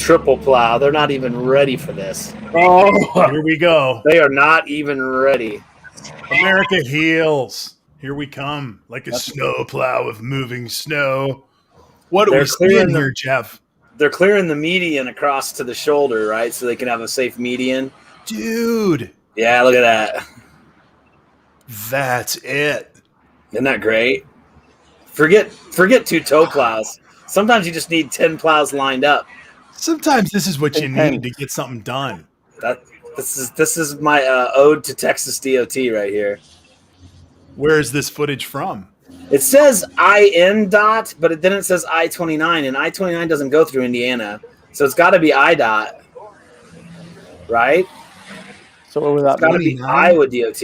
triple plow. They're not even ready for this. Oh, here we go. They are not even ready. America heals. Here we come, like a snow plow of moving snow. What are we seeing here, Jeff? They're clearing the median across to the shoulder, right? So they can have a safe median. Dude. Yeah, look at that. That's it. Isn't that great? Forget 2 toe plows. Sometimes you just need 10 plows lined up. Sometimes this is what you need to get something done. This is my ode to Texas DOT right here. Where is this footage from? It says INDOT, but then it says I-29, and I-29 doesn't go through Indiana, so it's got to be IDOT, right? So what was that? It's got to be Iowa DOT.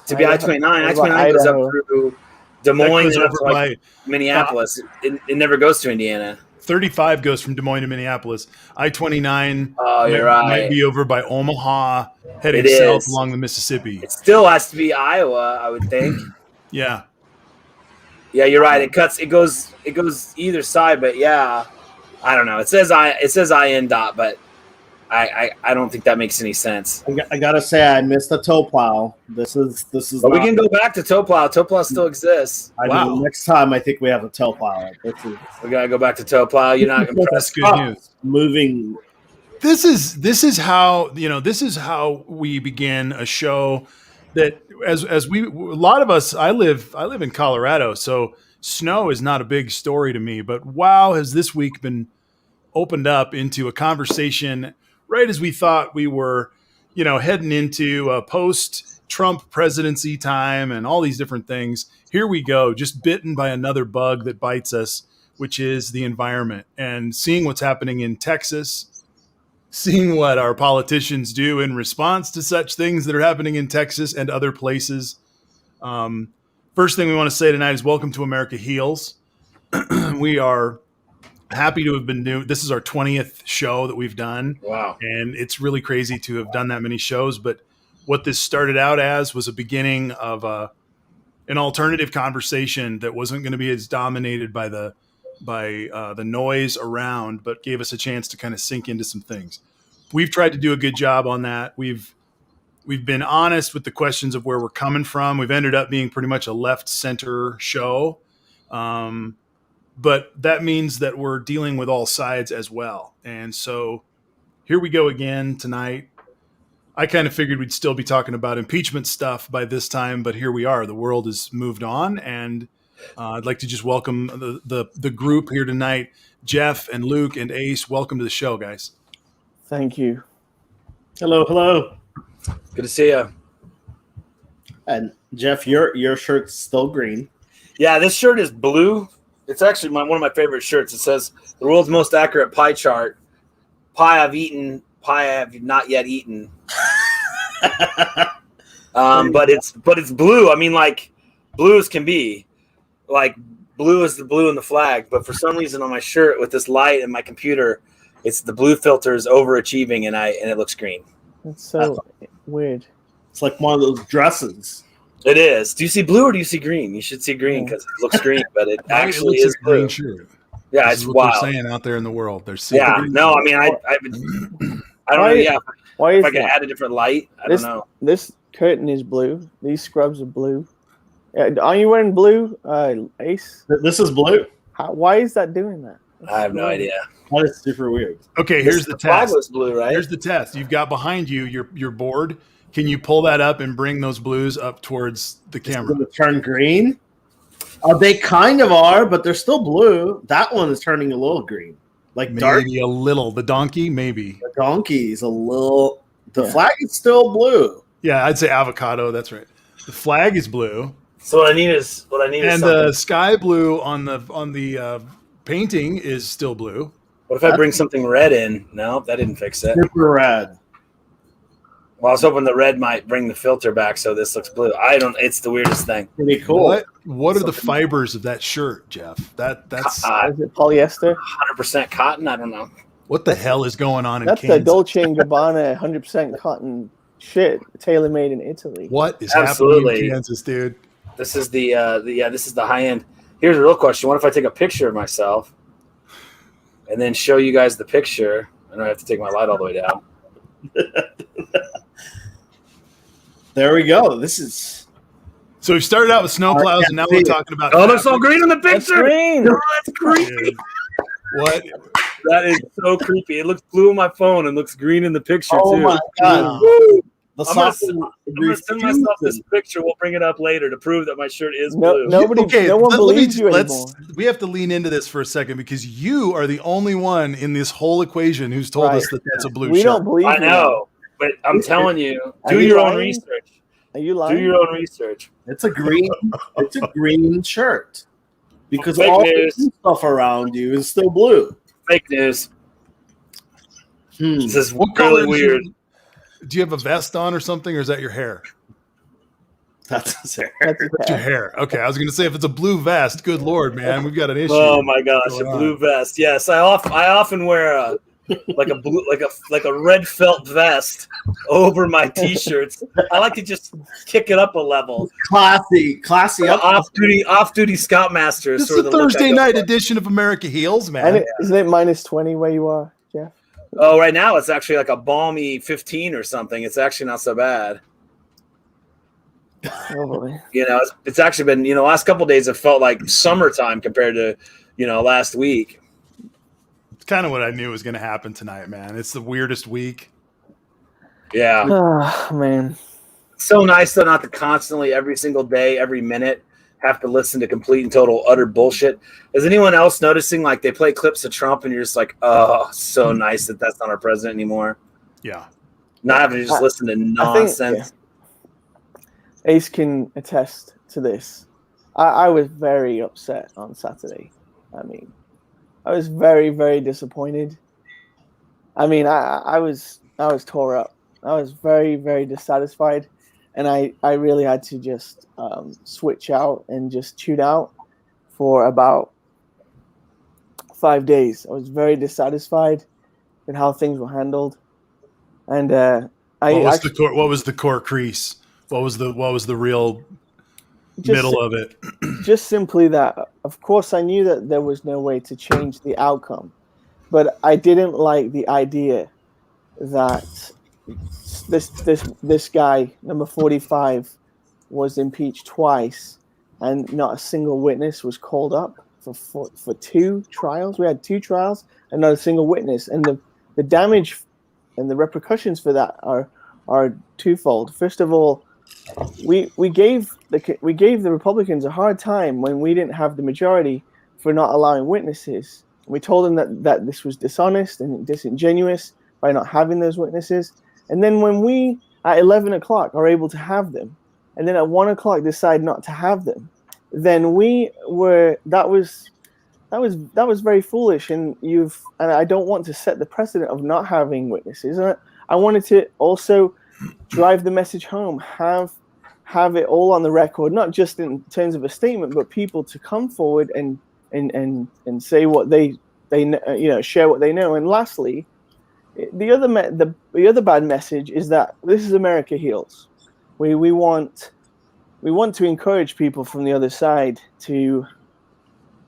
To be I-29, I-29 goes up through Des Moines and up to like Minneapolis. It never goes to Indiana. 35 goes from Des Moines to Minneapolis. I-29 might be over by Omaha, heading south along the Mississippi. It still has to be Iowa, I would think. Yeah. Yeah, you're right. It goes either side, but yeah, I don't know. It says INDOT, but I don't think that makes any sense. I gotta say, I missed the toe plow. This is. But we can go back to toe plow. Toe plow still exists. I mean, next time I think we have a toe plow. We gotta go back to toe plow. You're not impressed. That's good news. Moving. This is how we begin a show that as we a lot of us. I live in Colorado, so snow is not a big story to me. But wow, has this week been opened up into a conversation right as we thought we were, heading into a post-Trump presidency time and all these different things. Here we go, just bitten by another bug that bites us, which is the environment. And seeing what's happening in Texas, seeing what our politicians do in response to such things that are happening in Texas and other places. First thing we want to say tonight is welcome to America Heals. We are happy to have been doing. This is our 20th show that we've done. Wow. And it's really crazy to have done that many shows. But what this started out as was a beginning of an alternative conversation that wasn't going to be as dominated by the noise around, but gave us a chance to kind of sink into some things. We've tried to do a good job on that. We've been honest with the questions of where we're coming from. We've ended up being pretty much a left center show. But that means that we're dealing with all sides as well. And so here we go again tonight. I kind of figured we'd still be talking about impeachment stuff by this time, but here we are. The world has moved on, and I'd like to just welcome the group here tonight. Jeff and Luke and Ace, welcome to the show, guys. Thank you. Hello. Good to see you. And Jeff, your shirt's still green. Yeah, this shirt is blue. It's actually one of my favorite shirts. It says the world's most accurate pie chart. Pie I've eaten, pie I have not yet eaten. But it's blue. I mean, like blue as can be. Like blue is the blue in the flag. But for some reason on my shirt with this light and my computer, it's the blue filter is overachieving and it looks green. That's so weird. It's like one of those dresses. It is. Do you see blue or do you see green? You should see green because it looks green, but it actually is blue. Green shirt. Yeah, this it's what wild. They're saying out there in the world. They're seeing. Yeah, no, I mean, I don't know. Yeah, if I could add a different light, I don't know. This curtain is blue. These scrubs are blue. Are you wearing blue, Ace? This is blue. Why is that doing that? I have no idea. That is super weird. Okay, here's the test. Was blue, right? Here's the test. You've got behind you your board. Can you pull that up and bring those blues up towards the camera? It's turn green? They kind of are, but they're still blue. That one is turning a little green. Like maybe dark. A little. The donkey, maybe. The donkey is a little. The flag is still blue. Yeah, I'd say avocado. That's right. The flag is blue. So what I need is and the sky blue on the painting is still blue. What if I bring something red in? No, that didn't fix it. Super red. Well, I was hoping the red might bring the filter back so this looks blue. It's the weirdest thing. Pretty cool. What are the fibers of that shirt, Jeff? That's is it polyester? 100% cotton? I don't know. What the hell is going on in Kansas? That's the Dolce & Gabbana 100% cotton shit, tailor-made in Italy. What is happening in Kansas, dude? This is this is the high end. Here's a real question. What if I take a picture of myself and then show you guys the picture. And I have to take my light all the way down. There we go. This is So we started out with snowplows, and now we're talking about. Oh, there's all green in the That's picture. green. Oh, that's creepy. Dude, what? That is so creepy. It looks blue on my phone and looks green in the picture oh too. my god. Woo! The I'm gonna, sauce I'm gonna send myself this picture. We'll bring it up later to prove that my shirt is blue. No one believes you anymore. We have to lean into this for a second because you are the only one in this whole equation who's told us that that's a blue We shirt. don't believe I you. know, but I'm telling you, Are do you your own lying? research. Are you lying? Do your own research. It's a green shirt. Because Fake all news. the stuff around you is still blue. Fake news. This is What color really weird. Do you have a vest on or something, or is that your hair? That's his hair. That's his It's your hair. hair. Okay, I was going to say if it's a blue vest, good lord, man, we've got an issue. Oh my gosh, a going on. blue vest. Yes, I often wear a like a red felt vest over my t-shirts. I like to just kick it up a level. Classy up. Off-duty Scoutmaster. This is sort of the the look I Thursday go night for. edition of America Heals, And man. isn't it minus 20 where you are, Jeff? Oh, right now it's actually like a balmy 15 or something. It's actually not so bad. Oh, boy. You know, it's actually been, last couple of days it felt like summertime compared to, last week. It's kind of what I knew was going to happen tonight, man. It's the weirdest week. Yeah. Oh, man. So nice though not to constantly every single day, every minute have to listen to complete and total utter bullshit. Is anyone else noticing like they play clips of Trump and you're just like, oh, so nice that that's not our president anymore. Yeah. Not having to just listen to nonsense. Ace can attest to this. I was very upset on Saturday. I mean, I was very, very disappointed. I mean, I was tore up. I was very, very dissatisfied, and I really had to just switch out and just tune out for about 5 days. I was very dissatisfied with how things were handled, and what was the core crease? What was the real middle of it? Just simply that, of course, I knew that there was no way to change the outcome, but I didn't like the idea that this guy, number 45, was impeached twice, and not a single witness was called up for 2 trials. We had 2 trials and not a single witness, and the damage and the repercussions for that are twofold. First of all, we gave the Republicans a hard time when we didn't have the majority for not allowing witnesses. We told them that this was dishonest and disingenuous by not having those witnesses. And then when we at 11 o'clock are able to have them, and then at 1 o'clock decide not to have them, then that was very foolish. And I don't want to set the precedent of not having witnesses. And I wanted to also drive the message home, have it all on the record, not just in terms of a statement, but people to come forward and say what they share what they know. And lastly, the other bad message is that this is America Heals. We want to encourage people from the other side to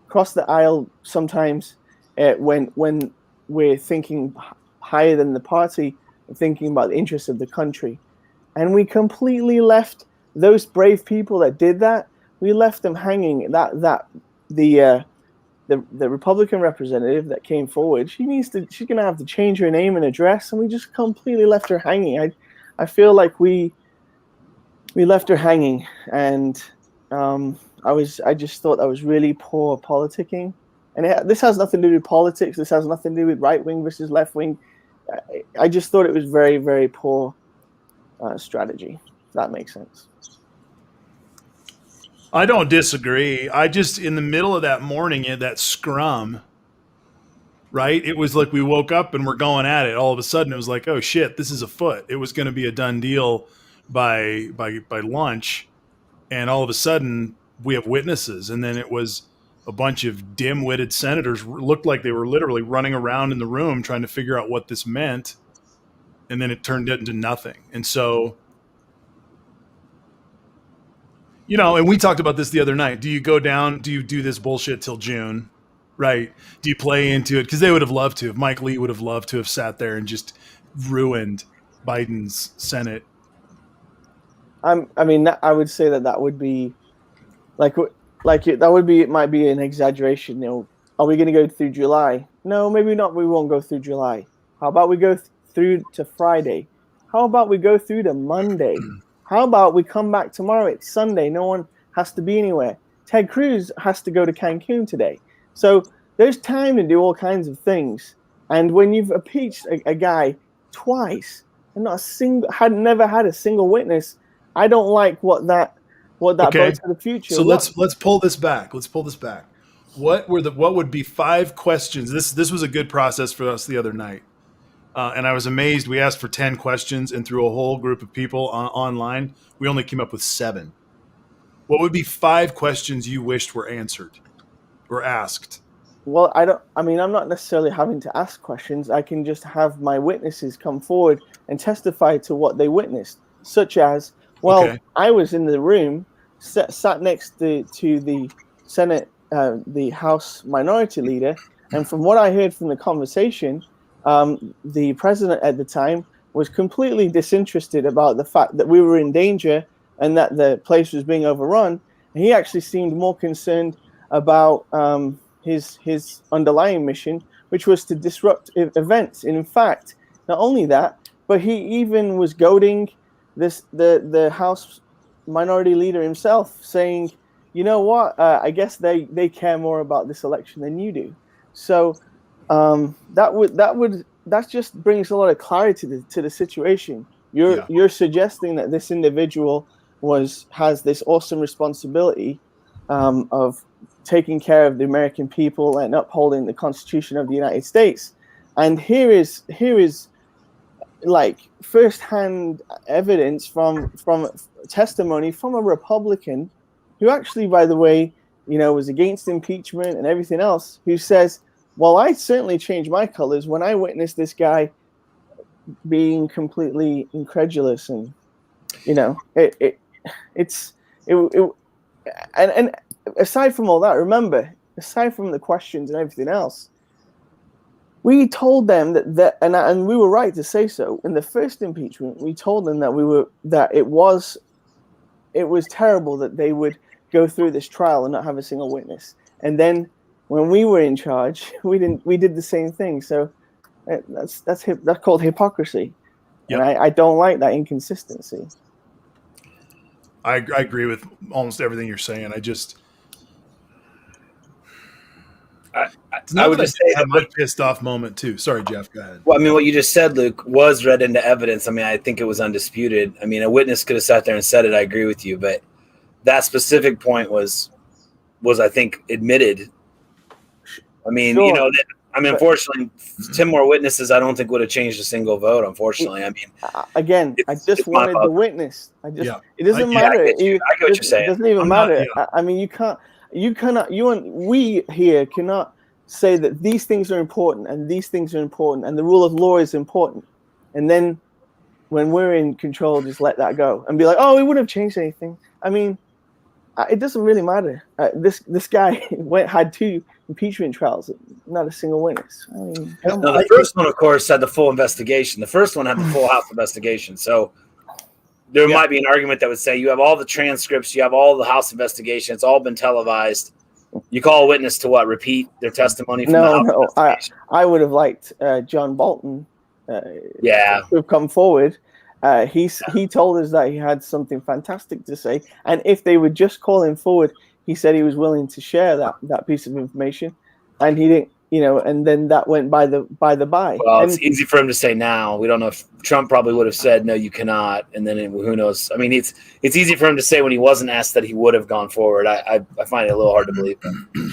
cross the aisle sometimes when we're thinking higher than the party, thinking about the interests of the country. And we completely left those brave people that did that. We left them hanging. The Republican representative that came forward, she's gonna have to change her name and address, and we just completely left her hanging. I feel like we left her hanging, and I just thought that was really poor politicking. And this has nothing to do with politics. This has nothing to do with right wing versus left wing. I just thought it was very, very poor strategy. If that makes sense. I don't disagree. I just, in the middle of that morning, that scrum, right? It was like we woke up and we're going at it. All of a sudden, it was like, oh shit, this is afoot. It was going to be a done deal by lunch, and all of a sudden we have witnesses, and then it was a bunch of dim-witted senators looked like they were literally running around in the room trying to figure out what this meant, and then it turned into nothing. And so, and we talked about this the other night. Do you go down? Do you do this bullshit till June, Right. Do you play into it? Because they would have loved to. Mike Lee would have loved to have sat there and just ruined Biden's Senate. I mean, I would say that would be that would be, it might be an exaggeration. Are we going to go through July? No, maybe not. We won't go through July. How about we go through to Friday? How about we go through to Monday? How about we come back tomorrow? It's Sunday. No one has to be anywhere. Ted Cruz has to go to Cancun today. So there's time to do all kinds of things. And when you've impeached a guy twice and had never had a single witness, I don't like what that bodes for the future. So let's pull this back. What would be 5 questions? This was a good process for us the other night. And I was amazed. We asked for 10 questions, and through a whole group of people online, we only came up with 7. What would be 5 questions you wished were answered or asked? Well, I'm not necessarily having to ask questions. I can just have my witnesses come forward and testify to what they witnessed, such as, I was in the room, sat next to the Senate, the House Minority Leader, and from what I heard from the conversation, the president at the time was completely disinterested about the fact that we were in danger and that the place was being overrun. And he actually seemed more concerned about his underlying mission, which was to disrupt events. And in fact, not only that, but he even was goading the House Minority Leader himself, saying, you know what, I guess they care more about this election than you do. So that just brings a lot of clarity to the situation. You're suggesting that this individual has this awesome responsibility of taking care of the American people and upholding the Constitution of the United States. And here is like firsthand evidence from testimony from a Republican who actually, by the way, was against impeachment and everything else, who says, well, I certainly changed my colors when I witnessed this guy being completely incredulous. And, and aside from all that, remember, aside from the questions and everything else, we told them that and we were right to say so. In the first impeachment, we told them that it was terrible that they would go through this trial and not have a single witness. And then when we were in charge, we did the same thing. So that's called hypocrisy. Yep. And I don't like that inconsistency. I agree with almost everything you're saying. I would just say my pissed off moment too. Sorry, Jeff, go ahead. Well, I mean, what you just said, Luke, was read into evidence. I mean, I think it was undisputed. I mean, a witness could have sat there and said it. I agree with you, but that specific point was I think admitted. I mean, sure. Unfortunately, 10 more witnesses, I don't think would have changed a single vote. Unfortunately, I mean, again, I just wanted the witness. It doesn't matter. I get what you're saying. It doesn't even matter. I mean, we here cannot say that these things are important and these things are important and the rule of law is important, and then when we're in control, just let that go and be like, oh, it wouldn't have changed anything. I mean, it doesn't really matter. This guy had 2 impeachment trials, not a single witness. I mean, the first one, of course, had the full investigation. The first one had the full House investigation. So there might be an argument that would say you have all the transcripts, you have all the House investigation, it's all been televised. You call a witness to what? Repeat their testimony from the House investigation? I would have liked John Bolton to have come forward. He told us that he had something fantastic to say, and if they would just call him forward, he said he was willing to share that piece of information, and he didn't, and then that went by. Well, it's easy for him to say now. We don't know if Trump probably would have said no, you cannot, and then who knows? I mean, it's easy for him to say when he wasn't asked that he would have gone forward. I find it a little hard to believe.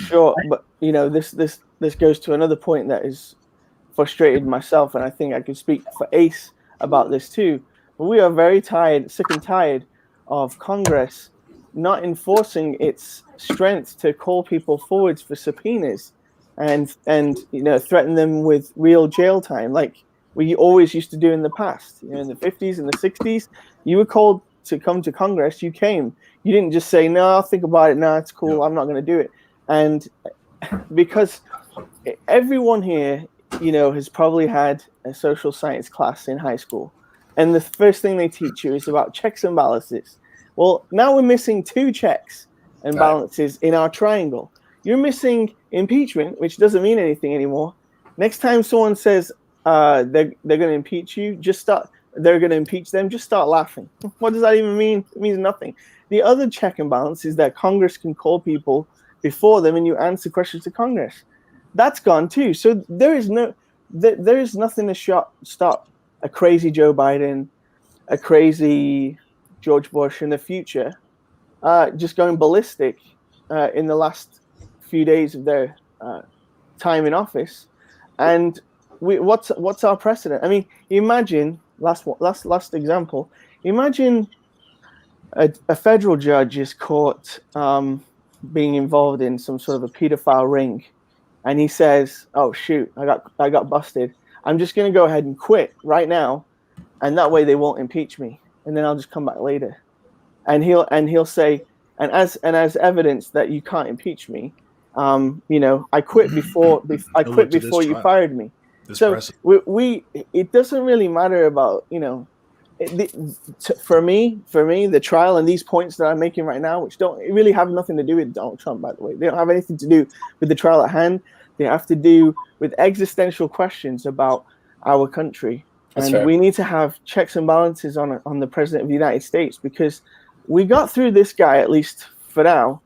Sure, but this goes to another point that is frustrated myself, and I think I can speak for Ace about this too. We are very sick and tired of Congress not enforcing its strength to call people forwards for subpoenas and threaten them with real jail time, like we always used to do in the past. In the 50s and the 60s, you were called to come to Congress. You came. You didn't just say, no, I'll think about it. No, it's cool. I'm not going to do it. And because everyone here, has probably had a social science class in high school, and the first thing they teach you is about checks and balances. Well, now we're missing 2 checks and balances in our triangle. You're missing impeachment, which doesn't mean anything anymore. Next time someone says they're going to impeach you, they're going to impeach them, just start laughing. What does that even mean? It means nothing. The other check and balance is that Congress can call people before them and you answer questions to Congress. That's gone too. So there is nothing to stop a crazy Joe Biden, a crazy George Bush in the future, just going ballistic in the last few days of their time in office. And what's our precedent? I mean, imagine last example. Imagine a federal judge is caught being involved in some sort of a pedophile ring, and he says, "Oh shoot, I got busted. I'm just going to go ahead and quit right now, and that way they won't impeach me, and then I'll just come back later." And he'll say, and as evidence that you can't impeach me, I quit before you fired me. So it doesn't really matter about for me the trial and these points that I'm making right now, which don't really have nothing to do with Donald Trump, by the way. They don't have anything to do with the trial at hand. They have to do with existential questions about our country. That's and fair. We need to have checks and balances on the president of the United States, because we got through this guy, at least for now.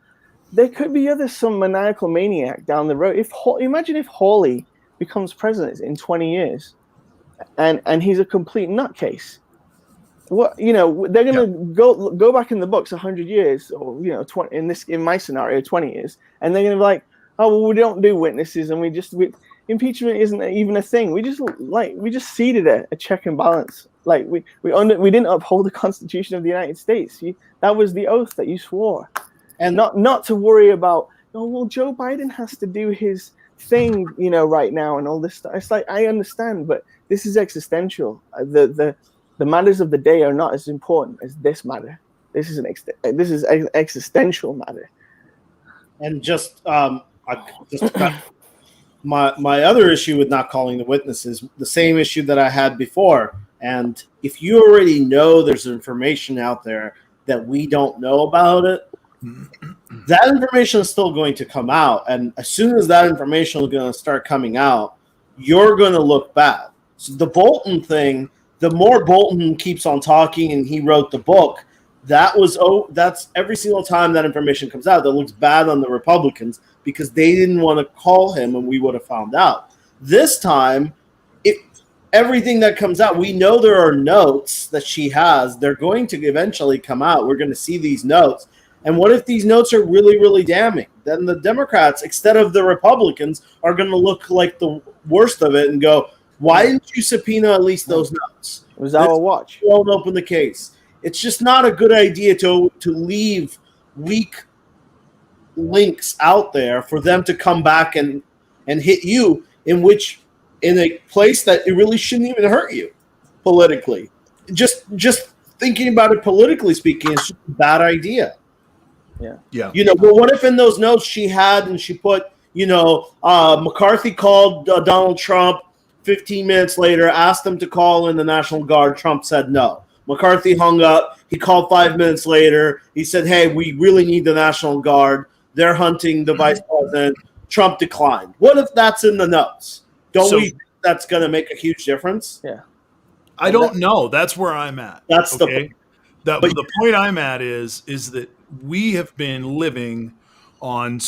There could be some maniacal maniac down the road. Imagine if Hawley becomes president in 20 years and he's a complete nutcase. What they're gonna go back in the books 100 years, or 20 in my scenario 20 years, and they're gonna be like, oh well, we don't do witnesses, and impeachment isn't even a thing. We just ceded a check and balance. Like we didn't uphold the Constitution of the United States. That was the oath that you swore, and not to worry about. Oh well, Joe Biden has to do his thing, right now, and all this stuff. It's like, I understand, but this is existential. The matters of the day are not as important as this matter. This is an existential matter. And my other issue with not calling the witnesses, the same issue that I had before. And if you already know there's information out there that we don't know about it, that information is still going to come out. And as soon as that information is going to start coming out, you're going to look bad. So the Bolton thing, the more Bolton keeps on talking and he wrote the book, that's every single time that information comes out that looks bad on the Republicans, because they didn't want to call him and we would have found out. This time, everything that comes out, we know there are notes that she has. They're going to eventually come out. We're going to see these notes. And what if these notes are really, really damning? Then the Democrats, instead of the Republicans, are going to look like the worst of it and go, why didn't you subpoena at least those notes? It was our watch. Won't open the case. It's just not a good idea to leave weak links out there for them to come back and hit you in a place that it really shouldn't even hurt you politically. Just thinking about it politically speaking, it's just a bad idea. Yeah. Well, what if in those notes she put, McCarthy called Donald Trump 15 minutes later, asked him to call in the National Guard. Trump said no. McCarthy hung up. He called 5 minutes later. He said, hey, we really need the National Guard. They're hunting the vice president. Trump declined. What if that's in the notes? We think that's going to make a huge difference? Yeah. I don't know. That's where I'm at. That's okay? The point I'm at is that we have been living on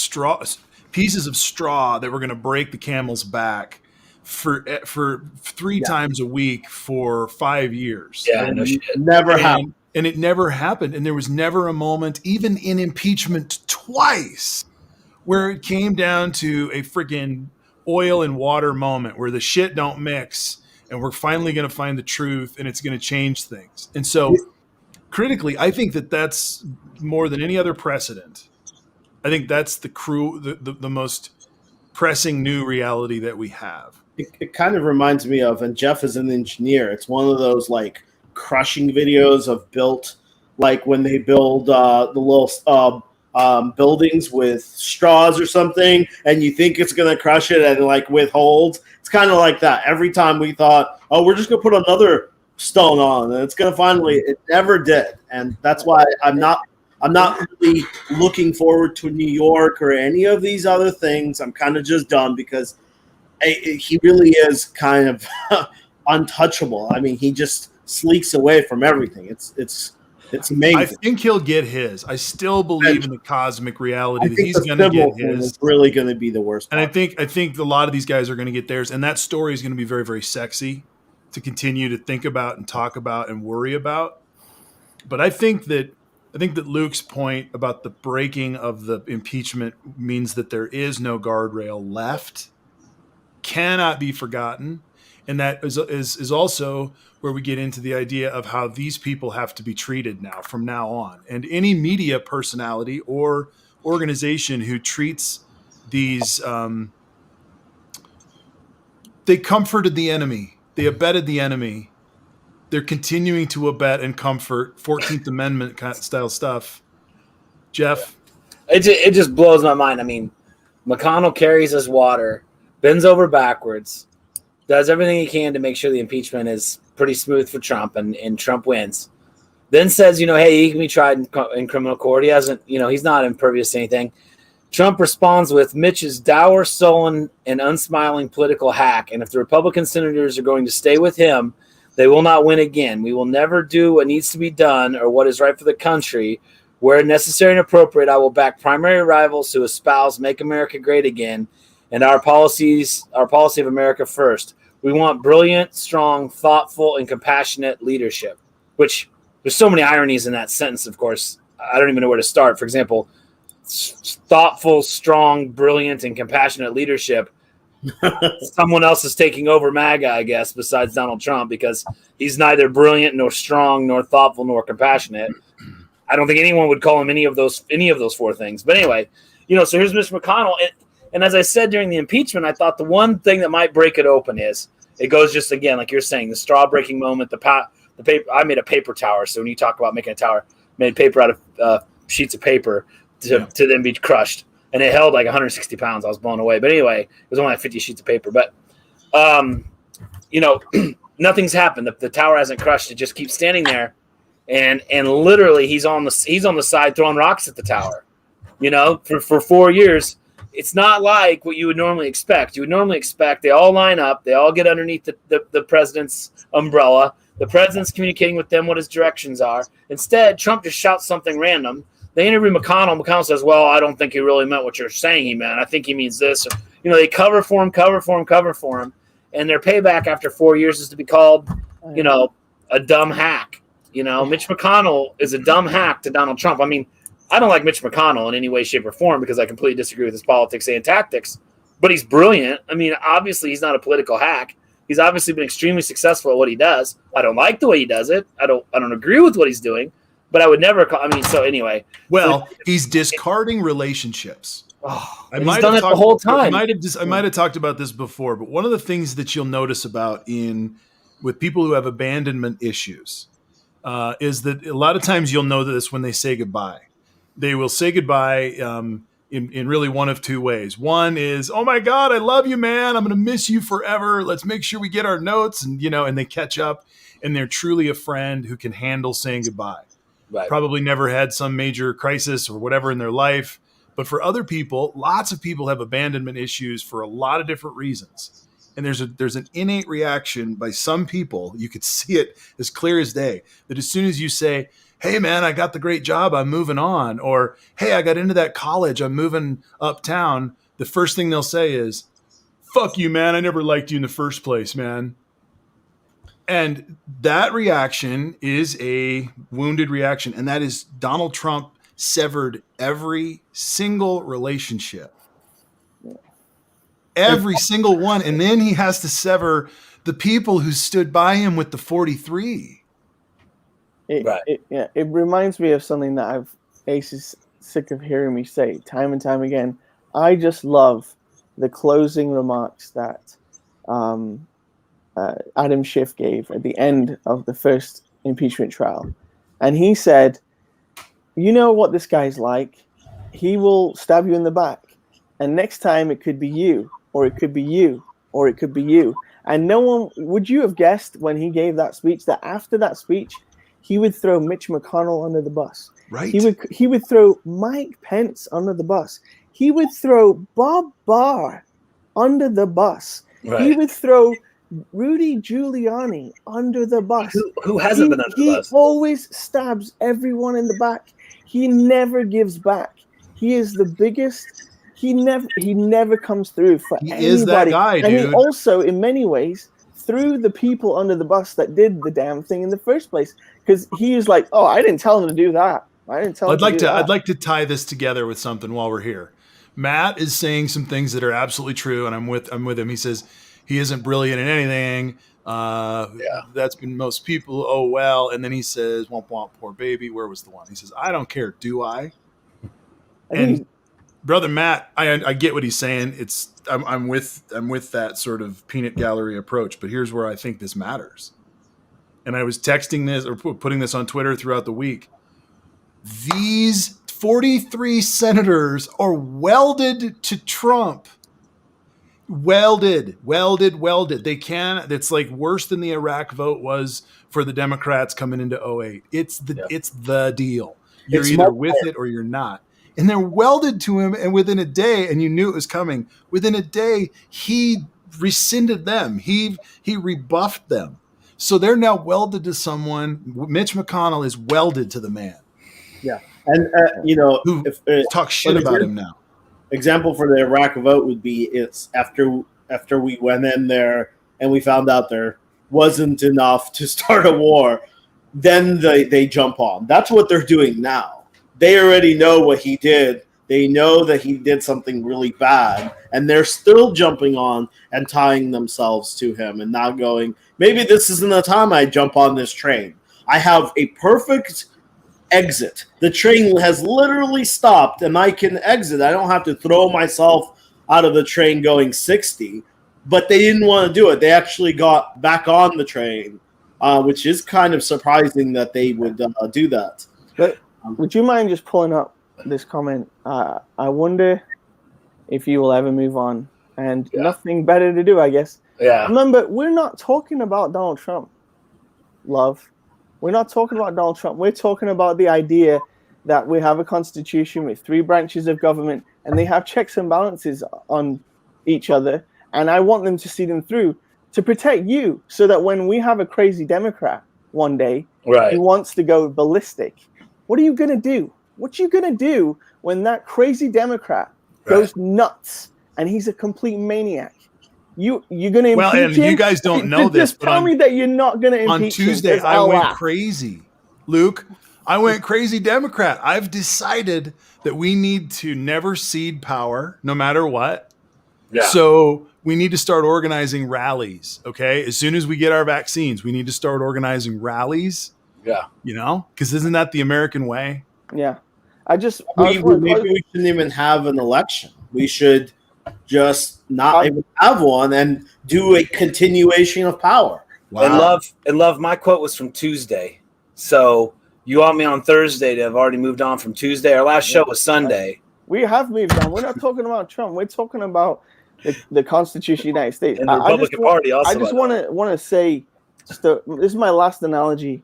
pieces of straw that were going to break the camel's back for 3 times a week for 5 years. Yeah, never happened. And it never happened. And there was never a moment, even in impeachment twice, where it came down to a freaking oil and water moment where the shit don't mix and we're finally going to find the truth and it's going to change things. And so critically, I think that's more than any other precedent. I think that's the most pressing new reality that we have. It kind of reminds me of, and Jeff is an engineer, it's one of those like crushing videos of built, like when they build the little buildings with straws or something, and you think it's going to crush it and like withhold. It's kind of like that. Every time we thought, oh, we're just going to put another stone on, and it's going to finally. It never did, and that's why I'm not really looking forward to New York or any of these other things. I'm kind of just done because he really is kind of untouchable. I mean, he just sleeks away from everything. It's amazing. I think he'll get his. I still believe in the cosmic reality that he's going to get his. Is really going to be the worst part. And I think a lot of these guys are going to get theirs, and that story is going to be very, very sexy to continue to think about and talk about and worry about. But I think that Luke's point about the breaking of the impeachment means that there is no guardrail left, cannot be forgotten. And that is also where we get into the idea of how these people have to be treated now from now on. And any media personality or organization who treats these, they comforted the enemy, they abetted the enemy, they're continuing to abet and comfort 14th Amendment style stuff. Jeff? It just blows my mind. I mean, McConnell carries his water, bends over backwards, does everything he can to make sure the impeachment is pretty smooth for Trump, and Trump wins. Then says, hey, he can be tried in criminal court. He hasn't, he's not impervious to anything. Trump responds with, Mitch is dour, sullen, and unsmiling political hack. And if the Republican senators are going to stay with him, they will not win again. We will never do what needs to be done or what is right for the country. Where necessary and appropriate, I will back primary rivals who espouse Make America Great Again and our policy of America first. We want brilliant, strong, thoughtful, and compassionate leadership, which there's so many ironies in that sentence, of course. I don't even know where to start. For example, thoughtful, strong, brilliant, and compassionate leadership. Someone else is taking over MAGA, I guess, besides Donald Trump, because he's neither brilliant, nor strong, nor thoughtful, nor compassionate. I don't think anyone would call him any of those four things. But anyway, so here's Mitch McConnell. And as I said during the impeachment, I thought the one thing that might break it open is it goes just again, like you're saying, the straw breaking moment, the paper. I made a paper tower. So when you talk about making a tower, made paper out of sheets of paper to then be crushed. And it held like 160 pounds. I was blown away. But anyway, it was only like 50 sheets of paper. But, nothing's happened. The tower hasn't crushed. It just keeps standing there. And literally he's on the side throwing rocks at the tower, for 4 years. It's not like what you would normally expect. You would normally expect they all line up. They all get underneath the president's umbrella. The president's communicating with them what his directions are. Instead, Trump just shouts something random. They interview McConnell. McConnell says, well, I don't think he really meant what you're saying he meant. I think he means this. They cover for him. And their payback after 4 years is to be called, a dumb hack. Mitch McConnell is a dumb hack to Donald Trump. I mean, I don't like Mitch McConnell in any way, shape, or form because I completely disagree with his politics and tactics, but he's brilliant. I mean, obviously he's not a political hack. He's obviously been extremely successful at what he does. I don't like the way he does it. I don't agree with what he's doing, but I would never call. I mean, so anyway. Well, he's discarding relationships. Oh, he's done it the whole time. I might have talked about this before, but one of the things that you'll notice with people who have abandonment issues is that a lot of times you'll know this when they say goodbye. They will say goodbye in really one of two ways. One is, oh my God, I love you, man. I'm going to miss you forever. Let's make sure we get our notes and they catch up and they're truly a friend who can handle saying goodbye. Right. Probably never had some major crisis or whatever in their life. But for other people, lots of people have abandonment issues for a lot of different reasons. And there's an innate reaction by some people. You could see it as clear as day that as soon as you say, hey, man, I got the great job, I'm moving on. Or, hey, I got into that college, I'm moving uptown. The first thing they'll say is, fuck you, man, I never liked you in the first place, man. And that reaction is a wounded reaction. And that is Donald Trump severed every single relationship. Every single one. And then he has to sever the people who stood by him with the 43. It reminds me of something that Ace is sick of hearing me say time and time again. I just love the closing remarks that Adam Schiff gave at the end of the first impeachment trial. And he said, you know what this guy's like? he will stab you in the back, and next time it could be you, or it could be you, or it could be you. And no one would you have guessed when he gave that speech that after that speech, he would throw Mitch McConnell under the bus. Right. He would throw Mike Pence under the bus. He would throw Bob Barr under the bus. Right. He would throw Rudy Giuliani under the bus. Who hasn't been under the bus? He always stabs everyone in the back. He never gives back. He is the biggest. He never comes through for He anybody. is that guy, and dude. he also, in many ways, threw the people under the bus that did the damn thing in the first place. Because he is like, oh, I didn't tell him to do that. I didn't tell him to do that. I'd like to tie this together with something while we're here. Matt is saying some things that are absolutely true, and I'm with him. He says he isn't brilliant in anything. That's been most people. Oh well. And then he says, "Womp womp, poor baby." Where was the one? He says, "I don't care, do I?" And brother Matt, I get what he's saying. I'm with that sort of peanut gallery approach. But here's where I think this matters. And I was texting this or putting this on Twitter throughout the week. These 43 senators are welded to Trump. Welded. They can. It's like worse than the Iraq vote was for the Democrats coming into 2008. It's the deal. You're either with it or you're not. And they're welded to him. And within a day, and you knew it was coming, within a day, he rescinded them. He rebuffed them. So they're now welded to someone. Mitch McConnell is welded to the man. Yeah. And, who talk shit about him now. Example for the Iraq vote would be it's after we went in there and we found out there wasn't enough to start a war, then they jump on. That's what they're doing now. They already know what he did. They know that he did something really bad, and they're still jumping on and tying themselves to him and now going, maybe this isn't the time I jump on this train. I have a perfect exit. The train has literally stopped and I can exit. I don't have to throw myself out of the train going 60, but they didn't want to do it. They actually got back on the train, which is kind of surprising that they would do that. But would you mind just pulling up this comment? I wonder if you will ever move on, and nothing better to do, I guess. Yeah. Remember, we're not talking about Donald Trump, love. We're not talking about Donald Trump. We're talking about the idea that we have a constitution with 3 branches of government and they have checks and balances on each other. And I want them to see them through to protect you so that when we have a crazy Democrat one day who wants to go ballistic, what are you going to do? What are you going to do when that crazy Democrat goes nuts and he's a complete maniac? You're going to impeach him? And you guys don't know this. Just tell me that you're not going to impeach him. On Tuesday, I went crazy. Luke, I went crazy Democrat. I've decided that we need to never cede power, no matter what. Yeah. So we need to start organizing rallies, okay? As soon as we get our vaccines, we need to start organizing rallies. Yeah. Because isn't that the American way? Yeah. Maybe we shouldn't even have an election. We should just not even have one and do a continuation of power. Wow. And love, my quote was from Tuesday. So you want me on Thursday to have already moved on from Tuesday. Our last show was Sunday. We have moved on. We're not talking about Trump. We're talking about the Constitution of the United States. And the Republican Party also. I just want to say, this is my last analogy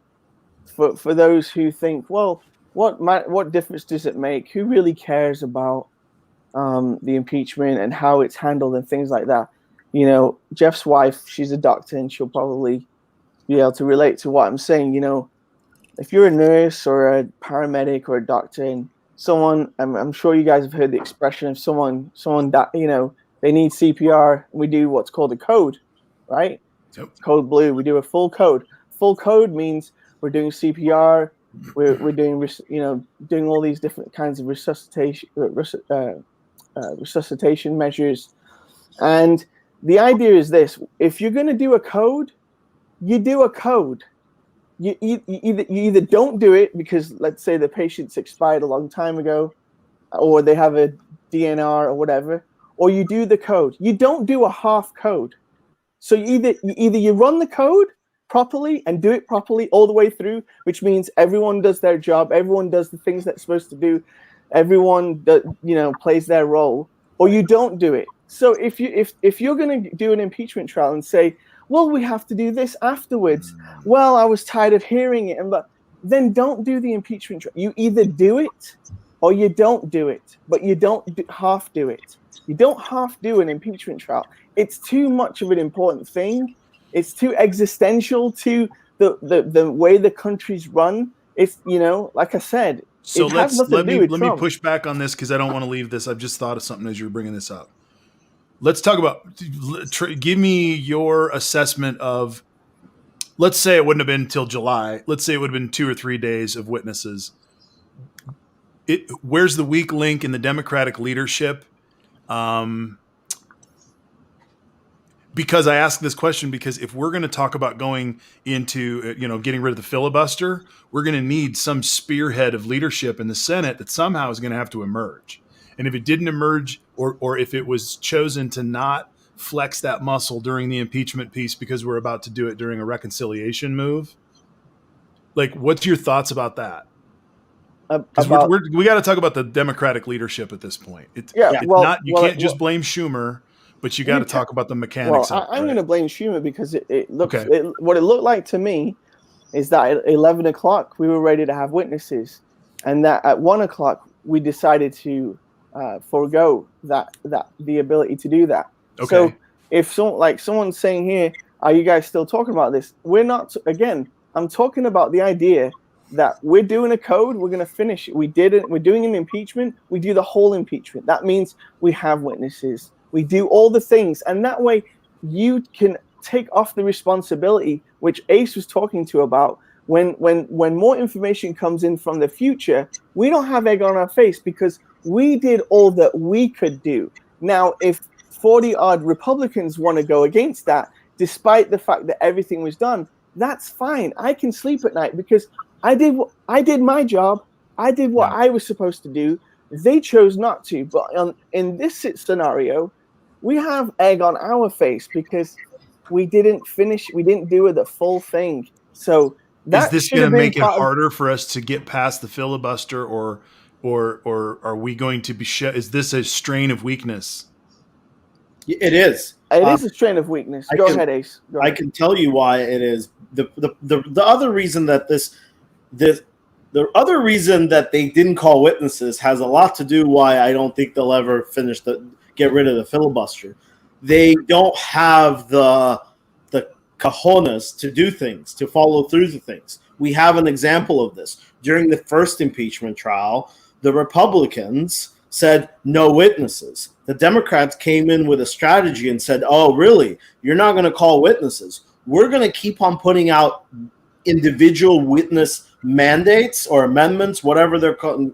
for those who think, well, what difference does it make? Who really cares about the impeachment and how it's handled and things like that? Jeff's wife, she's a doctor, and she'll probably be able to relate to what I'm saying. If you're a nurse or a paramedic or a doctor, and someone, I'm sure you guys have heard the expression of someone that they need CPR, and we do what's called a code, right? Yep. Code blue. We do a full code. Full code means we're doing CPR. We're doing doing all these different kinds of resuscitation measures, and the idea is this: if you're going to do a code, you do a code. You either don't do it because, let's say, the patient's expired a long time ago, or they have a DNR or whatever, or you do the code. You don't do a half code. So either you run the code properly and do it properly all the way through, which means everyone does their job, everyone does the things that's supposed to do, everyone that plays their role, or you don't do it. So if you're going to do an impeachment trial and say, well, we have to do this afterwards, well, I was tired of hearing it, then don't do the impeachment trial. You either do it or you don't do it, but you don't half do it. You don't half do an impeachment trial. It's too much of an important thing. It's too existential to the way the country's run. It's, like I said, so let me push back on this because I don't want to leave this. I've just thought of something as you were bringing this up. Let's talk about, give me your assessment of, let's say it wouldn't have been until July. Let's say it would have been 2 or 3 days of witnesses. Where's the weak link in the Democratic leadership? Because I ask this question because if we're going to talk about going into, getting rid of the filibuster, we're going to need some spearhead of leadership in the Senate that somehow is going to have to emerge. And if it didn't emerge, or if it was chosen to not flex that muscle during the impeachment piece because we're about to do it during a reconciliation move, like, what's your thoughts about that? Because we got to talk about the Democratic leadership at this point. You can't just blame Schumer, but you got to talk about the mechanics. Well, I'm going to blame Schumer because it looks what it looked like to me is that at 11 o'clock we were ready to have witnesses, and that at 1 o'clock we decided to forego the ability to do that. Okay. So if someone's saying here, are you guys still talking about this? We're not. Again, I'm talking about the idea that we're doing a code, we're going to finish it. We did it. We're doing an impeachment. We do the whole impeachment. That means we have witnesses. We do all the things. And that way you can take off the responsibility, which Ace was talking to about. When more information comes in from the future, we don't have egg on our face because we did all that we could do. Now, if 40-odd Republicans want to go against that, despite the fact that everything was done, that's fine. I can sleep at night because I did my job. I did what I was supposed to do. They chose not to. But in this scenario, we have egg on our face because we didn't finish. We didn't do the full thing. So is this going to make it harder for us to get past the filibuster, or are we going to be? Is this a strain of weakness? It is. It is a strain of weakness. Go ahead, Ace. I can tell you why it is. The other reason that the other reason that they didn't call witnesses has a lot to do why I don't think they'll ever get rid of the filibuster. They don't have the cojones to do things, to follow through the things. We have an example of this. During the first impeachment trial, the Republicans said no witnesses. The Democrats came in with a strategy and said, oh, really? You're not going to call witnesses. We're going to keep on putting out individual witness mandates or amendments, whatever they're called.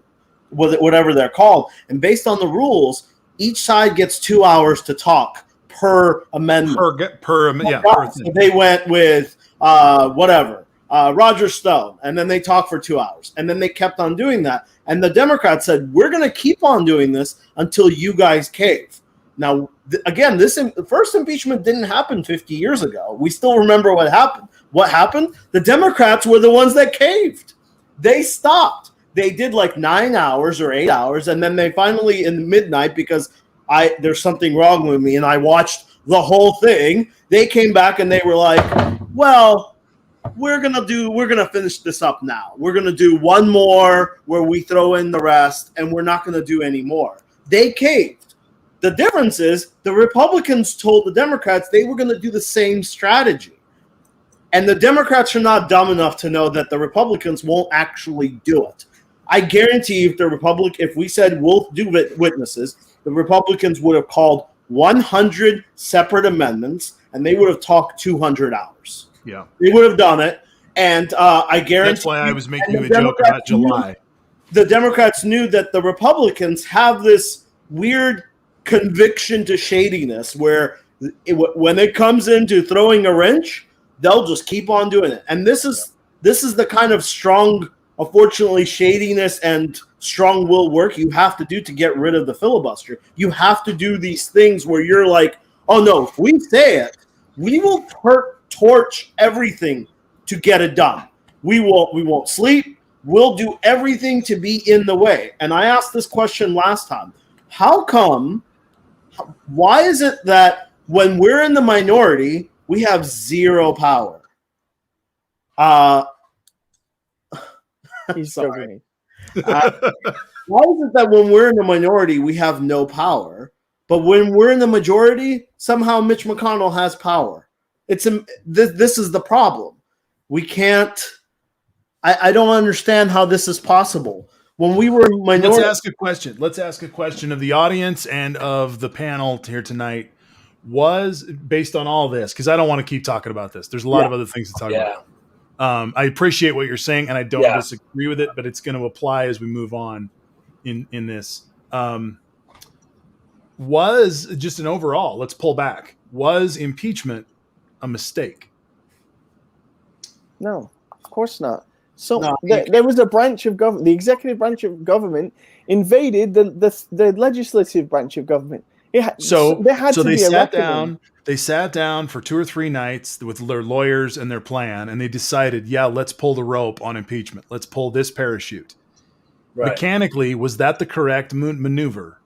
And based on the rules, each side gets 2 hours to talk per amendment. So they went with Roger Stone, and then they talked for 2 hours, and then they kept on doing that. And the Democrats said, we're going to keep on doing this until you guys cave. Now, again, the first impeachment didn't happen 50 years ago. We still remember what happened. What happened? The Democrats were the ones that caved. They stopped. They did like 9 hours or 8 hours, and then they finally, in midnight, because there's something wrong with me, and I watched the whole thing, they came back and they were like, well, we're gonna finish this up now. We're gonna do one more where we throw in the rest, and we're not gonna do any more. They caved. The difference is the Republicans told the Democrats they were gonna do the same strategy. And the Democrats are not dumb enough to know that the Republicans won't actually do it. I guarantee if we said we'll do witnesses, the Republicans would have called 100 separate amendments, and they would have talked 200 hours. Yeah. They would have done it. And I guarantee that's why I was making a joke about July. The Democrats knew that the Republicans have this weird conviction to shadiness where when it comes into throwing a wrench, they'll just keep on doing it. And this is the kind of strong, unfortunately, shadiness and strong will work you have to do to get rid of the filibuster. You have to do these things where you're like, oh no, if we say it, we will torch everything to get it done. We won't sleep. will do everything to be in the way. And I asked this question last time. Why is it that when we're in the minority, we have zero power? He's sorry. struggling. Why is it that when we're in the minority, we have no power, but when we're in the majority, somehow Mitch McConnell has power? This is the problem. We can't. I don't understand how this is possible. When we were minority, let's ask a question. Let's ask a question of the audience and of the panel here tonight. Was based on all this, because I don't want to keep talking about this. There's a lot of other things to talk about. I appreciate what you're saying, and I don't disagree with it, but it's going to apply as we move on in this. Was just an overall, let's pull back. Was impeachment a mistake? No, of course not. So No, there was a branch of government, the executive branch of government invaded the legislative branch of government. They sat down. They sat down for 2 or 3 nights with their lawyers and their plan, and they decided, let's pull the rope on impeachment. Let's pull this parachute. Right. Mechanically, was that the correct maneuver?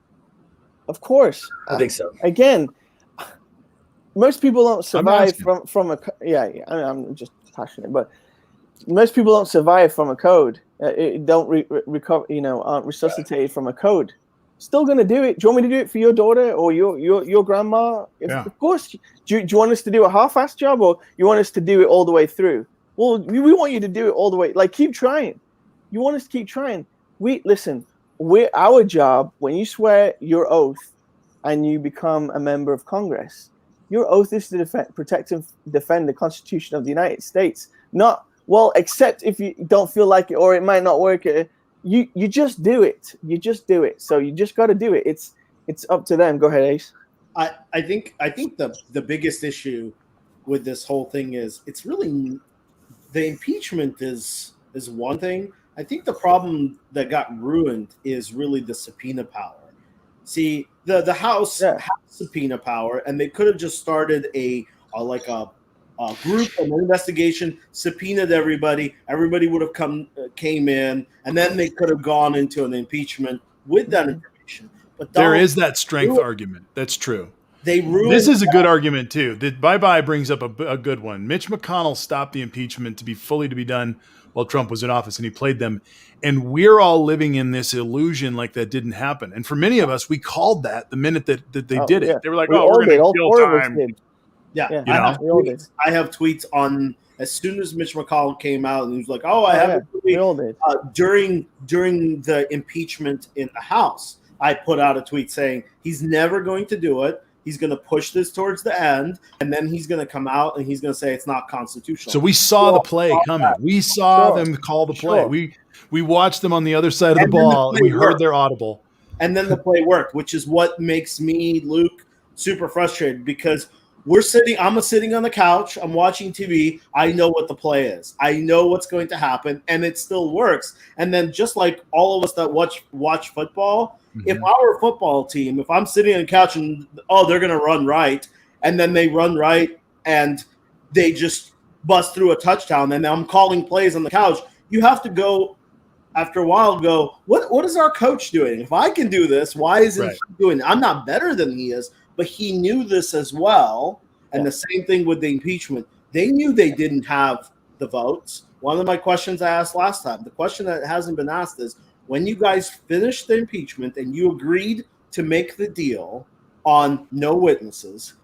Of course, I think so. Again, most people don't survive from a. I'm just passionate, but most people don't survive from a code. Don't recover. Aren't resuscitated from a code. Still going to do it. Do you want me to do it for your daughter or your grandma? Of course. Do you want us to do a half-assed job, or you want us to do it all the way through? Well, we want you to do it all the way. Like, keep trying. You want us to keep trying. Our job, when you swear your oath and you become a member of Congress, your oath is to protect and defend the Constitution of the United States. Not, except if you don't feel like it or it might not work. You just do it. You just do it. So you just got to do it. It's up to them. Go ahead, Ace. I think the biggest issue with this whole thing is it's really the impeachment is one thing. I think the problem that got ruined is really the subpoena power. See, the House has subpoena power, and they could have just started a group, an investigation, subpoenaed everybody. Everybody would have came in, and then they could have gone into an impeachment with that information. But there is that strength argument. That's true. They ruined. This is a good argument too. The bye brings up a good one. Mitch McConnell stopped the impeachment to be done while Trump was in office, and he played them. And we're all living in this illusion like that didn't happen. And for many of us, we called that the minute that they did it. They were like, we're going to kill time. Yeah. I have tweets on as soon as Mitch McConnell came out, and he was like, I have a tweet. We all did. During the impeachment in the House, I put out a tweet saying he's never going to do it. He's going to push this towards the end, and then he's going to come out and he's going to say it's not constitutional. So we saw the play coming. We saw them call the play. We watched them on the other side of the ball, and we heard their audible. And then the play worked, which is what makes me, Luke, super frustrated because I'm sitting on the couch. I'm watching TV. I know what the play is. I know what's going to happen, and it still works. And then just like all of us that watch football, if our football team, if I'm sitting on the couch and, they're going to run right, and then they run right and they just bust through a touchdown, and I'm calling plays on the couch, you have to go after a while what is our coach doing? If I can do this, why isn't he doing it? I'm not better than he is. But he knew this as well. And the same thing with the impeachment. They knew they didn't have the votes. One of my questions I asked last time, the question that hasn't been asked is, when you guys finished the impeachment and you agreed to make the deal on no witnesses,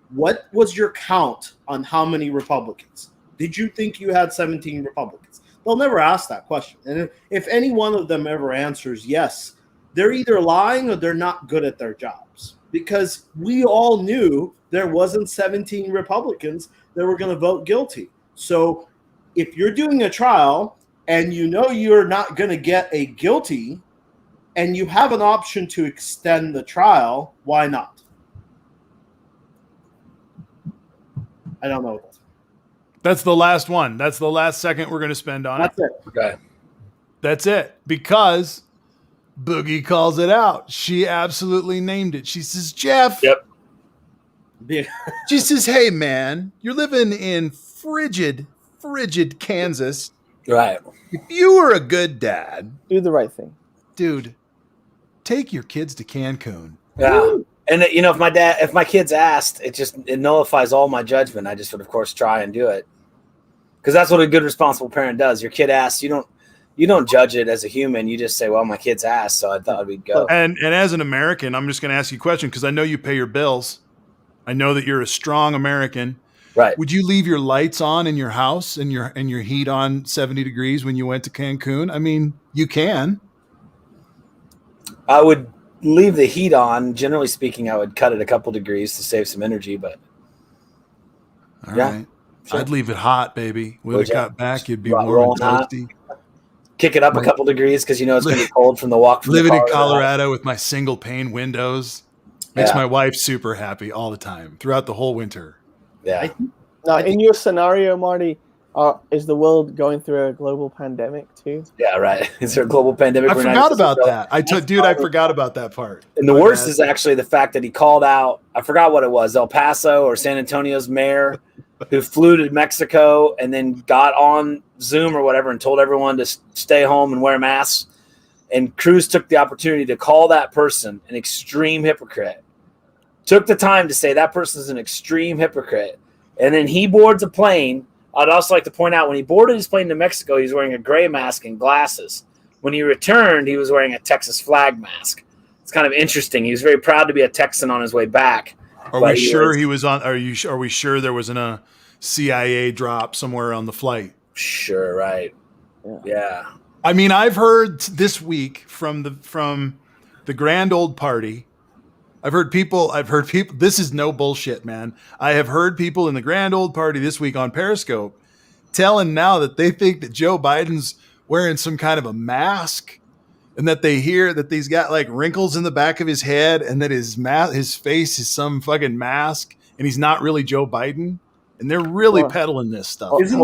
what was your count on how many Republicans? Did you think you had 17 Republicans? They'll never ask that question. And if any one of them ever answers yes, they're either lying or they're not good at their jobs. Because we all knew there wasn't 17 Republicans that were going to vote guilty. So if you're doing a trial and you know you're not going to get a guilty and you have an option to extend the trial, why not? I don't know. That's the last one. That's the last second we're going to spend on it. That's it. Okay. That's it. Because Boogie calls it out. She absolutely named it. She says, Jeff. Yep. She says, hey, man, you're living in frigid Kansas. Right. If you were a good dad, Do the right thing. dude, take your kids to Cancun. Yeah. And you know, if my kids asked, it nullifies all my judgment. I just would, of course, try and do it, because that's what a good responsible parent does. Your kid asks, you don't judge it as a human. You just say, well, my kids asked, so I thought we'd go. And as an American, I'm just going to ask you a question because I know you pay your bills. I know that you're a strong American. Right. Would you leave your lights on in your house and your heat on 70 degrees when you went to Cancun? I mean, you can. I would leave the heat on. Generally speaking, I would cut it a couple degrees to save some energy, but All yeah, right. sure. I'd leave it hot, baby. When Would it ya? got back, you'd be Roll warm and hot. toasty. Kick it up a couple degrees because you know it's going to be cold from the walk from Living the car in to the house. Colorado with my single pane windows makes Yeah. my wife super happy all the time throughout the whole winter. Yeah. Now, in your scenario, Marty, is the world going through a global pandemic too? Yeah, right. Is there a global pandemic? I we're not forgot supposed about to go? that. Dude, I forgot about that part. And the My worst bad. is actually the fact that he called out, I forgot what it was, El Paso or San Antonio's mayor who flew to Mexico and then got on Zoom or whatever and told everyone to stay home and wear masks. And Cruz took the opportunity to call that person an extreme hypocrite. Took the time to say that person is an extreme hypocrite. And then he boards a plane. I'd also like to point out when he boarded his plane to Mexico, he was wearing a gray mask and glasses. When he returned, he was wearing a Texas flag mask. It's kind of interesting. He was very proud to be a Texan on his way back. Are but we he sure was- he was on? Are we sure there wasn't a CIA drop somewhere on the flight? Sure, right. Yeah. I mean, I've heard this week from the grand old party. I've heard people. This is no bullshit, man. I have heard people in the grand old party this week on Periscope telling now that they think that Joe Biden's wearing some kind of a mask, and that they hear that he's got like wrinkles in the back of his head, and that his face is some fucking mask, and he's not really Joe Biden. And they're really Well, peddling this stuff. Isn't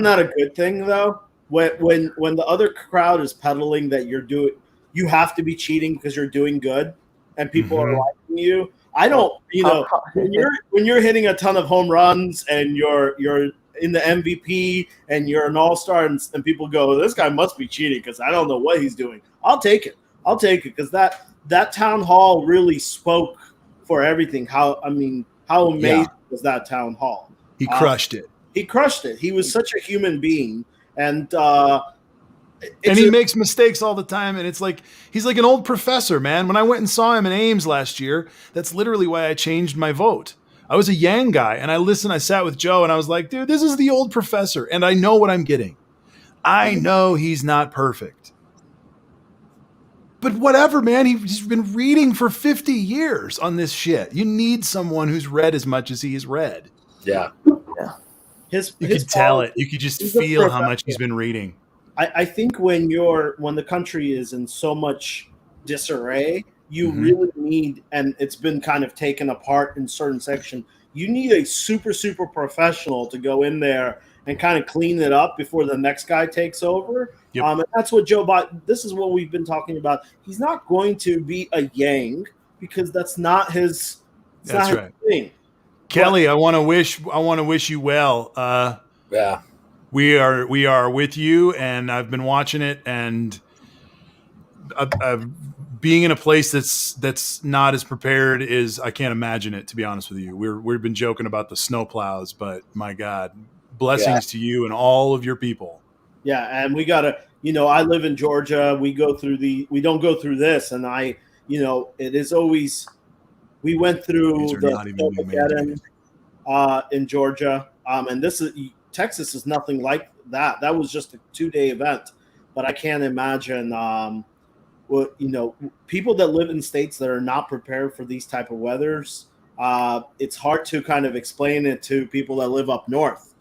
that a good thing though? When the other crowd is peddling that you have to be cheating because you're doing good, and people are liking you. I don't, when you're hitting a ton of home runs and you're in the MVP and you're an all-star and people go, this guy must be cheating because I don't know what he's doing. I'll take it because that town hall really spoke for everything. How amazing was that town hall? He crushed it. He crushed it. He was such a human being, and he makes mistakes all the time, and it's like he's like an old professor, man. When I went and saw him in Ames last year, that's literally why I changed my vote. I was a Yang guy, and I sat with Joe, and I was like, dude, this is the old professor, and I know what I'm getting. I know he's not perfect. But whatever, man, he's been reading for 50 years on this shit. You need someone who's read as much as he has read. Yeah. You could tell it. You could just feel how much he's been reading. I think when the country is in so much disarray, you really need, and it's been kind of taken apart in certain section, you need a super, super professional to go in there and kind of clean it up before the next guy takes over. Yep. And that's what Joe Biden, this is what we've been talking about. He's not going to be a Yang because that's not his, That's right. thing. Kelly, I want to wish you well. Yeah. We are with you, and I've been watching it, and being in a place that's not as prepared is, I can't imagine it, to be honest with you. We've been joking about the snowplows, but my God, blessings to you and all of your people. Yeah, and we gotta, I live in Georgia. We don't go through this, and it is always. We went through These are not even the in Georgia, and Texas is nothing like that. That was just a 2-day event, but I can't imagine. People that live in states that are not prepared for these type of weathers. It's hard to kind of explain it to people that live up north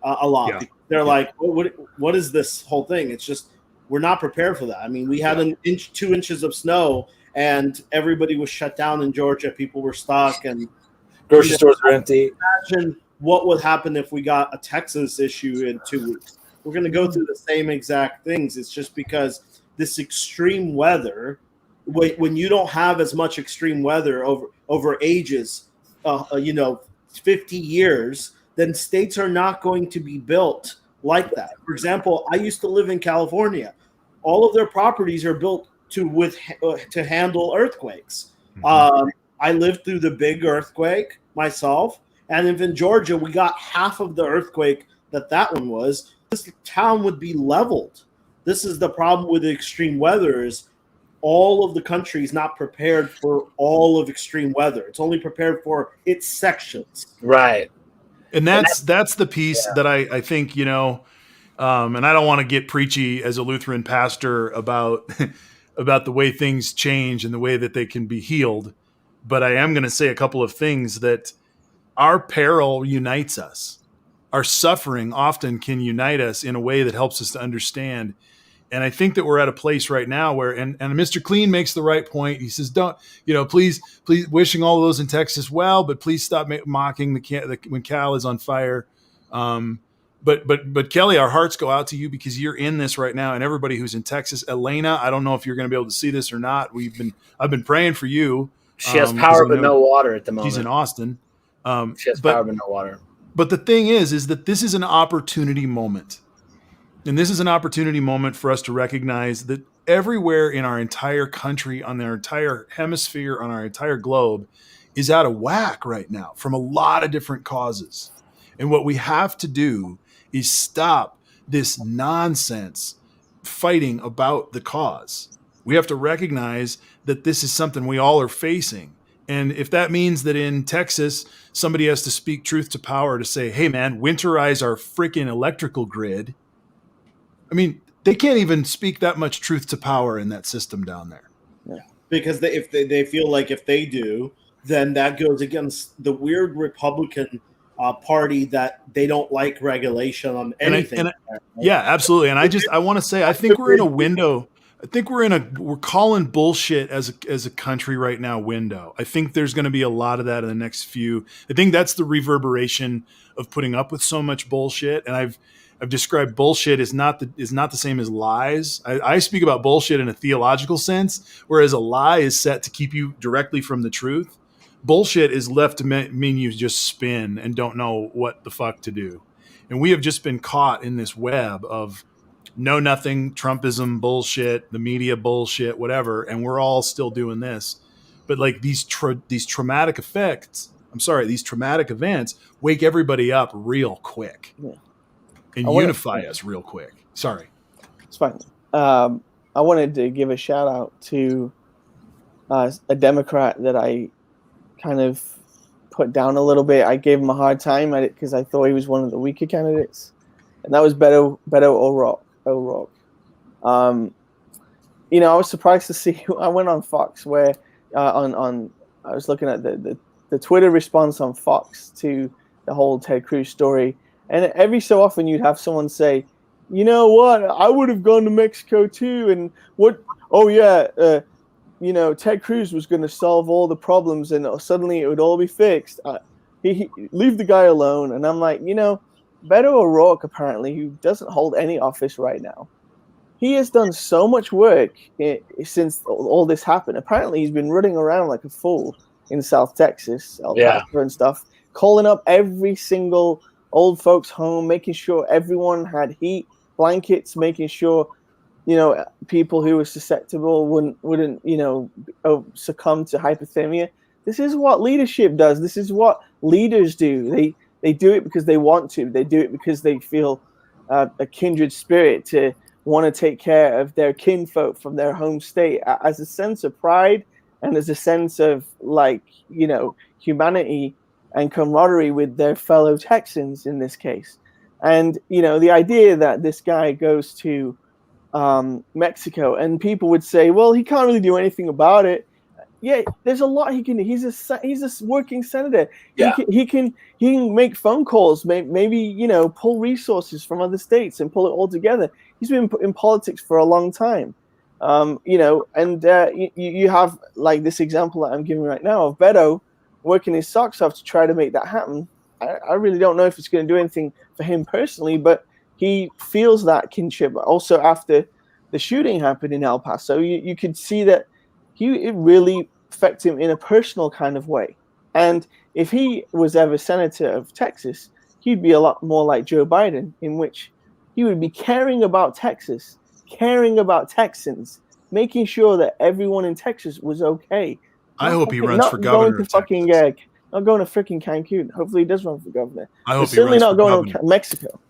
a lot. Yeah. They're like, what is this whole thing? It's just we're not prepared for that. I mean, we had 2 inches of snow, and everybody was shut down in Georgia. People were stuck, and Grocery stores are empty. imagine what would happen if we got a Texas issue in 2 weeks. We're going to go through the same exact things. It's just because this extreme weather, when you don't have as much extreme weather over ages, 50 years, then states are not going to be built like that. For example, I used to live in California. All of their properties are built to handle earthquakes. I lived through the big earthquake myself, and if in Georgia we got half of the earthquake that one was, this town would be leveled. This is the problem with the extreme weather is all of the country is not prepared for all of extreme weather. It's only prepared for its sections. Right. And that's the piece that I think, and I don't want to get preachy as a Lutheran pastor about about the way things change and the way that they can be healed. But I am going to say a couple of things that our peril unites us. Our suffering often can unite us in a way that helps us to understand. And I think that we're at a place right now where, and Mr. Clean makes the right point. He says, don't, please, wishing all of those in Texas well, but please stop mocking when Cal is on fire. But Kelly, our hearts go out to you because you're in this right now, and everybody who's in Texas. Elena, I don't know if you're going to be able to see this or not. I've been praying for you. She has power but no water at the moment. She's in Austin. She has power but no water. But the thing is that this is an opportunity moment. And this is an opportunity moment for us to recognize that everywhere in our entire country, on our entire hemisphere, on our entire globe is out of whack right now from a lot of different causes. And what we have to do is stop this nonsense fighting about the cause. We have to recognize that this is something we all are facing. And if that means that in Texas, somebody has to speak truth to power to say, hey, man, winterize our freaking electrical grid. I mean, they can't even speak that much truth to power in that system down there. Yeah. Because if they feel like if they do, then that goes against the weird Republican party that they don't like regulation on anything. Yeah, absolutely. And I want to say, I think we're in a window. I think we're calling bullshit as a country right now window. I think there's going to be a lot of that in the next few. I think that's the reverberation of putting up with so much bullshit. And I've described bullshit is not the same as lies. I speak about bullshit in a theological sense, whereas a lie is set to keep you directly from the truth. Bullshit is left to mean you just spin and don't know what the fuck to do. And we have just been caught in this web of know nothing, Trumpism bullshit, the media bullshit, whatever, and we're all still doing this. But like these traumatic these traumatic events wake everybody up real quick. Yeah. And unify us real quick. Sorry. It's fine. I wanted to give a shout out to a Democrat that I kind of put down a little bit. I gave him a hard time at it because I thought he was one of the weaker candidates. And that was Beto O'Rourke. I was surprised to see, I went on Fox where I was looking at the Twitter response on Fox to the whole Ted Cruz story. And every so often you'd have someone say, you know what, I would have gone to Mexico too. And Ted Cruz was going to solve all the problems and suddenly it would all be fixed. He leave the guy alone. And I'm like, Beto O'Rourke, apparently, who doesn't hold any office right now, he has done so much work since all this happened. Apparently, he's been running around like a fool in South Texas, El Paso and stuff, calling up every single old folks home, making sure everyone had heat, blankets, making sure, people who were susceptible wouldn't succumb to hypothermia. This is what leadership does. This is what leaders do. They do it because they want to. They do it because they feel a kindred spirit to want to take care of their kinfolk from their home state as a sense of pride and as a sense of humanity and camaraderie with their fellow Texans in this case. And, the idea that this guy goes to Mexico and people would say, well, he can't really do anything about it. Yeah, there's a lot he can do. He's a working senator. Yeah. He can make phone calls, maybe pull resources from other states and pull it all together. He's been in politics for a long time, and you have like this example that I'm giving right now of Beto working his socks off to try to make that happen. I really don't know if it's going to do anything for him personally, but he feels that kinship. Also, after the shooting happened in El Paso, you could see that it really affected him in a personal kind of way. And if he was ever senator of Texas, he'd be a lot more like Joe Biden, in which he would be caring about Texas, caring about Texans, making sure that everyone in Texas was okay. I hope he runs for governor of fucking, Texas. not going to freaking Cancun. Hopefully he does run for governor. I hope he certainly runs not for going governor. to Mexico.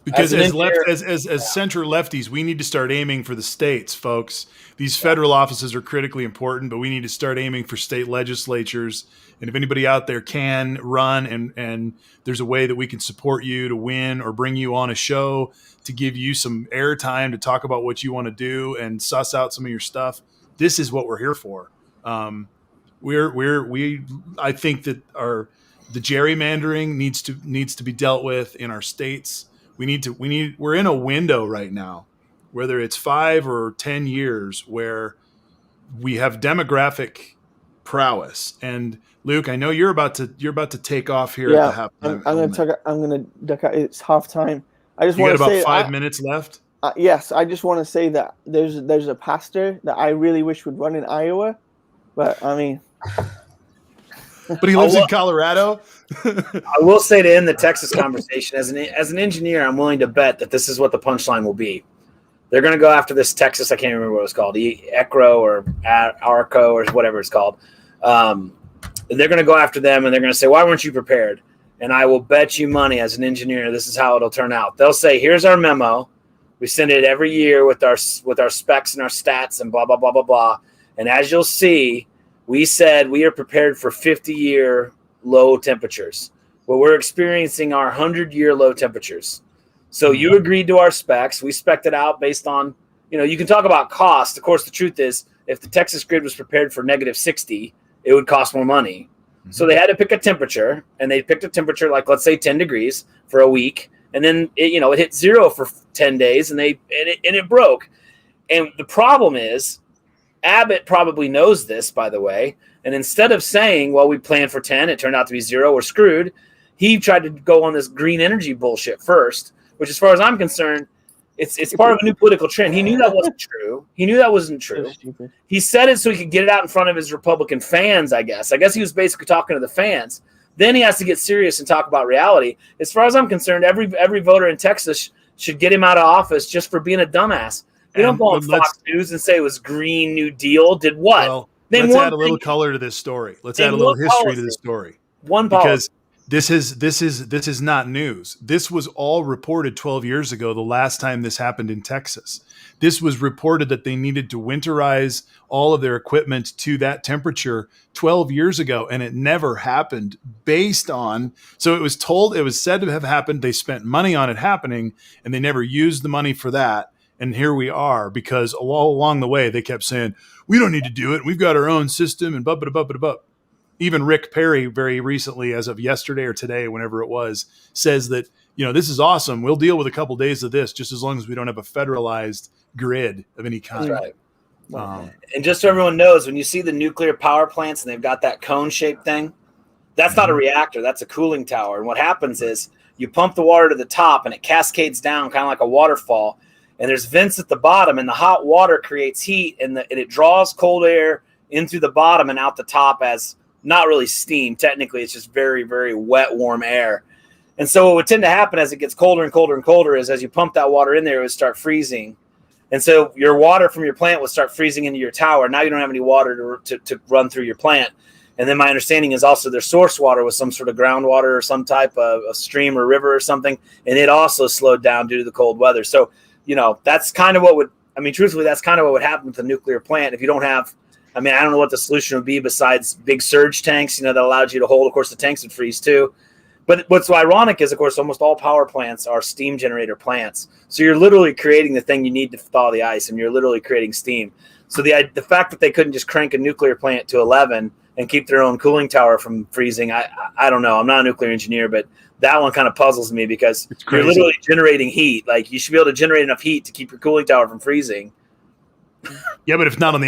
Because as center lefties, we need to start aiming for the states, folks. These federal offices are critically important, but we need to start aiming for state legislatures. And if anybody out there can run and there's a way that we can support you to win or bring you on a show to give you some airtime to talk about what you want to do and suss out some of your stuff, this is what we're here for. I think that the gerrymandering needs to be dealt with in our states. We're in a window right now, whether it's 5 or 10 years, where we have demographic prowess. And Luke, I know you're about to take off here at the halftime. I'm gonna duck out. It's halftime. I just want to to say about 5 minutes left. Yes, I just want to say that there's a pastor that I really wish would run in Iowa, but I mean. But he lives in Colorado. I will say to end the Texas conversation, as an engineer, I'm willing to bet that this is what the punchline will be. They're going to go after this Texas. I can't remember what it was called, ECRO or ARCO or whatever it's called. They're going to go after them, and they're going to say, "Why weren't you prepared?" And I will bet you money, as an engineer, this is how it'll turn out. They'll say, "Here's our memo. We send it every year with our specs and our stats and blah blah blah blah blah." And as you'll see, we said we are prepared for 50-year low temperatures. Well, we're experiencing our 100-year low temperatures. So you agreed to our specs. We spec'd it out based on, you can talk about cost. Of course, the truth is, if the Texas grid was prepared for -60, it would cost more money. Mm-hmm. So they had to pick a temperature, and they picked a temperature like, let's say, 10 degrees for a week. And then, it hit 0 for 10 days, and it broke. And the problem is, Abbott probably knows this, by the way, and instead of saying, well, we planned for 10, it turned out to be 0, we're screwed, he tried to go on this green energy bullshit first, which, as far as I'm concerned, it's part of a new political trend. He knew that wasn't true. He said it so he could get it out in front of his Republican fans, I guess. I guess he was basically talking to the fans. Then he has to get serious and talk about reality. As far as I'm concerned, every voter in Texas should get him out of office just for being a dumbass. They don't go on Fox News and say it was Green New Deal. Did what? Well, let's add a little color to this story. Let's add a little history to this story. Because this is not news. This was all reported 12 years ago, the last time this happened in Texas. This was reported that they needed to winterize all of their equipment to that temperature 12 years ago, and it never happened so it was said to have happened. They spent money on it happening, and they never used the money for that. And here we are, because all along the way, they kept saying, we don't need to do it. We've got our own system and blah, blah, blah, blah, blah. Even Rick Perry very recently, as of yesterday or today, whenever it was, says that, this is awesome. We'll deal with a couple days of this just as long as we don't have a federalized grid of any kind. That's right. And just so everyone knows, when you see the nuclear power plants and they've got that cone-shaped thing, that's not a reactor. That's a cooling tower. And what happens is you pump the water to the top and it cascades down kind of like a waterfall. And there's vents at the bottom, and the hot water creates heat, and it draws cold air in through the bottom and out the top as not really steam. Technically, it's just very, very wet, warm air. And so what would tend to happen as it gets colder and colder and colder is as you pump that water in there, it would start freezing. And so your water from your plant would start freezing into your tower. Now you don't have any water to run through your plant. And then my understanding is also their source water was some sort of groundwater or some type of a stream or river or something, and it also slowed down due to the cold weather. So that's kind of truthfully, that's kind of what would happen with the nuclear plant. If you don't have, I don't know what the solution would be besides big surge tanks, that allowed you to hold. Of course, the tanks would freeze too. But what's so ironic is, of course, almost all power plants are steam generator plants. So you're literally creating the thing you need to thaw the ice, and you're literally creating steam. So the fact that they couldn't just crank a nuclear plant to 11 and keep their own cooling tower from freezing, I don't know. I'm not a nuclear engineer, but that one kind of puzzles me because you're literally generating heat. Like, you should be able to generate enough heat to keep your cooling tower from freezing. Yeah, but if it's on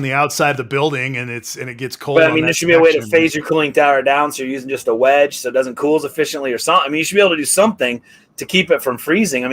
the outside of the building and it gets cold. But there should be a way to phase your cooling tower down, so you're using just a wedge so it doesn't cool as efficiently or something. You should be able to do something to keep it from freezing.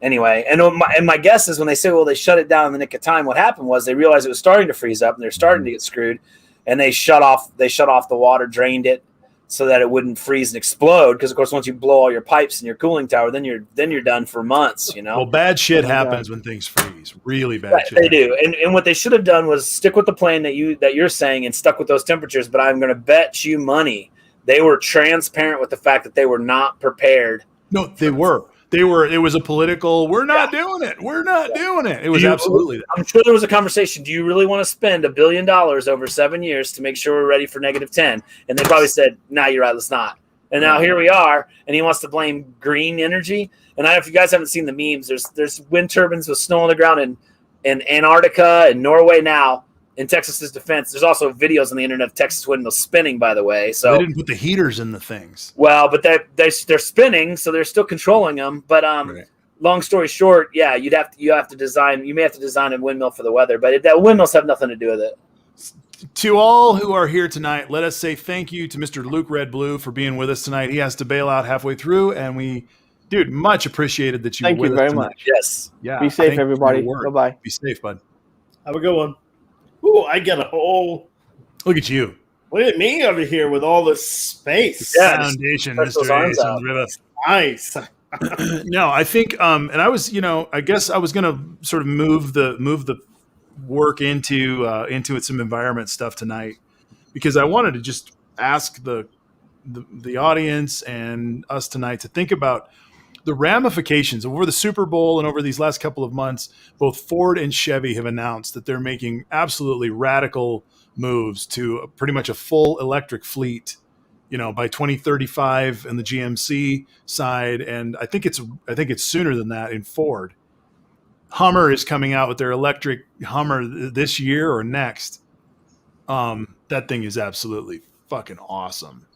Anyway. And my guess is when they say, well, they shut it down in the nick of time, what happened was they realized it was starting to freeze up and they're starting to get screwed, and they shut off the water, drained it. so that it wouldn't freeze and explode. Because of course, once you blow all your pipes in your cooling tower, then you're done for months. Well, bad shit Oh my happens God. when things freeze. Really bad Right, shit. they do. And what they should have done was stick with the plan that you're saying and stuck with those temperatures. But I'm going to bet you money they were transparent with the fact that they were not prepared. No, they were. It was a political, we're not doing it. We're not doing it. It was absolutely that. I'm sure there was a conversation. Do you really want to spend $1 billion over 7 years to make sure we're ready for -10? And they probably said, nah, you're right, let's not. And now here we are, and he wants to blame green energy. And I don't know if you guys haven't seen the memes. There's wind turbines with snow on the ground in Antarctica and Norway now. In Texas's defense, there's also videos on the internet of Texas windmills spinning, by the way. So They didn't put the heaters in the things. well, but they're spinning, so they're still controlling them. But Right. long story short, yeah, you may have to design a windmill for the weather, but that windmills have nothing to do with it. To all who are here tonight, let us say thank you to Mr. Luke Red Blue for being with us tonight. He has to bail out halfway through, and dude, much appreciated that you Thank were you with very us tonight. much. Yes. Yeah, Be thank safe, you for everybody. your work. Bye-bye. Be safe, bud. Have a good one. Ooh, I get a whole. Look at you. Look at me over here with all this space. Yeah. Foundation, stretch those Mr. arms Ace on out. the river. Nice. No, I think, and I was, I guess I was going to sort of move the work into some environment stuff tonight, because I wanted to just ask the audience and us tonight to think about the ramifications over the Super Bowl and over these last couple of months. Both Ford and Chevy have announced that they're making absolutely radical moves to pretty much a full electric fleet, by 2035 in the GMC side, and I think it's sooner than that in Ford. Hummer is coming out with their electric Hummer this year or next. That thing is absolutely fucking awesome.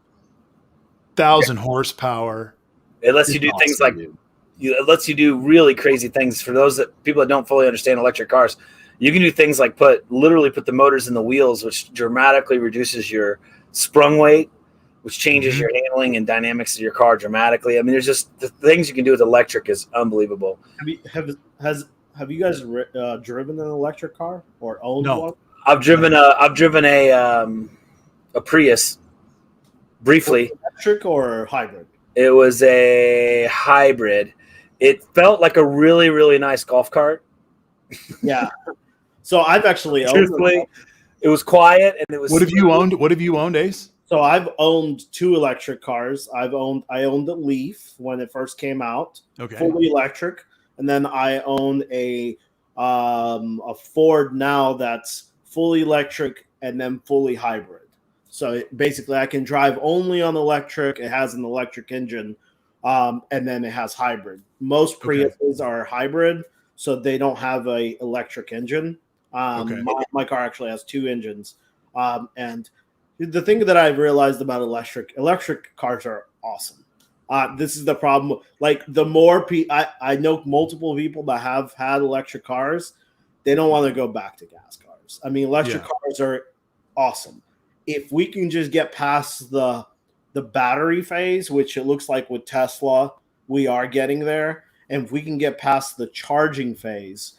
1,000 horsepower. It lets you do It's things awesome, like dude. it lets you do really crazy things. For those people that don't fully understand electric cars, you can do things like literally put the motors in the wheels, which dramatically reduces your sprung weight, which changes Mhm. your handling and dynamics of your car dramatically. I mean, there's just the things you can do with electric is unbelievable. Have you guys driven an electric car or owned No. one? I've driven a Prius briefly. Electric or hybrid? It was a hybrid. It felt like a really, really nice golf cart. Yeah. So I've actually owned. Truthfully, it was quiet and it was. What have you owned, Ace? So I've owned 2 electric cars. I owned the Leaf when it first came out, Okay. fully electric, and then I own a Ford now that's fully electric and then fully hybrid. So basically, I can drive only on electric. It has an electric engine, and then it has hybrid. Most Okay. Priuses are hybrid, so they don't have a electric engine. Okay. My car actually has 2 engines, and the thing that I've realized about electric cars are awesome. This is the problem. Like the more I know multiple people that have had electric cars, they don't want to go back to gas cars. I mean, electric cars are awesome. If we can just get past the battery phase, which it looks like with Tesla, we are getting there. And if we can get past the charging phase,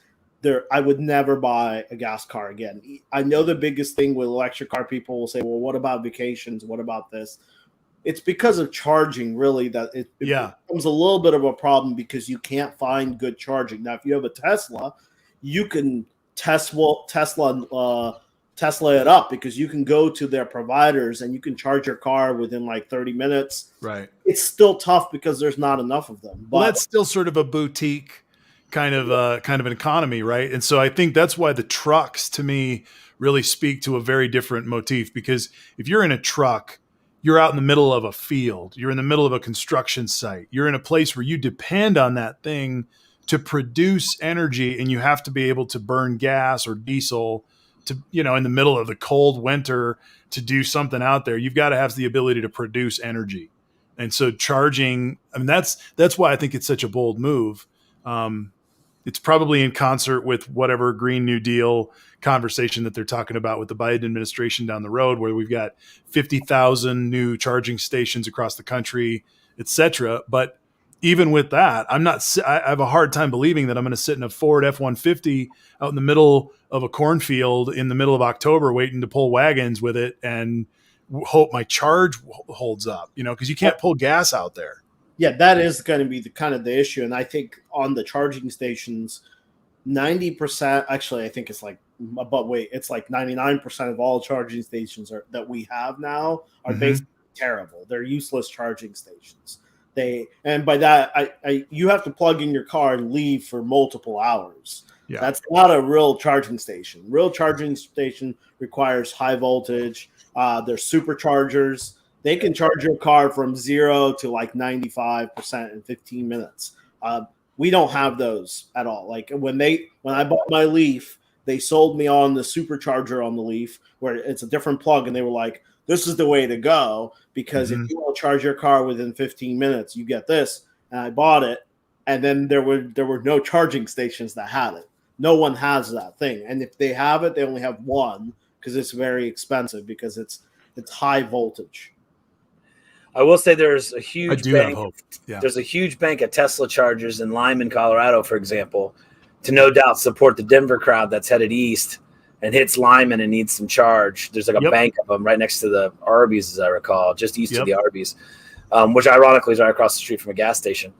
I would never buy a gas car again. I know the biggest thing with electric car, people will say, well, what about vacations? What about this? It's because of charging, really, that it becomes a little bit of a problem because you can't find good charging. Now, if you have a Tesla, you can Tesla it up because you can go to their providers and you can charge your car within like 30 minutes. Right. It's still tough because there's not enough of them. But Well, that's still sort of a boutique kind of an economy, right? And so I think that's why the trucks, to me, really speak to a very different motif. Because if you're in a truck, you're out in the middle of a field, you're in the middle of a construction site, you're in a place where you depend on that thing to produce energy, and you have to be able to burn gas or diesel to, in the middle of the cold winter to do something out there. You've got to have the ability to produce energy. And so charging, I mean, that's why I think it's such a bold move. It's probably in concert with whatever Green New Deal conversation that they're talking about with the Biden administration down the road, where we've got 50,000 new charging stations across the country, et cetera. But even with that, I have a hard time believing that I'm going to sit in a Ford F-150 out in the middle of a cornfield in the middle of October, waiting to pull wagons with it and hope my charge holds up, because you can't pull gas out there. Yeah, that is going to be the issue. And I think on the charging stations, 90%, actually, I think it's like, but wait, it's like 99% of all charging stations that we have now are basically terrible. They're useless charging stations. And by that, you have to plug in your car and leave for multiple hours. Yeah. That's not a real charging station. Real charging station requires high voltage. There's superchargers. They can charge your car from 0 to like 95% in 15 minutes. We don't have those at all. Like when I bought my Leaf, they sold me on the supercharger on the Leaf where it's a different plug, and they were like, this is the way to go, because if you want to charge your car within 15 minutes, you get this. And I bought it, and then there were no charging stations that had it. No one has that thing. And if they have it, they only have one because it's very expensive because it's high voltage. I will say there's a huge bank. There's a huge bank of Tesla chargers in Lyman, Colorado, for example, to no doubt support the Denver crowd that's headed east and hits Lyman and needs some charge. There's like a bank of them right next to the Arby's, as I recall, just east of the Arby's, which ironically is right across the street from a gas station.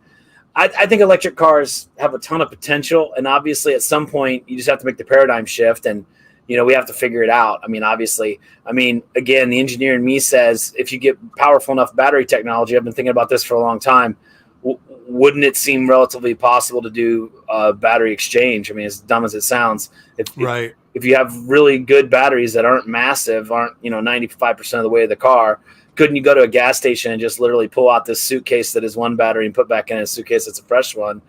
I think electric cars have a ton of potential, and obviously at some point you just have to make the paradigm shift, and we have to figure it out. Again, the engineer in me says if you get powerful enough battery technology, I've been thinking about this for a long time, wouldn't it seem relatively possible to do battery exchange? I mean, as dumb as it sounds, if you have really good batteries that aren't massive, aren't 95% of the way of the car, couldn't you go to a gas station and just literally pull out this suitcase that is one battery and put back in a suitcase that's a fresh one,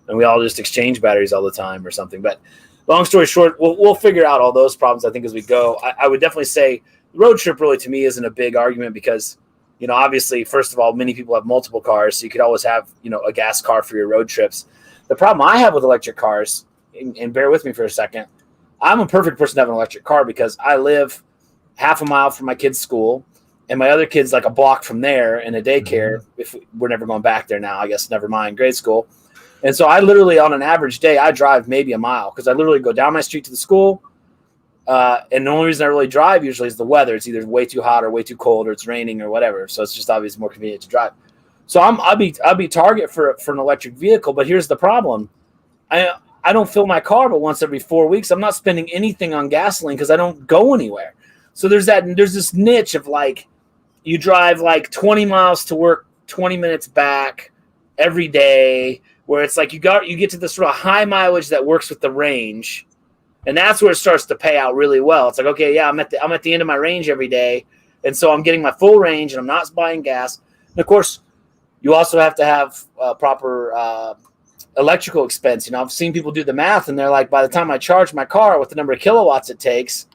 and we all just exchange batteries all the time or something? But long story short, we'll figure out all those problems, I think, as we go. I would definitely say the road trip really, to me, isn't a big argument because, obviously, first of all, many people have multiple cars, so you could always have, a gas car for your road trips. The problem I have with electric cars, and bear with me for a second, I'm a perfect person to have an electric car because I live half a mile from my kid's school, and my other kid's like a block from there in a daycare. If we're never going back there now, I guess, never mind, grade school. And so I literally, on an average day, I drive maybe a mile because I literally go down my street to the school. And the only reason I really drive usually is the weather. It's either way too hot or way too cold or it's raining or whatever. So it's just obviously more convenient to drive. So I'll be target for an electric vehicle. But here's the problem. I don't fill my car but once every 4 weeks. I'm not spending anything on gasoline because I don't go anywhere. So there's this niche of like you drive like 20 miles to work, 20 minutes back every day, where it's like you get to this sort of high mileage that works with the range, and that's where it starts to pay out really well. It's like, okay, yeah, I'm at the end of my range every day, and so I'm getting my full range, and I'm not buying gas. And of course, you also have to have proper electrical expense. I've seen people do the math, and they're like, by the time I charge my car with the number of kilowatts it takes,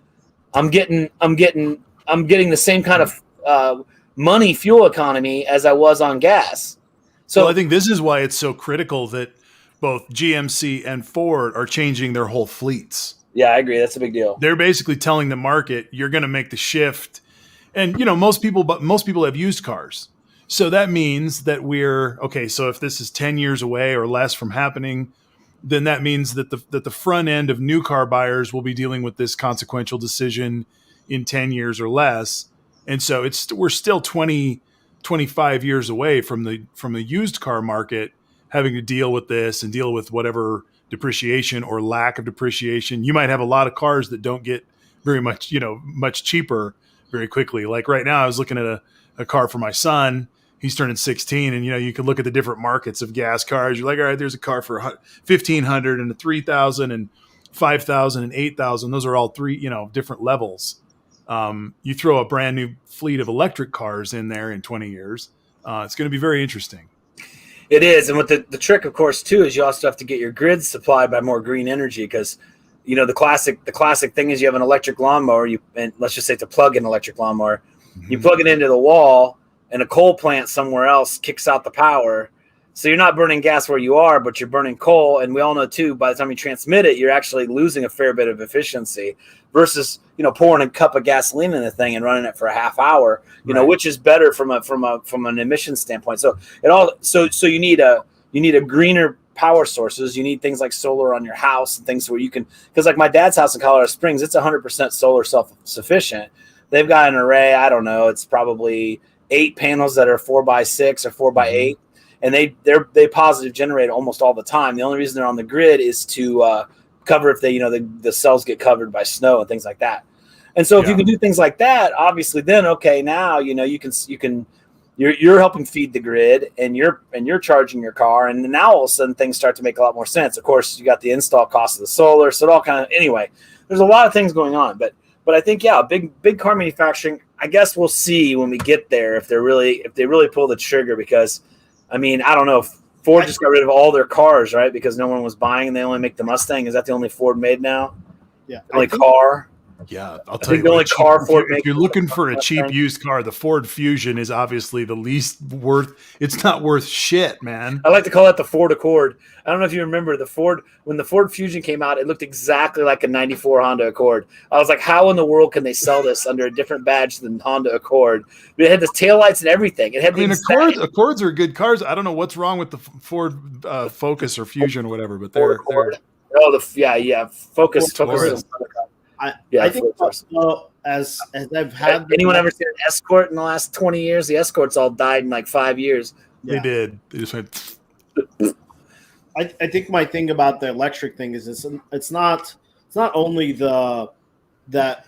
I'm getting the same kind of money fuel economy as I was on gas. So I think this is why it's so critical that both GMC and Ford are changing their whole fleets. Yeah, I agree. That's a big deal. They're basically telling the market, you're going to make the shift. And, most people have used cars. So that means that so if this is 10 years away or less from happening, then that means that the front end of new car buyers will be dealing with this consequential decision in 10 years or less. And so we're still 25 years away from the used car market having to deal with this and deal with whatever depreciation or lack of depreciation. You might have a lot of cars that don't get very much, much cheaper very quickly. Like right now, I was looking at a car for my son. He's turning 16, and you can look at the different markets of gas cars. You're like, all right, there's a car for $1,500 and a $3,000 and $5,000 and $8,000. Those are all three, different levels. You throw a brand new fleet of electric cars in there in 20 years. It's going to be very interesting. It is. And what the trick, of course, too, is you also have to get your grid supplied by more green energy because, the classic thing is you have an electric lawnmower, and let's just say it's a plug-in electric lawnmower. You plug it into the wall and a coal plant somewhere else kicks out the power. So you're not burning gas where you are, but you're burning coal. And we all know, too, by the time you transmit it, you're actually losing a fair bit of efficiency versus, pouring a cup of gasoline in the thing and running it for a half hour, which is better from an emission standpoint. So you need a greener power sources. You need things like solar on your house and things where you can, because like my dad's house in Colorado Springs, it's 100% solar self-sufficient. they've got an array. I don't know. It's probably 8 panels that are 4x6 or 4x8, and they positive generate almost all the time. The only reason they're on the grid is to cover if they, the cells get covered by snow and things like that. And so if you can do things like that, obviously, then okay, now you're helping feed the grid, and you're charging your car, and now all of a sudden things start to make a lot more sense. Of course, you got the install cost of the solar, so it all kind of anyway. There's a lot of things going on, but I think big car manufacturing. I guess we'll see when we get there if they really pull the trigger, because I mean, I don't know. Ford just got rid of all their cars, right? Because no one was buying, and they only make the Mustang. Is that the only Ford made now? Yeah, the only car. Yeah, I'll tell you. The only car Ford if you're looking for a cheap used car, the Ford Fusion is obviously the least worth. It's not worth shit, man. I like to call that the Ford Accord. I don't know if you remember when the Ford Fusion came out, it looked exactly like a 94 Honda Accord. I was like, how in the world can they sell this under a different badge than Honda Accord? But it had the taillights and everything. It had Accords are good cars. I don't know what's wrong with the Ford Focus or Fusion or whatever, but they're Focus. I think as I've had anyone ever seen an Escort in the last 20 years? The Escorts all died in like 5 years. They did. They just went. I think my thing about the electric thing is it's not only that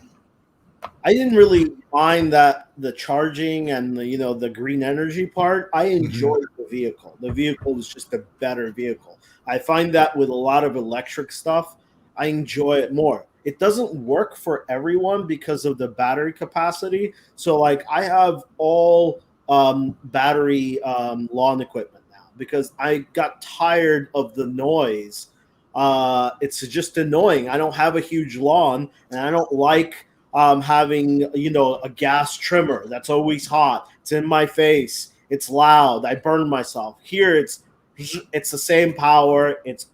I didn't really mind that the charging and the green energy part. I enjoy the vehicle. The vehicle is just a better vehicle. I find that with a lot of electric stuff, I enjoy it more. It doesn't work for everyone because of the battery capacity. So like I have all battery lawn equipment now because I got tired of the noise. It's just annoying. I don't have a huge lawn, and I don't like having a gas trimmer that's always hot. It's in my face. It's loud. I burn myself. Here it's the same power. It's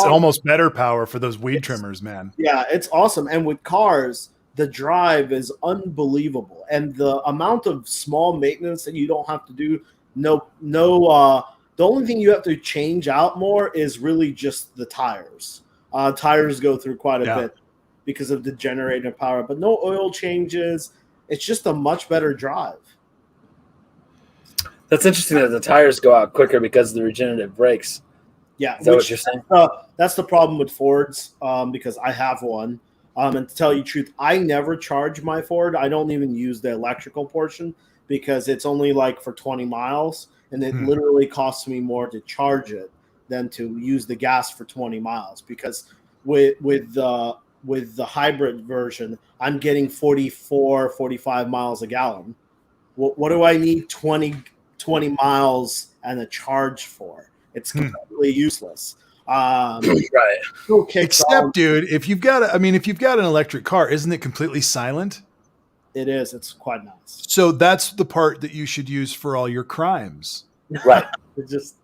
almost better power for those weed trimmers, man. Yeah, it's awesome. And with cars, the drive is unbelievable, and the amount of small maintenance that you don't have to do. The only thing you have to change out more is really just the tires. Tires go through quite a bit because of the generator power, but no oil changes. It's just a much better drive. That's interesting that the tires go out quicker because of the regenerative brakes. Yeah, is that what you're saying? That's the problem with Fords because I have one. And to tell you the truth, I never charge my Ford. I don't even use the electrical portion because it's only like for 20 miles, and it literally costs me more to charge it than to use the gas for 20 miles. Because with the hybrid version, I'm getting 44, 45 miles a gallon. What do I need 20 miles and a charge for? It's completely useless. Right. Except, dude, if you've got an electric car, isn't it completely silent? It is. It's quite nice. So that's the part that you should use for all your crimes. Right. It is.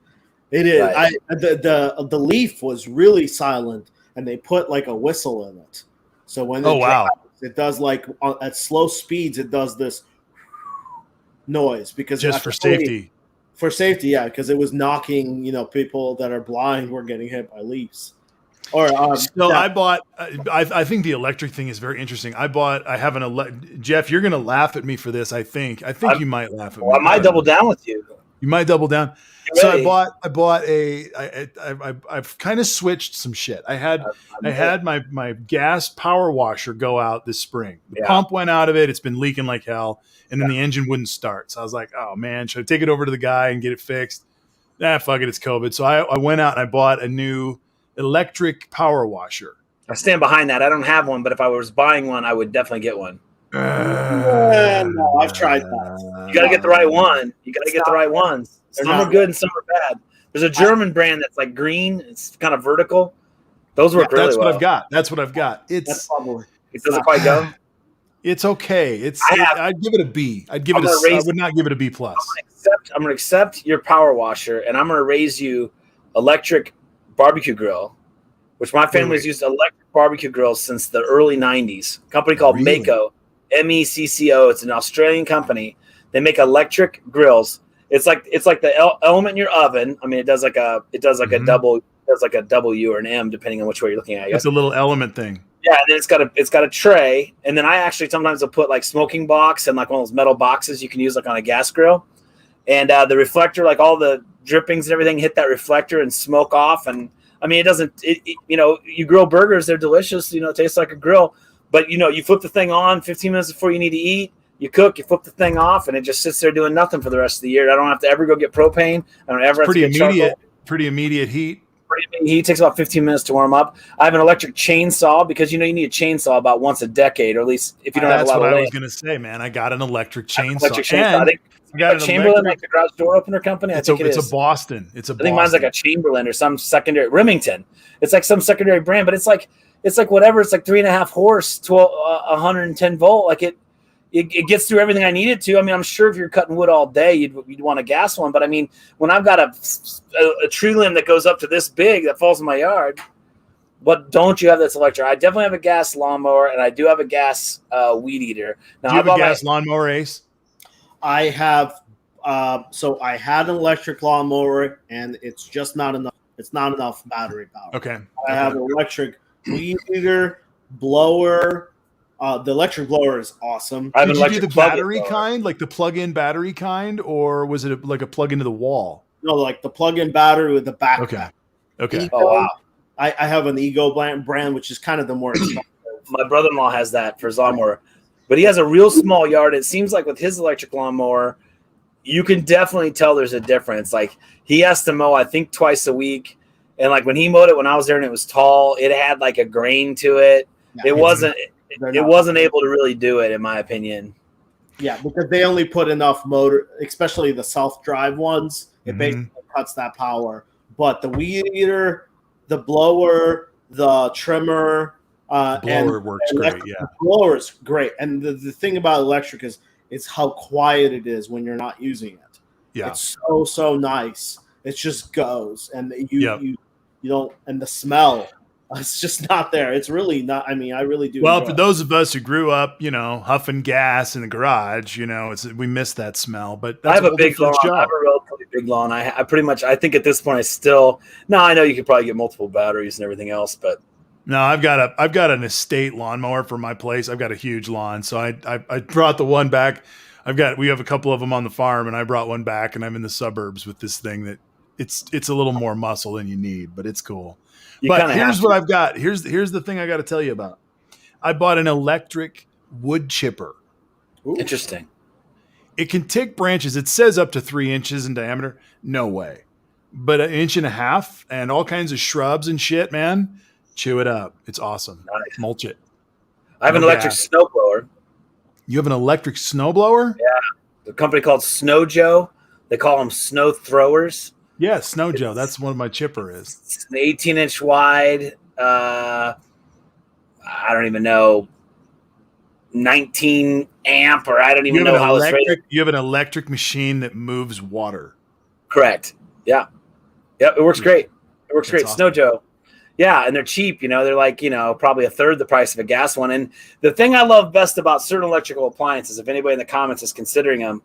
Right. The Leaf was really silent, and they put like a whistle in it. So when it does like at slow speeds, it does this noise because just for safety. For safety, yeah, because it was knocking, people that are blind were getting hit by leaves. I bought. I think the electric thing is very interesting. Jeff, you're going to laugh at me for this. I think you might laugh at me. I might double down with you. You might double down. So I bought I've kind of switched some shit. I had my gas power washer go out this spring. The pump went out of it. It's been leaking like hell. And then the engine wouldn't start. So I was like, oh man, should I take it over to the guy and get it fixed? Fuck it, it's COVID. So I went out and I bought a new electric power washer. I stand behind that. I don't have one, but if I was buying one, I would definitely get one. No, I've tried that. You got to get the right one. You got to get the right ones. Some are good and some are bad. There's a German brand that's like green. It's kind of vertical. Those work really well. That's what I've got. It doesn't quite go. It's okay. I'd give it a B. I would not give it a B plus. I'm gonna accept your power washer, and I'm gonna raise you electric barbecue grill, which my family's used electric barbecue grills since the early '90s. A company called Mecco, MECCO. It's an Australian company. They make electric grills. It's like the element in your oven. I mean, it does like a double. It does like a W or an M depending on which way you're looking at it. It's a little element thing. Yeah, and then it's got a tray, and then I actually sometimes will put like smoking box and like one of those metal boxes you can use like on a gas grill, and the reflector, like all the drippings and everything hit that reflector and smoke off. And I mean, it doesn't. You grill burgers, they're delicious. It tastes like a grill, but you flip the thing on 15 minutes before you need to eat. You cook, you flip the thing off, and it just sits there doing nothing for the rest of the year. I don't have to ever go get propane. I don't ever have to get charcoal. Pretty immediate heat. He takes about 15 minutes to warm up. I have an electric chainsaw because you need a chainsaw about once a decade, or at least if you don't have a lot of land. That's what I was going to say, man. I got an electric chainsaw. I think I got Chamberlain, like the garage door opener company. It's a Boston. I think mine's like a Chamberlain or some secondary Remington. It's like some secondary brand, but it's like whatever. It's like 3.5 horse to 110 volt. Like it gets through everything I need it to. I mean, I'm sure if you're cutting wood all day, you'd want a gas one. But I mean, when I've got a tree limb that goes up to this big that falls in my yard, what don't you have that's electric? I definitely have a gas lawnmower, and I do have a gas weed eater. Now, do you have a gas lawnmower, Ace? I have. So I had an electric lawnmower, and it's just not enough. It's not enough battery power. Okay. I have an electric weed eater, blower. The electric blower is awesome. Did you do the battery kind, like the plug-in battery kind, or was it like a plug into the wall? No, like the plug-in battery with the back. Okay. Ego, wow. I have an Ego brand, which is kind of the more expensive. My brother-in-law has that for his lawnmower, but he has a real small yard. It seems like with his electric lawnmower, you can definitely tell there's a difference. Like he has to mow, I think, twice a week. And like when he mowed it when I was there and it was tall, it had like a grain to it. Yeah, it wasn't able to really do it, in my opinion. Yeah, because they only put enough motor, especially the self-drive ones. It basically cuts that power. But the weed eater, the blower, the trimmer, works great. Yeah, the blower is great. And the thing about electric is how quiet it is when you're not using it. Yeah, it's so nice. It just goes, and you don't, and the smell. It's just not there. It's really not. I mean, I really do. Well, for those of us who grew up, huffing gas in the garage, we miss that smell. But that's I have a big lawn. I have a relatively big lawn. I think at this point, I know you could probably get multiple batteries and everything else, but no, I've got an estate lawnmower for my place. I've got a huge lawn, so I brought the one back. We have a couple of them on the farm, and I brought one back, and I'm in the suburbs with this thing that it's a little more muscle than you need, but it's cool. But here's what I've got. Here's the thing I got to tell you about. I bought an electric wood chipper. Ooh. Interesting. It can take branches. It says up to 3 inches in diameter. No way. But 1.5 inches and all kinds of shrubs and shit, man. Chew it up. It's awesome. Nice. Mulch it. I have an electric snowblower. You have an electric snowblower? Yeah. The company called Snow Joe. They call them snow throwers. Yeah, Snow Joe. That's what my chipper is. It's an 18-inch wide. I don't even know. 19 amp, or I don't even know how it's rated. You have an electric machine that moves water. Correct. Yeah. Yep. It works great. It works great. Awesome. Snow Joe. Yeah, and they're cheap. They're like probably a third the price of a gas one. And the thing I love best about certain electrical appliances, if anybody in the comments is considering them,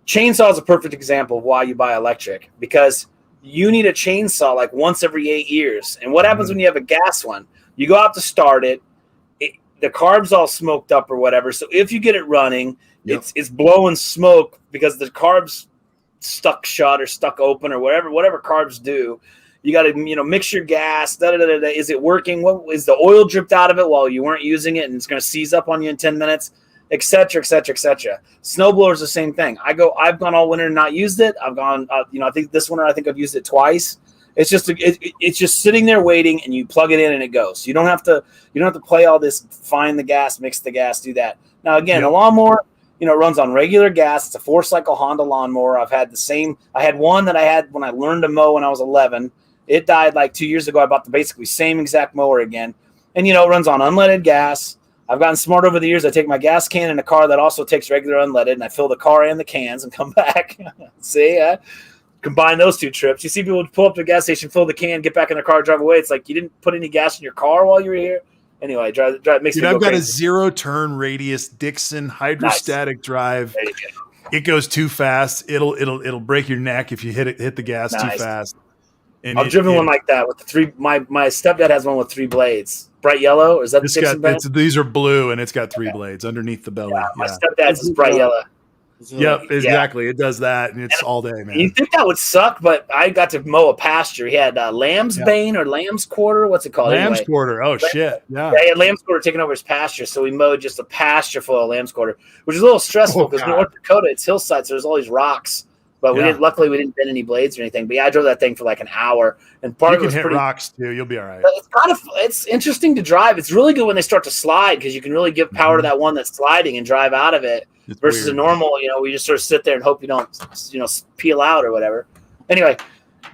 chainsaw is a perfect example of why you buy electric, because you need a chainsaw like once every 8 years. And what happens when you have a gas one? You go out to start it, the carb's all smoked up or whatever. So if you get it running, it's blowing smoke because the carb's stuck shut or stuck open or whatever carbs do. You got to mix your gas. Is it working? What is the oil dripped out of it while you weren't using it, and it's going to seize up on you in 10 minutes? Et cetera, et cetera, et cetera. Snowblower is the same thing. I've gone all winter and not used it. I've gone, I think this winter, I've used it twice. It's just, it's just sitting there waiting, and you plug it in and it goes. You don't have to play all this, find the gas, mix the gas, do that. Now, again, a lawnmower, runs on regular gas. It's a 4-cycle Honda lawnmower. I had one that I had when I learned to mow when I was 11. It died like 2 years ago. I bought the basically same exact mower again. And, it runs on unleaded gas. I've gotten smart over the years. I take my gas can in a car that also takes regular unleaded, and I fill the car and the cans and come back. See, combine those two trips. You see people pull up to the gas station, fill the can, get back in their car, drive away. It's like you didn't put any gas in your car while you were here. Anyway, drive makes me go I've got crazy. A 0-turn radius Dixon hydrostatic drive. There you go. It goes too fast. It'll break your neck if you hit the gas too fast. And I've driven one like that with the 3. My stepdad has one with 3 blades. bright yellow, or is that the It's Dixon brand? these are blue, and it's got 3 blades underneath the belly. My Yeah. stepdad's is bright yellow. Yep, exactly. It does that, and it's all day, man. You think that would suck, but I got to mow a pasture. He had lamb's bane or lamb's quarter. What's it called? Lamb's anyway? quarter. Oh, shit. Yeah. Yeah, he had lamb's quarter taking over his pasture, so we mowed just a pasture full of lamb's quarter, which is a little stressful because North Dakota, it's hillside, so there's all these rocks. But luckily we didn't bend any blades or anything. But yeah, I drove that thing for like an hour, and part you of it can was hit pretty, rocks too. You'll be all right. it's interesting to drive. It's really good when they start to slide because you can really give power to that one that's sliding and drive out of it. It's versus weird. a normal, we just sort of sit there and hope you don't, peel out or whatever. Anyway,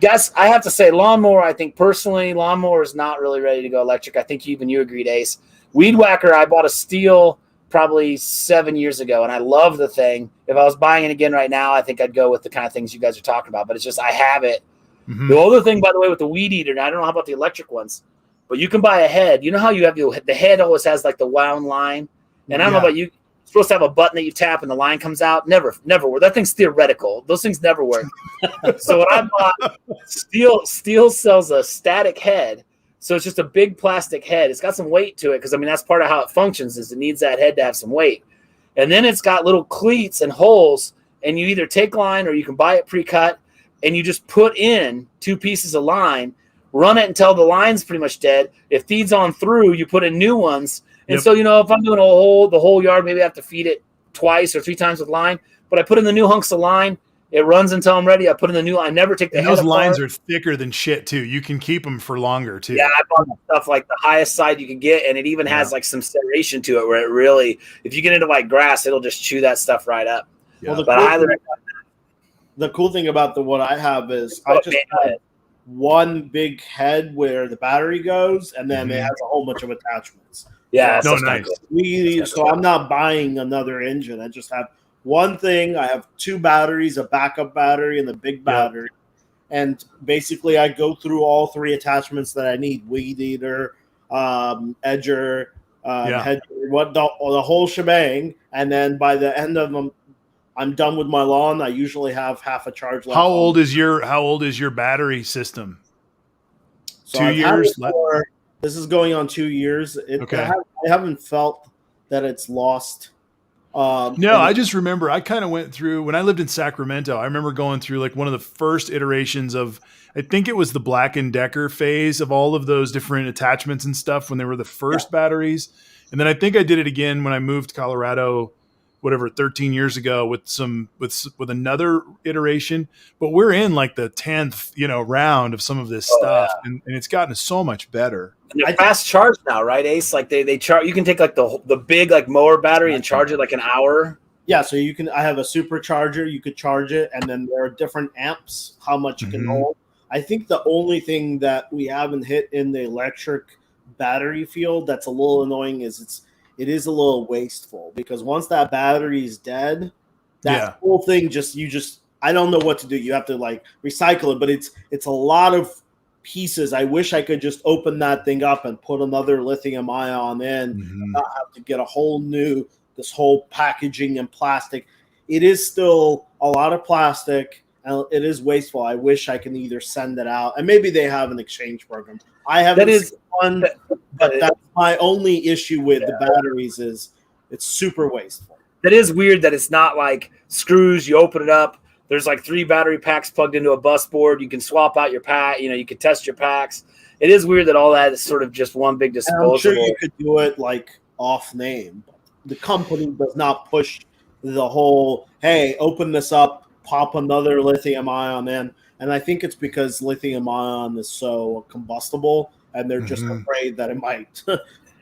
guys, I have to say, lawnmower, I think personally, lawnmower is not really ready to go electric. I think even you agreed, Ace. Weed whacker, I bought a Stihl probably 7 years ago, and I love the thing. If I was buying it again right now, I think I'd go with the kind of things you guys are talking about, but it's just I have it. Mm-hmm. The other thing, by the way, with the weed eater, and I don't know how about the electric ones, but you can buy a head. You know how you have the head always has like the wound line? And I don't know about you. Supposed to have a button that you tap and the line comes out. Never work. That thing's theoretical. Those things never work. So what I bought, Stihl sells a static head. So it's just a big plastic head. It's got some weight to it because that's part of how it functions. Is it needs that head to have some weight, and then it's got little cleats and holes. And you either take line or you can buy it pre-cut, and you just put in 2 pieces of line, run it until the line's pretty much dead. If feeds on through, you put in new ones. And so, if I'm doing the whole yard, maybe I have to feed it twice or 3 times with line. But I put in the new hunks of line. It runs until I'm ready. I put in the new line. I never take the head apart. Those lines are thicker than shit, too. You can keep them for longer, too. Yeah, I bought stuff like the highest side you can get, and it even has like some serration to it where it really, if you get into like grass, it'll just chew that stuff right up. Yeah. Well, the cool thing about what I have is I just have one big head where the battery goes, and then it has a whole bunch of attachments. Yeah, nice. So I'm not buying another engine. I just have one thing. I have 2 batteries, a backup battery and the big battery. And basically I go through all 3 attachments that I need: weed eater, edger, hedger, the whole shebang. And then by the end of them, I'm done with my lawn. I usually have half a charge left. How old is your battery system? So 2 years? This is going on 2 years. I haven't felt that it's lost. I just remember I kind of went through when I lived in Sacramento. I remember going through like one of the first iterations of, I think it was the Black & Decker phase of all of those different attachments and stuff when they were the first batteries. And then I think I did it again when I moved to Colorado, 13 years ago with another iteration. But we're in like the 10th, round of some of this stuff. Yeah. And it's gotten so much better. And they're fast charge now, right, Ace? Like they charge. You can take like the big like mower battery and charge it like an hour. Yeah, so you can. I have a supercharger. You could charge it, and then there are different amps. How much you can hold. I think the only thing that we haven't hit in the electric battery field that's a little annoying is it is a little wasteful because once that battery is dead, that whole thing I don't know what to do. You have to like recycle it, but it's a lot of pieces. I wish I could just open that thing up and put another lithium ion in and not have to get this whole packaging and plastic. It is still a lot of plastic and it is wasteful. I wish I can either send it out and maybe they have an exchange program. I haven't seen one, but that's my only issue with the batteries is it's super wasteful. That is weird that it's not like screws, you open it up, there's like 3 battery packs plugged into a bus board. You can swap out your pack. You can test your packs. It is weird that all that is sort of just one big disposable. I'm sure you could do it like off name. The company does not push the whole, hey, open this up, pop another lithium ion in. And I think it's because lithium ion is so combustible and they're just afraid that it might.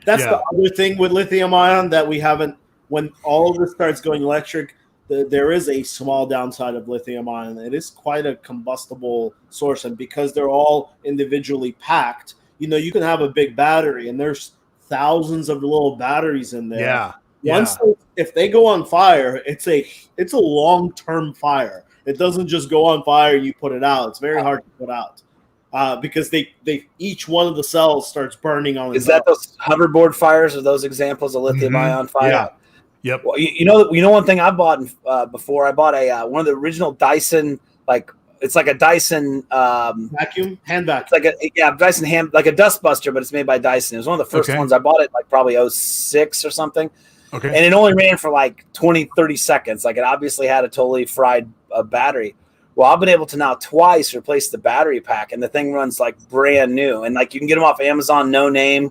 That's the other thing with lithium ion that we haven't, when all of this starts going electric, there is a small downside of lithium ion. It is quite a combustible source. And because they're all individually packed, you can have a big battery and there's thousands of little batteries in there. If they go on fire, it's a long-term fire. It doesn't just go on fire and you put it out. It's very hard to put out because they each one of the cells starts burning on. Is that those hoverboard fires or those examples of lithium ion fire? Yeah. Yep. Well, one thing I bought before. I bought one of the original Dyson like it's like a Dyson Vacuum, hand vacuum. it's like a Dyson hand, like a dust buster, but it's made by Dyson. It was one of the first ones. I bought it like probably 06 or something. Okay. And it only ran for like 20, 30 seconds. Like it obviously had a totally fried battery. Well, I've been able to now twice replace the battery pack, and the thing runs like brand new. And like you can get them off Amazon, no name.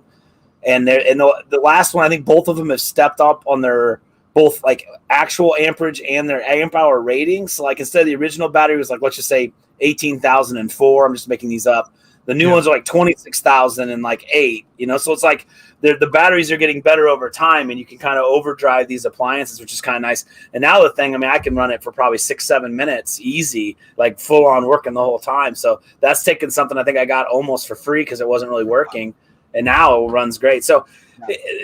And the last one, I think both of them have stepped up on their both like actual amperage and their amp hour ratings. So like instead of the original battery was like, let's just say 18,004. I'm just making these up. The new ones are like 26,008, so it's like the batteries are getting better over time, and you can kind of overdrive these appliances, which is kind of nice. And now the thing, I mean, I can run it for probably 6-7 minutes easy, like full on working the whole time. So that's taken something I think I got almost for free because it wasn't really working. And now it runs great. So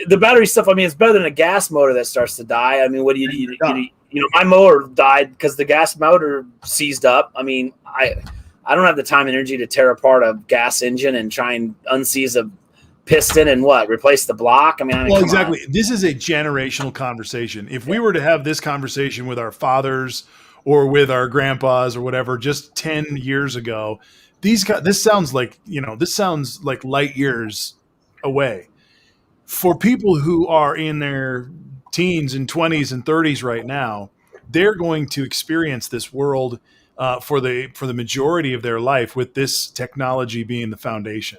the battery stuff, I mean, it's better than a gas motor that starts to die. I mean, what do you my motor died because the gas motor seized up. I mean, I don't have the time and energy to tear apart a gas engine and try and unseize a piston and replace the block. I mean, well, exactly. This is a generational conversation. If we were to have this conversation with our fathers or with our grandpas or whatever, just 10 years ago, this sounds like light years away. For people who are in their teens and 20s and 30s right now, they're going to experience this world for the majority of their life with this technology being the foundation.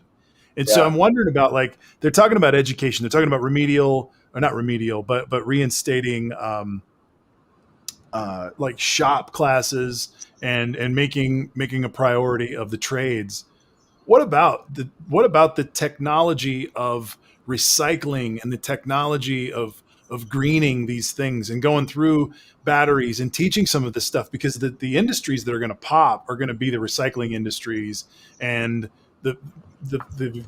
And so I'm wondering about, like, they're talking about education. They're talking about but reinstating like shop classes and making a priority of the trades. What about the technology of recycling and the technology of greening these things and going through batteries and teaching some of this stuff, because the industries that are going to pop are going to be the recycling industries and the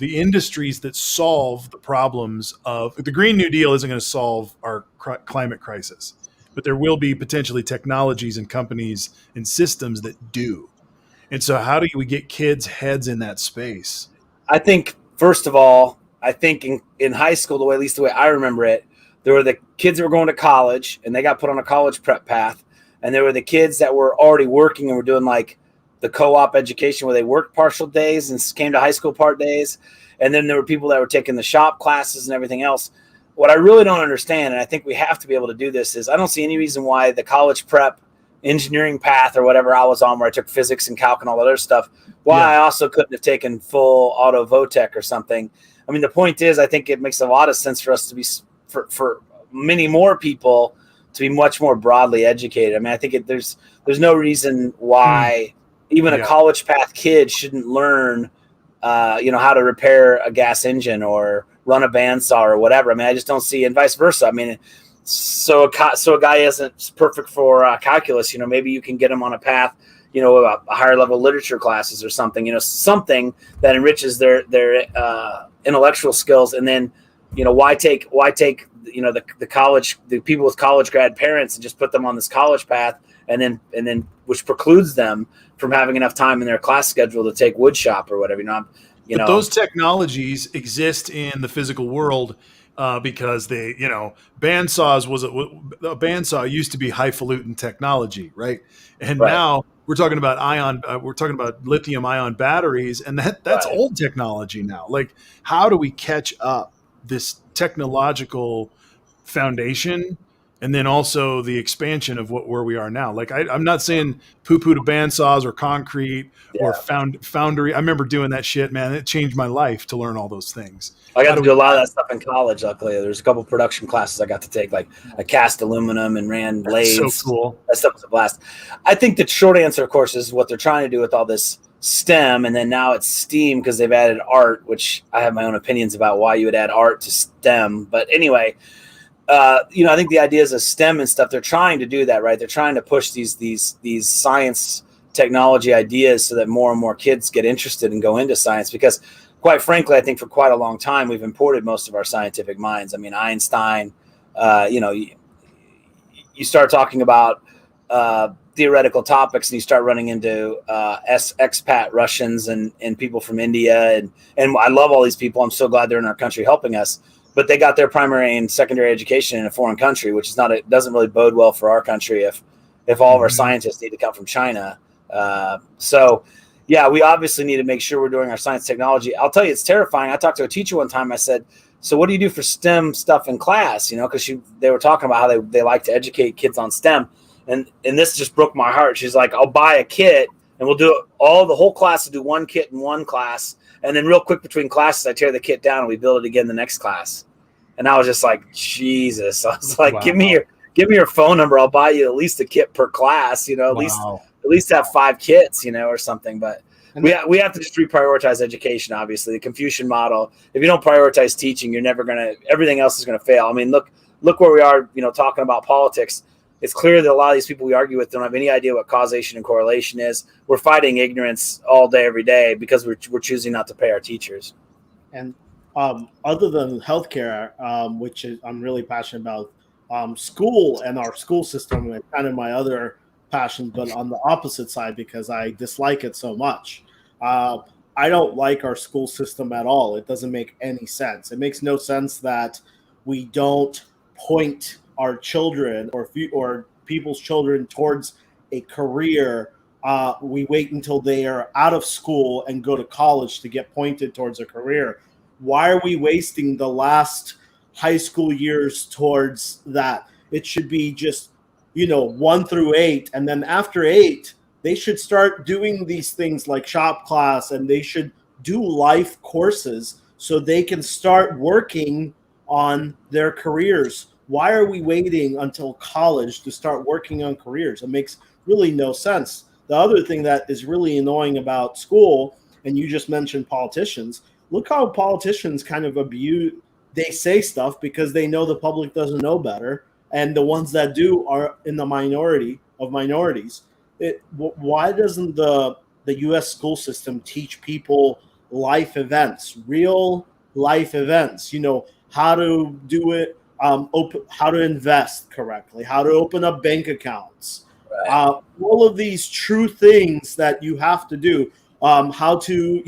industries that solve the problems of the Green New Deal. Isn't going to solve our climate crisis, but there will be potentially technologies and companies and systems that do. And so how do we get kids' heads in that space? I think, first of all, in high school, at least the way I remember it, there were the kids that were going to college and they got put on a college prep path. And there were the kids that were already working and were doing like the co-op education where they worked partial days and came to high school part days. And then there were people that were taking the shop classes and everything else. What I really don't understand, and I think we have to be able to do this, is I don't see any reason why the college prep engineering path or whatever I was on, where I took physics and calc and all that other stuff, I also couldn't have taken full auto Votech or something. I mean, the point is, I think it makes a lot of sense for us to be, for many more people to be much more broadly educated. I mean, I think there's no reason why even a college path kid shouldn't learn, how to repair a gas engine or run a bandsaw or whatever. I mean, I just don't see, and vice versa. I mean, so a guy isn't perfect for calculus. Maybe you can get him on a path, a higher level literature classes or something. Something that enriches their intellectual skills. And then, why take the people with college grad parents and just put them on this college path, and then which precludes them from having enough time in their class schedule to take wood shop or whatever. But those technologies exist in the physical world. Because they, bandsaws a bandsaw used to be highfalutin technology, right? And now we're talking about lithium ion batteries, and that's old technology now. Like, how do we catch up this technological foundation and then also the expansion of where we are now? Like, I'm not saying poo-poo to bandsaws or concrete or foundry. I remember doing that shit, man. It changed my life to learn all those things. I got to do a lot of that stuff in college. Luckily, there's a couple production classes I got to take, like I cast aluminum and ran lathes. That's so cool. That stuff was a blast. I think the short answer, of course, is what they're trying to do with all this STEM, and then now it's STEAM because they've added art, which I have my own opinions about why you would add art to STEM. But anyway, I think the ideas of STEM and stuff, they're trying to do that, right? They're trying to push these science technology ideas so that more and more kids get interested and go into science, because quite frankly, I think for quite a long time, we've imported most of our scientific minds. I mean, Einstein, you start talking about theoretical topics and you start running into expat Russians and people from India. And I love all these people. I'm so glad they're in our country helping us. But they got their primary and secondary education in a foreign country, which is doesn't really bode well for our country if all of our scientists need to come from China So yeah, we obviously need to make sure we're doing our science technology. I'll tell you, it's terrifying. I talked to a teacher one time. I said, so what do you do for STEM stuff in class? Because they were talking about how they like to educate kids on STEM. And this just broke my heart. She's like, I'll buy a kit and we'll do the whole class will do one kit in one class. And then real quick between classes, I tear the kit down and we build it again the next class. And I was just like, Jesus. I was like, Wow. give me your phone number. I'll buy you at least a kit per class, at least have 5 kits, or something. But we have to just reprioritize education. Obviously, the Confucian model. If you don't prioritize teaching, you're never everything else is gonna fail. I mean, look where we are. Talking about politics. It's clear that a lot of these people we argue with don't have any idea what causation and correlation is. We're fighting ignorance all day, every day, because we're choosing not to pay our teachers. And other than healthcare, which I'm really passionate about, school and our school system is kind of my other passion, but on the opposite side because I dislike it so much. I don't like our school system at all. It doesn't make any sense. It makes no sense that we don't point our children or people's children towards a career. We wait until they are out of school and go to college to get pointed towards a career. Why are we wasting the last high school years towards that? It should be just 1 through 8, and then after 8 they should start doing these things like shop class, and they should do life courses so they can start working on their careers. Why are we waiting until college to start working on careers? It makes really no sense. The other thing that is really annoying about school, and you just mentioned politicians, look how politicians kind of abuse, they say stuff because they know the public doesn't know better, and the ones that do are in the minority of minorities. Why doesn't the U.S. school system teach people life events, real life events? How to do it, how to invest correctly, how to open up bank accounts, right. All of these true things that you have to do. How to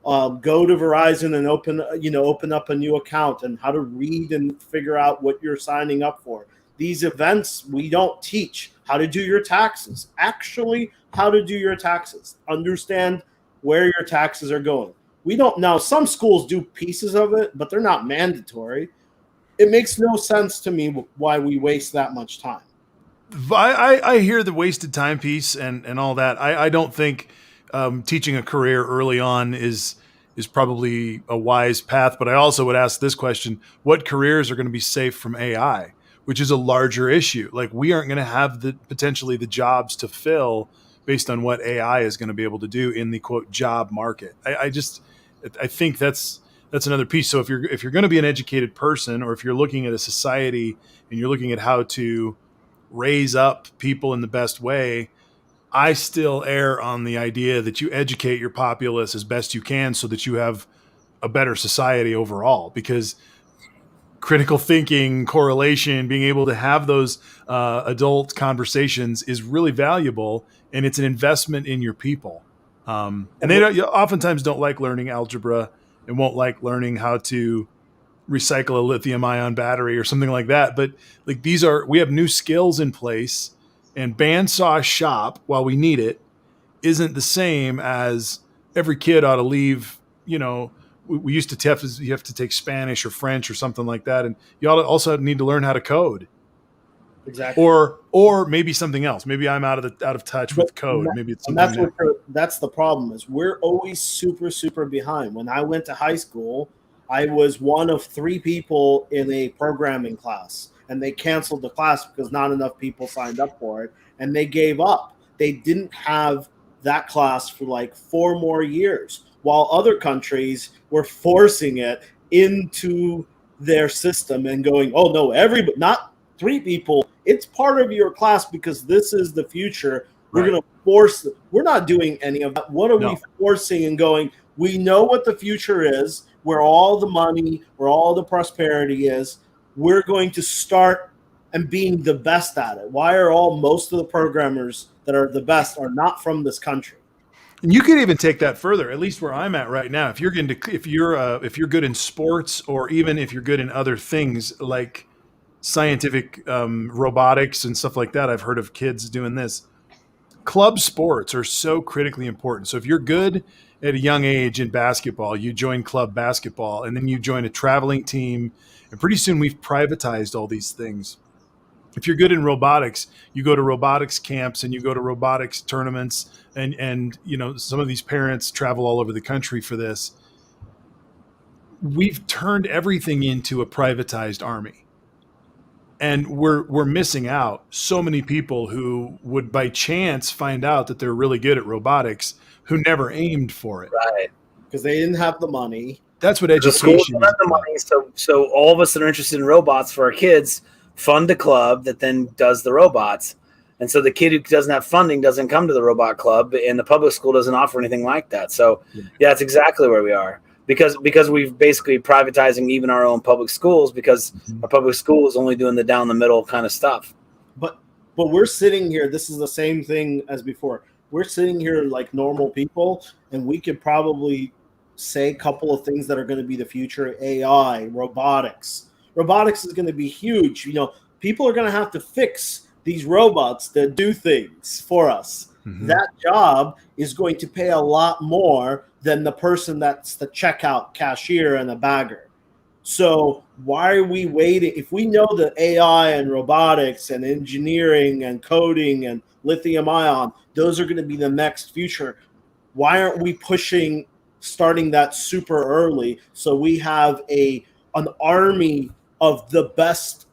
go to Verizon and open up a new account, and how to read and figure out what you're signing up for. These events, we don't teach how to do your taxes. Actually, how to do your taxes. Understand where your taxes are going. We don't. Now, some schools do pieces of it, but they're not mandatory. It makes no sense to me why we waste that much time. I hear the wasted time piece and all that. I don't think teaching a career early on is probably a wise path. But I also would ask this question: what careers are going to be safe from AI, which is a larger issue? Like, we aren't going to have potentially the jobs to fill based on what AI is going to be able to do in the quote job market. I think that's another piece. So if you're going to be an educated person, or if you're looking at a society and you're looking at how to raise up people in the best way, I still err on the idea that you educate your populace as best you can so that you have a better society overall, because critical thinking, correlation, being able to have those adult conversations is really valuable, and it's an investment in your people. And they oftentimes don't like learning algebra and won't like learning how to recycle a lithium ion battery or something like that. But like, we have new skills in place, and bandsaw shop, while we need it, isn't the same as every kid ought to leave. We used to you have to take Spanish or French or something like that, and you also need to learn how to code. Exactly. Or maybe something else. Maybe I'm out of touch with code. Maybe it's something. That's the problem. Is we're always super, super behind. When I went to high school, I was one of 3 people in a programming class, and they canceled the class because not enough people signed up for it, and they gave up. They didn't have that class for like 4 more years, while other countries were forcing it into their system and going, oh no, everybody, not 3 people, it's part of your class because this is the future. We're going to force it. We're not doing any of that. What are we forcing and going, we know what the future is, where all the money, where all the prosperity is. We're going to start and being the best at it. Why are most of the programmers that are the best are not from this country? And you could even take that further, at least where I'm at right now. If you're good in sports, or even if you're good in other things like scientific robotics and stuff like that, I've heard of kids doing this. club sports are so critically important. So if you're good at a young age in basketball, you join club basketball, and then you join a traveling team, and pretty soon we've privatized all these things. If you're good in robotics, you go to robotics camps and you go to robotics tournaments, and some of these parents travel all over the country for this. We've turned everything into a privatized army. And we're missing out so many people who would by chance find out that they're really good at robotics who never aimed for it. Right. Because they didn't have the money. That's what The education schools don't have the money, so all of us that are interested in robots for our kids fund a club that then does the robots. And so the kid who doesn't have funding doesn't come to the robot club, and the public school doesn't offer anything like that. So yeah, that's exactly where we are. Because we've basically privatizing even our own public schools, because our public school is only doing the down the middle kind of stuff. But we're sitting here. This is the same thing as before. We're sitting here like normal people, and we could probably say a couple of things that are going to be the future. AI, robotics. Robotics is going to be huge. People are going to have to fix these robots that do things for us. Mm-hmm. That job is going to pay a lot more than the person that's the checkout cashier and the bagger. So why are we waiting? If we know that AI and robotics and engineering and coding and lithium ion, those are going to be the next future, why aren't we starting that super early, so we have an army of the best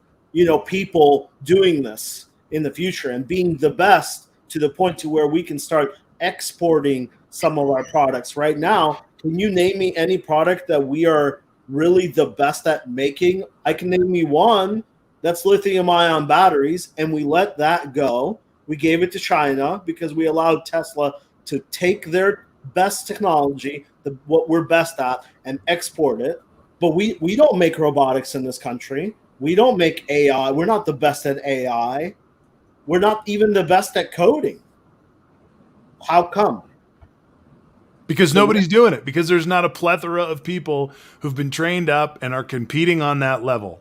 people doing this in the future, and being the best to the point to where we can start exporting some of our products. Right now, can you name me any product that we are really the best at making? I can name me one. That's lithium ion batteries, and we let that go. We gave it to China because we allowed Tesla to take their best technology, what we're best at, and export it. But we don't make robotics in this country. We don't make AI. We're not the best at AI. We're not even the best at coding. How come? Because nobody's doing it. Because there's not a plethora of people who've been trained up and are competing on that level.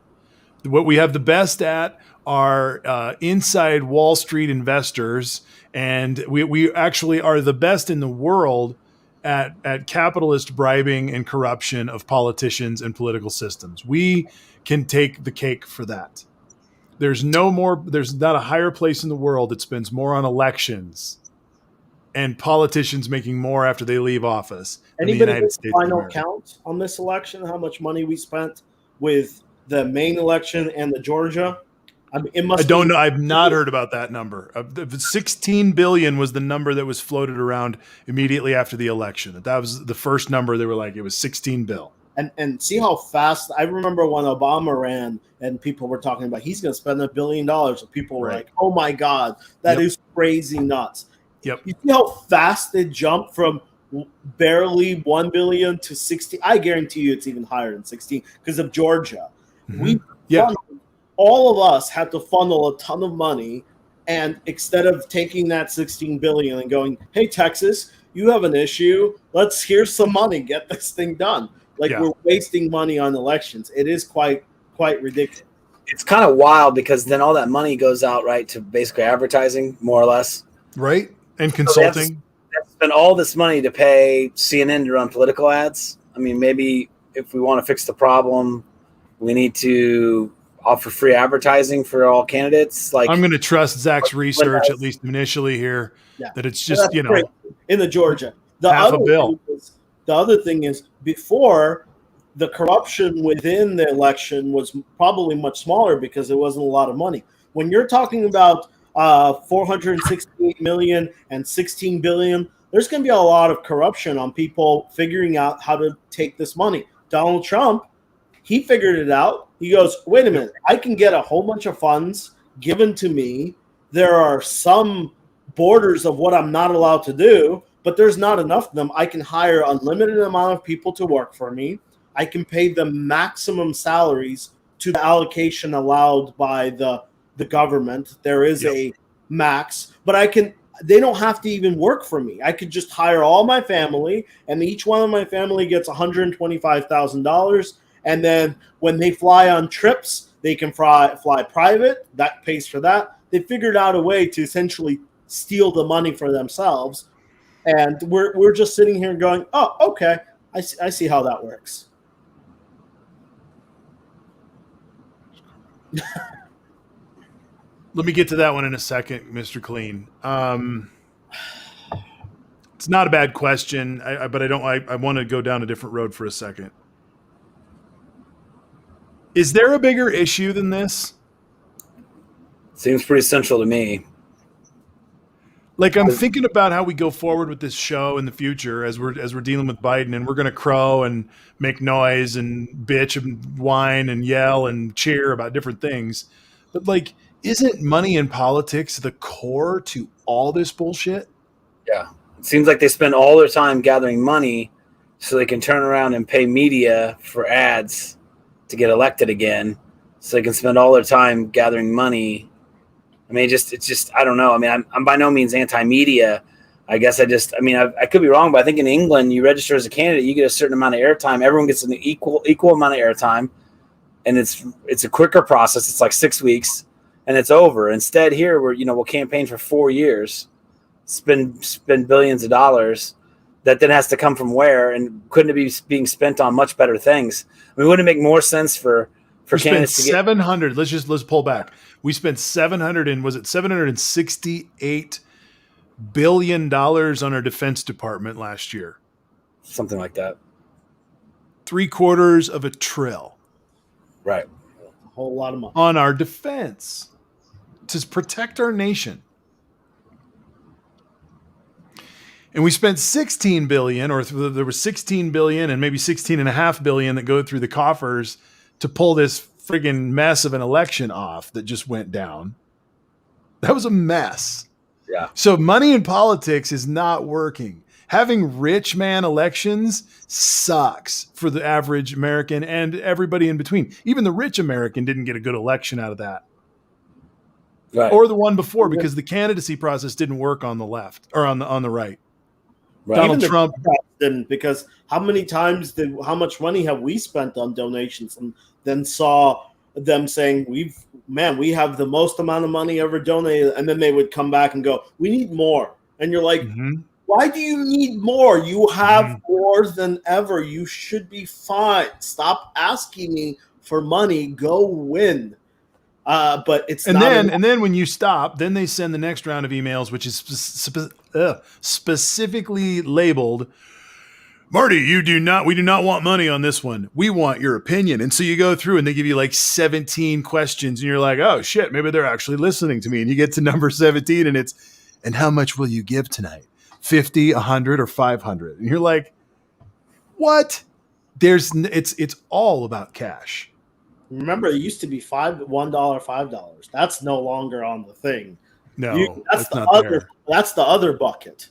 What we have the best at are inside Wall Street investors, and we actually are the best in the world at capitalist bribing and corruption of politicians and political systems. We can take the cake for that. There's not a higher place in the world that spends more on elections and politicians making more after they leave office. Anybody get the final count on this election? How much money we spent with the main election and the Georgia? I mean, it must. I don't know. I've not heard about that number. 16 billion was the number that was floated around immediately after the election. That was the first number. They were like, it was 16 bill. And see how fast. I remember when Obama ran, and people were talking about he's going to spend $1 billion, and people were like, "Oh my God, that is crazy nuts." Yep. You see how fast it jumped from barely 1 billion to 60. I guarantee you, it's even higher than 16 because of Georgia. Mm-hmm. All of us had to funnel a ton of money, and instead of taking that 16 billion and going, "Hey Texas, you have an issue. Here's some money. Get this thing done." We're wasting money on elections. It is quite ridiculous. It's kind of wild because then all that money goes out to basically advertising, more or less. Right. And consulting. So they have to spend all this money to pay CNN to run political ads. I mean, maybe if we want to fix the problem, we need to offer free advertising for all candidates. I'm going to trust Zach's research, at least initially here, that it's just, in the Georgia. Half a bill. The other thing is, before, the corruption within the election was probably much smaller because there wasn't a lot of money. When you're talking about 468 million and 16 billion, there's going to be a lot of corruption on people figuring out how to take this money. Donald Trump, he figured it out. He goes, wait a minute, I can get a whole bunch of funds given to me. There are some borders of what I'm not allowed to do, but there's not enough of them. I can hire unlimited amount of people to work for me. I can pay them maximum salaries to the allocation allowed by the government. There is a max, but they don't have to even work for me. I could just hire all my family, and each one of my family gets $125,000. And then when they fly on trips, they can fly private. That pays for that. They figured out a way to essentially steal the money for themselves. And we're just sitting here going, oh, okay, I see how that works. Let me get to that one in a second, Mr. Clean. It's not a bad question, but I want to go down a different road for a second. Is there a bigger issue than this? Seems pretty central to me. Like, I'm thinking about how we go forward with this show in the future as we're dealing with Biden, and we're going to crow and make noise and bitch and whine and yell and cheer about different things. But like, isn't money in politics the core to all this bullshit? Yeah. It seems like they spend all their time gathering money so they can turn around and pay media for ads to get elected again. So they can spend all their time gathering money. I mean, it's just, I don't know. I mean, I'm by no means anti-media. I guess I could be wrong, but I think in England, you register as a candidate, you get a certain amount of airtime. Everyone gets an equal amount of airtime, and it's a quicker process. It's like 6 weeks, and it's over. Instead, here we'll campaign for 4 years, spend billions of dollars. That then has to come from where, and couldn't it be being spent on much better things? I mean, wouldn't it make more sense for candidates to get 700? Let's pull back. We spent $768 billion on our defense department last year. something like that? $750 billion. Right. A whole lot of money on our defense to protect our nation. And we spent $16 billion, or there was $16 billion and maybe $16.5 billion that go through the coffers to pull this friggin' mess of an election off that just went down. That was a mess. Yeah. So money in politics is not working. Having rich man elections sucks for the average American and everybody in between. Even the rich American didn't get a good election out of that. Right. Or the one before, because the candidacy process didn't work on the left or on the right. Right. Donald Trump didn't, because how much money have we spent on donations, and then saw them saying we have the most amount of money ever donated, and then they would come back and go, we need more. And you're like, why do you need more? You have more than ever. You should be fine. Stop asking me for money. Go win. But it's and not then and then when you stop, then they send the next round of emails, which is specifically labeled, Marty, we do not want money on this one. We want your opinion. And so you go through and they give you like 17 questions and you're like, oh shit, maybe they're actually listening to me. And you get to number 17 and and how much will you give tonight? 50, 100, or 500? And you're like, what? It's all about cash. Remember, it used to be $1, $5. That's no longer on the thing. No, that's the other bucket.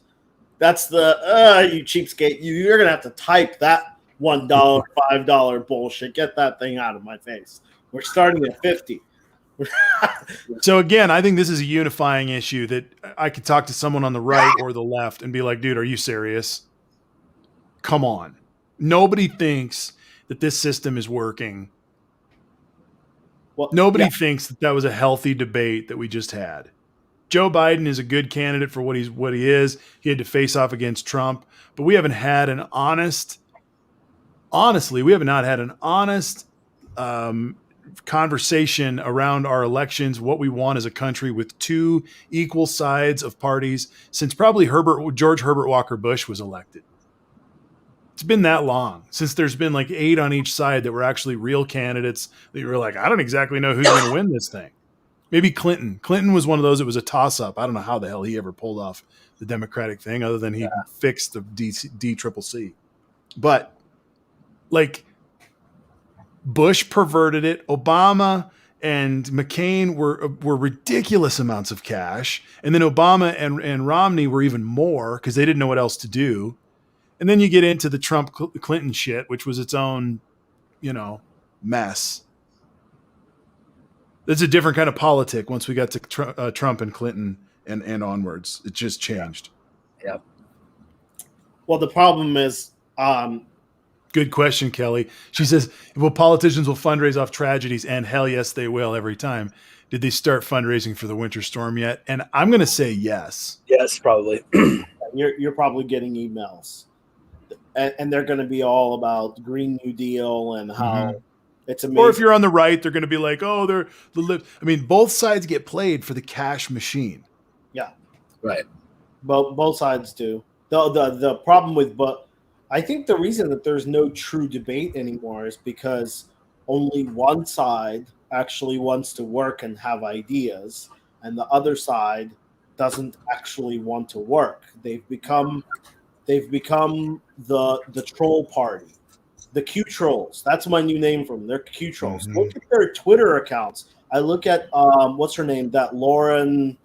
That's the you cheapskate. You're gonna have to type that $1, $5 bullshit. Get that thing out of my face. We're starting at 50. So again, I think this is a unifying issue that I could talk to someone on the right or the left and be like, dude, are you serious? Come on. Nobody thinks that this system is working. Well, Nobody thinks that was a healthy debate that we just had. Joe Biden is a good candidate for what he is. He had to face off against Trump, but we haven't had an honest conversation around our elections, what we want as a country, with two equal sides of parties since probably George Herbert Walker Bush was elected. It's been that long since there's been like 8 on each side that were actually real candidates that you were like, I don't exactly know who's going to win this thing. Maybe Clinton. Clinton was one of those that was a toss-up. I don't know how the hell he ever pulled off the Democratic thing other than he fixed the DCCC. But like Bush perverted it. Obama and McCain were ridiculous amounts of cash. And then Obama and Romney were even more because they didn't know what else to do. And then you get into the Trump Clinton shit, which was its own, mess. It's a different kind of politic once we got to Trump and Clinton and onwards. It just changed. Yeah. Well, the problem is, good question, Kelly. She says, well, politicians will fundraise off tragedies, and hell yes, they will every time. Did they start fundraising for the winter storm yet? And I'm going to say yes. Yes, probably. You're probably getting emails, and they're going to be all about Green New Deal and how it's amazing. Or if you're on the right, they're going to be like, oh, they're the I mean, both sides get played for the cash machine. Yeah, Right. both sides do. The problem with I think the reason that there's no true debate anymore is because only one side actually wants to work and have ideas, and the other side doesn't actually want to work. They've become the troll party, the Q trolls. That's my new name for them. They're Q trolls. Look at their Twitter accounts. I look at what's her name? That Lauren,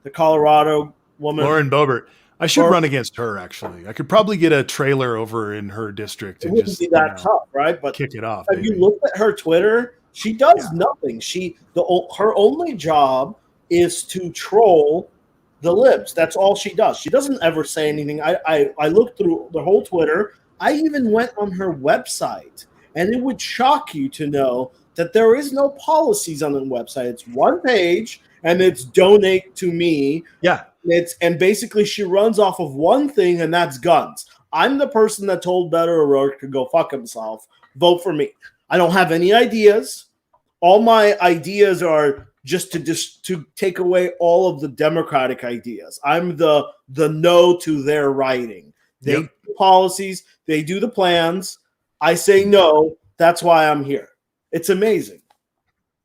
the Colorado woman. Lauren Boebert. I should run against her, actually. I could probably get a trailer over in her district It and wouldn't just be that tough, right? But kick it off. have you looked at her Twitter? She does nothing. Her only job is to troll the libs. That's all she does. She doesn't ever say anything. I looked through the whole Twitter. I even went on her website, and it would shock you to know that there is no policies on the website. It's one page, and it's donate to me. Yeah. And basically she runs off of one thing, and that's guns. I'm the person that told Beto O'Rourke to go fuck himself. Vote for me. I don't have any ideas. All my ideas are just to take away all of the Democratic ideas. I'm the no to their writing. They do the policies, they do the plans. I say no. That's why I'm here. It's amazing.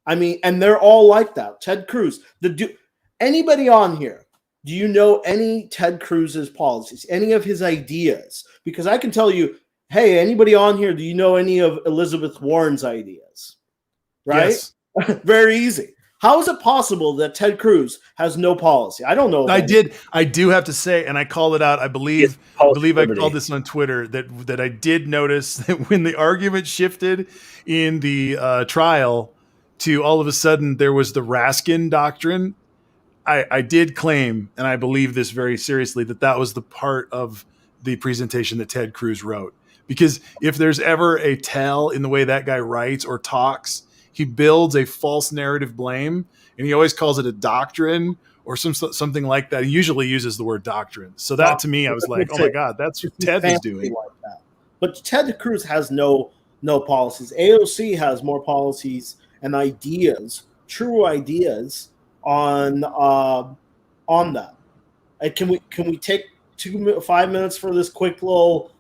I mean, and they're all like that. Ted Cruz, anybody on here. Do you know any Ted Cruz's policies, any of his ideas? Because I can tell you, hey, anybody on here, do you know any of Elizabeth Warren's ideas? Right? Yes. Very easy. How is it possible that Ted Cruz has no policy? I don't know. I do have to say, and I called it out. I believe I called this on Twitter that I did notice that when the argument shifted in the trial to all of a sudden there was the Raskin doctrine. I did claim, and I believe this very seriously, that was the part of the presentation that Ted Cruz wrote. Because if there's ever a tell in the way that guy writes or talks, he builds a false narrative blame, and he always calls it a doctrine or something like that. He usually uses the word doctrine. So that to me, I was like, oh my God, that's what Ted is doing. Like that. But Ted Cruz has no policies. AOC has more policies and ideas, true ideas on that. Can we take 5 minutes for this quick little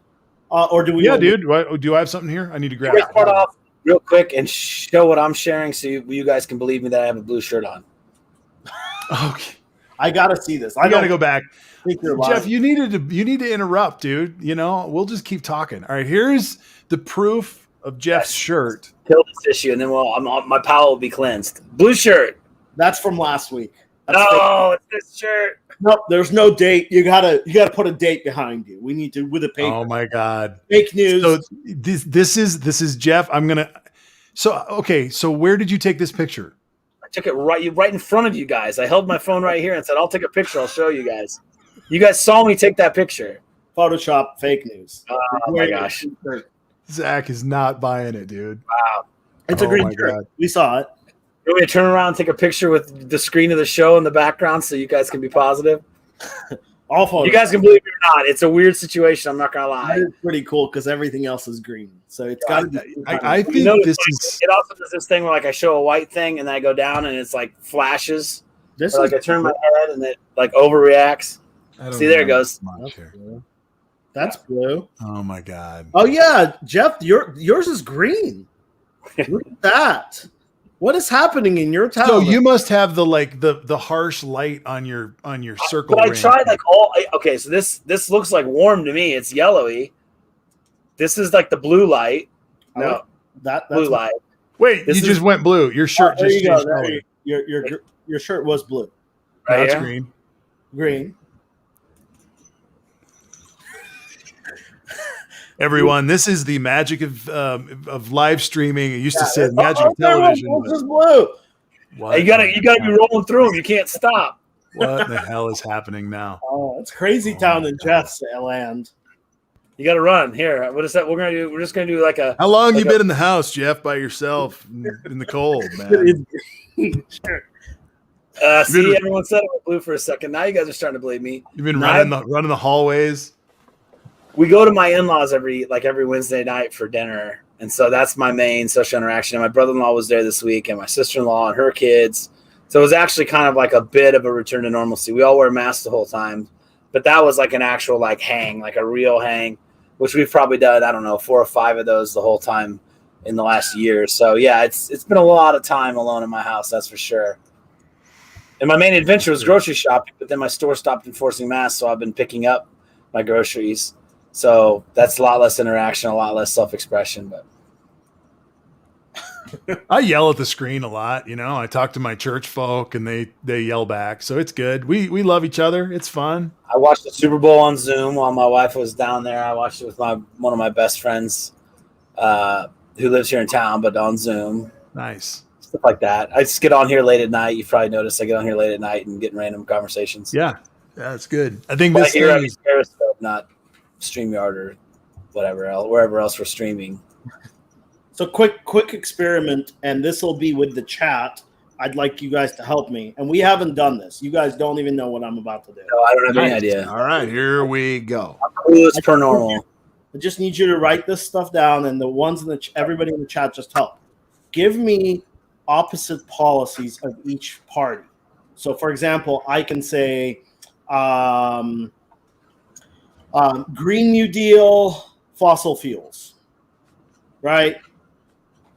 or do we? Yeah, dude. Do I have something here? I need to grab. Start off real quick and show what I'm sharing, so you guys can believe me that I have a blue shirt on. Okay, I gotta see this. I gotta go back. Jeff, you need to interrupt, dude. You know, we'll just keep talking. All right, here's the proof of Jeff's shirt. Kill this issue, and then my palate will be cleansed. Blue shirt. That's from last week. It's this shirt. Nope, there's no date. You gotta put a date behind you. We need to with a paper. Oh my God, fake news. So this is Jeff. So where did you take this picture? I took it right in front of you guys. I held my phone right here and said, "I'll take a picture. I'll show you guys." You guys saw me take that picture. Photoshop, fake news. Oh my gosh, Zach is not buying it, dude. Wow, it's a green shirt. We saw it. You want me to turn around and take a picture with the screen of the show in the background so you guys can be positive? You guys can believe it or not. It's a weird situation. I'm not going to lie. It's pretty cool because everything else is green. So it's got to be. I think this is. It also does this thing where I show a white thing and then I go down and it's flashes. I turn my head and it overreacts. See, there it goes. That's blue. Oh my God. Oh yeah, Jeff, yours is green. Look at that. What is happening in your town? So you must have the harsh light on your circle. But I tried okay, so this looks like warm to me. It's yellowy. This is the blue light. No, that's blue light. Wait, just went blue. Your shirt just changed color. Your shirt was blue. Now it's green. Green. Everyone, this is the magic of live streaming. It used to say the magic of television. This is blue. You gotta be rolling through them. You can't stop. What the hell is happening now? Oh, it's crazy town in Jeff's land. You gotta run here. What is that? We're just gonna do How long you been in the house, Jeff, by yourself in the cold, man? Sure. See, everyone said it was blue for a second. Now you guys are starting to believe me. You've been running the hallways. We go to my in-laws every Wednesday night for dinner, and so that's my main social interaction. And my brother-in-law was there this week, and my sister-in-law and her kids. So it was actually kind of like a bit of a return to normalcy. We all wear masks the whole time, but that was like an actual like hang, like a real hang, which we've probably done, I don't know, 4 or 5 of those the whole time in the last year. So yeah, it's been a lot of time alone in my house, that's for sure. And my main adventure was grocery shopping, but then my store stopped enforcing masks, so I've been picking up my groceries. So that's a lot less interaction, a lot less self-expression. But I yell at the screen a lot. I talk to my church folk, and they yell back. So it's good. We love each other. It's fun. I watched the Super Bowl on Zoom while my wife was down there. I watched it with one of my best friends who lives here in town, but on Zoom. Nice. Stuff like that. I just get on here late at night. You've probably noticed I get on here late at night and get in random conversations. Yeah, that's good. I think but this here thing is Periscope, not StreamYard or whatever else, wherever else we're streaming. So quick experiment, and this will be with the chat. I'd like you guys to help me. And we haven't done this. You guys don't even know what I'm about to do. No, I don't have any idea. All right, here we go. I'm clueless per normal. I just need you to write this stuff down, and the ones in everybody in the chat just help. Give me opposite policies of each party. So, for example, I can say Green New Deal, fossil fuels, right?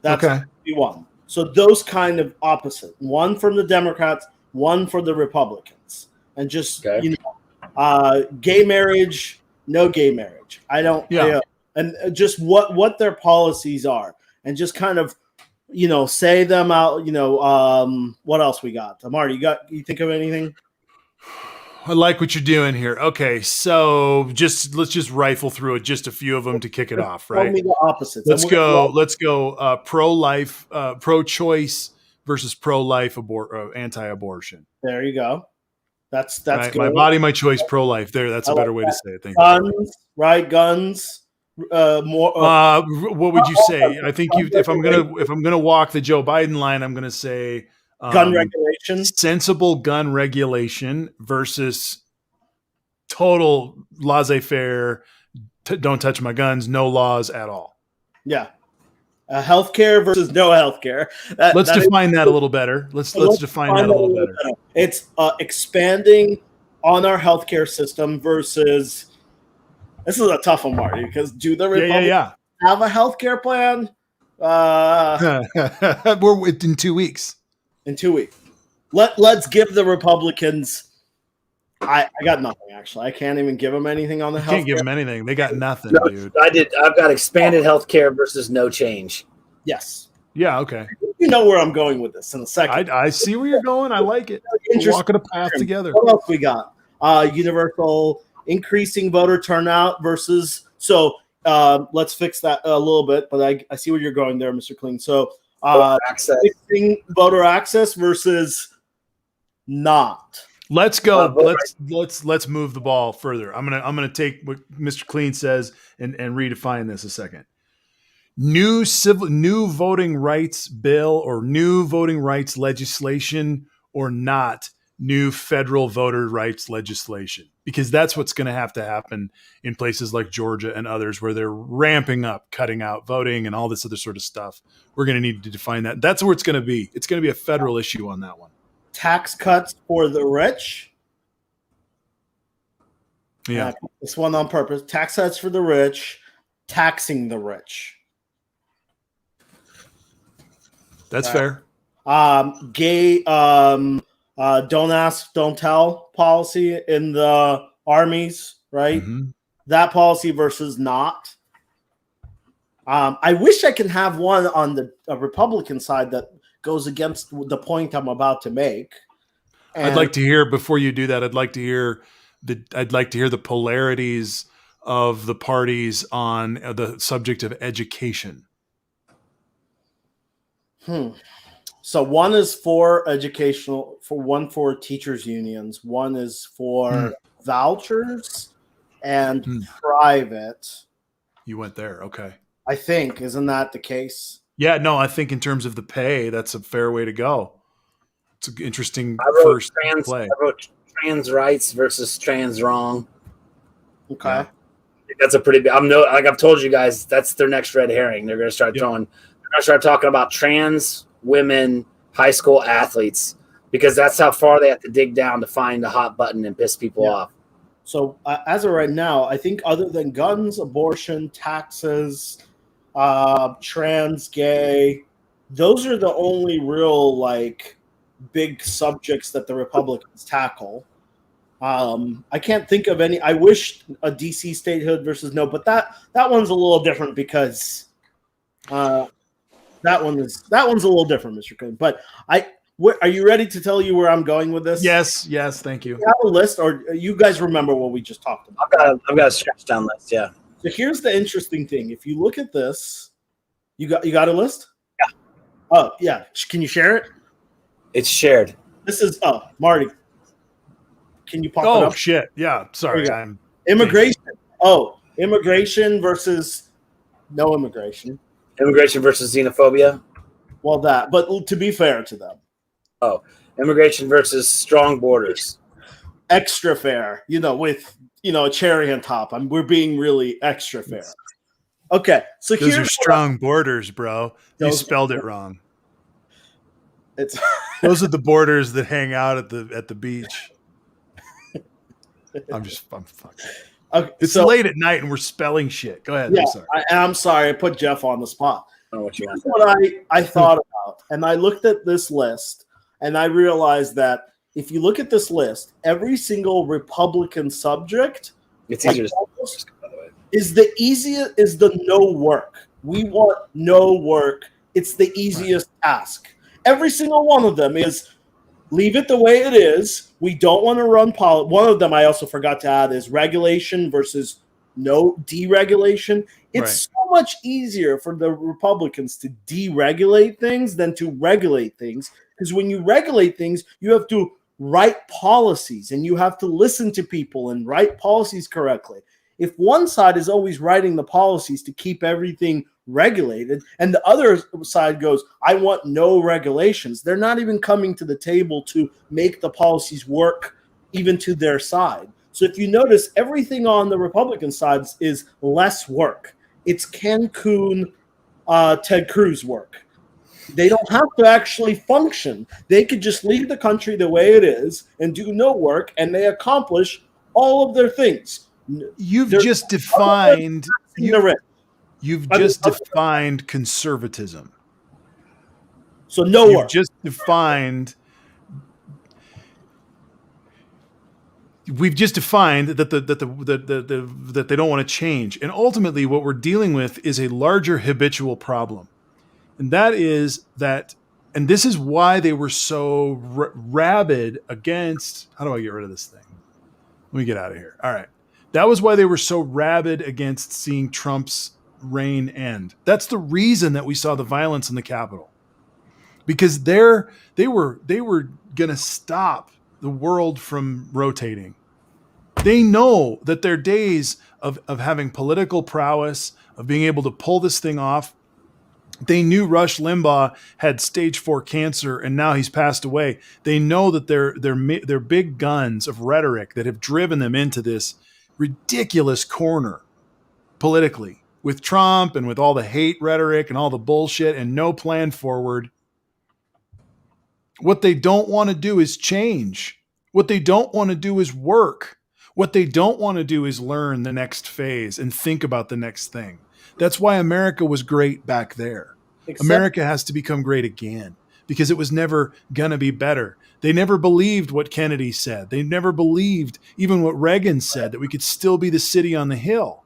That's okay. one. So those kind of opposite. One from the Democrats, one for the Republicans. And just, gay marriage, no gay marriage. I don't, and just what their policies are. And just kind of, say them out, what else we got? Amar, you think of anything? I like what you're doing here. Okay, so let's just rifle through it, just a few of them to kick it off, right? Tell me the opposites. Let's go pro-life, pro-choice versus pro-life, anti-abortion. There you go. That's right? Good. My body, my choice, pro-life. There, that's a better way to say it. Thank you. Guns, right? Guns. More. What would you say? I think if I'm gonna walk the Joe Biden line, I'm gonna say gun regulation, sensible gun regulation versus total laissez-faire. Don't touch my guns. No laws at all. Yeah. Healthcare versus no healthcare. Let's define that a little better. Let's define that a little better. It's expanding on our healthcare system versus. This is a tough one, Marty, because do the Republicans have a healthcare plan? We're in 2 weeks. In 2 weeks. Let's give the Republicans. I got nothing, actually. I can't even give them anything on the health. Can't give them anything. They got nothing, dude. I've got expanded healthcare versus no change. Yes. Yeah, okay. You know where I'm going with this in a second. I see where you're going. I like it. We're walking a path together. What else we got? Universal increasing voter turnout versus. So let's fix that a little bit. But I see where you're going there, Mr. Clean. So voter access versus not. Let's go. Let's move the ball further. I'm gonna take what Mr. Clean says and redefine this a second. New voting rights bill or new voting rights legislation or not new federal voter rights legislation, because that's what's going to happen in places like Georgia and others where they're ramping up, cutting out voting and all this other sort of stuff. We're going to need to define that. That's where it's going to be. It's going to be a federal issue on that one. Tax cuts for the rich. Yeah. This one on purpose. Tax cuts for the rich, taxing the rich. That's fair. Gay don't ask, don't tell policy in the armies, right? Mm-hmm. That policy versus not. I wish I can have one on the Republican side that goes against the point I'm about to make. And I'd like to hear, before you do that, I'd like to hear the polarities of the parties on the subject of education. So one is for educational, one for teachers unions, one is for vouchers and private. You went there. Okay. I think, isn't that the case? Yeah, no, I think in terms of the pay, that's a fair way to go. it's an interesting I wrote first trans. play. I wrote trans rights versus trans wrong. Okay. Yeah. That's a pretty big. I've told you guys, that's their next red herring. They're going to start throwing. They're going to start talking about trans women high school athletes because that's how far they have to dig down to find the hot button and piss people off. So as of right now, I think other than guns, abortion, taxes, trans, gay, those are the only real like big subjects that the Republicans tackle. I can't think of any. I wish a DC statehood versus no, but that one's a little different because that one's a little different, Mr. Coon. But are you ready to tell you where I'm going with this? Yes, thank you. Do you have a list, or you guys remember what we just talked about? I've got a stretch down list. Yeah. So here's the interesting thing. If you look at this, you got a list? Yeah. Oh yeah. Can you share it? It's shared. This is Marty. Can you pop it Oh up? shit! Yeah, sorry. There Immigration. Immigration versus no immigration. Immigration versus xenophobia. Well, but to be fair to them, Immigration versus strong borders. extra fair. With a cherry on top. We're being really extra fair. Okay, so Those are here's strong borders, bro. You Those- spelled it wrong. it's Those are the borders that hang out at the beach. I'm fucking. okay, It's so, late at night and we're spelling shit. Go ahead. Yeah, I'm sorry. I'm sorry. I put Jeff on the spot. I don't know what you Here's want. what I thought about, and I looked at this list, and I realized that if you look at this list, every single Republican subject It's easier to by the way. is the no work. We want no work. It's the easiest task. Every single one of them is leave it the way it is. We don't want to run politics. One of them I also forgot to add is regulation versus no deregulation. It's so much easier for the Republicans to deregulate things than to regulate things. Because when you regulate things, you have to write policies and you have to listen to people and write policies correctly. If one side is always writing the policies to keep everything regulated and the other side goes, I want no regulations, they're not even coming to the table to make the policies work even to their side. So if you notice, everything on the Republican side is less work. It's Cancun, Ted Cruz work. They don't have to actually function. They could just leave the country the way it is and do no work, and they accomplish all of their things. You've They're- just defined. The rich. You've I mean, just defined conservatism. So no You've work. just defined. We've just defined that that they don't want to change, and ultimately, what we're dealing with is a larger habitual problem, and that is that, and this is why they were so rabid against. How do I get rid of this thing? Let me get out of here. All right, that was why they were so rabid against seeing Trump's reign end. That's the reason that we saw the violence in the Capitol, because they were gonna stop the world from rotating. They know that their days of having political prowess, of being able to pull this thing off. They knew Rush Limbaugh had stage 4 cancer and now he's passed away. They know that their big guns of rhetoric that have driven them into this ridiculous corner politically with Trump and with all the hate rhetoric and all the bullshit and no plan forward. What they don't want to do is change. What they don't want to do is work. What they don't want to do is learn the next phase and think about the next thing. That's why America was great back there. America has to become great again because it was never going to be better. They never believed what Kennedy said. They never believed even what Reagan said, that we could still be the city on the hill.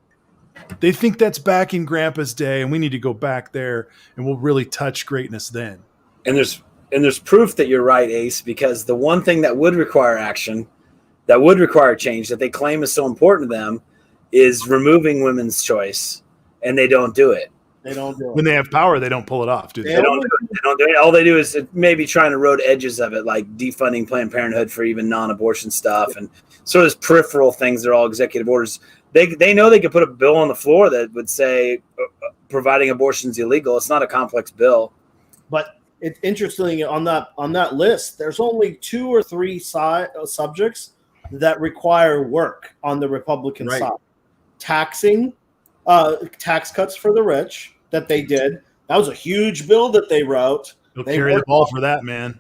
They think that's back in Grandpa's day, and we need to go back there, and we'll really touch greatness then. And there's proof that you're right, Ace, because the one thing that would require action, that would require change, that they claim is so important to them, is removing women's choice, and they don't do it. They don't do it. When they have power, they don't pull it off, do they? They don't do it. They don't do it. All they do is maybe trying to road edges of it, like defunding Planned Parenthood for even non-abortion stuff, and sort of those peripheral things. They're all executive orders. They know they could put a bill on the floor that would say providing abortion is illegal. It's not a complex bill. But it's interesting on that list. There's only 2 or 3 subjects that require work on the Republican Right. side. Taxing, tax cuts for the rich that they did. That was a huge bill that they wrote. They'll They carry the worked ball for that, man.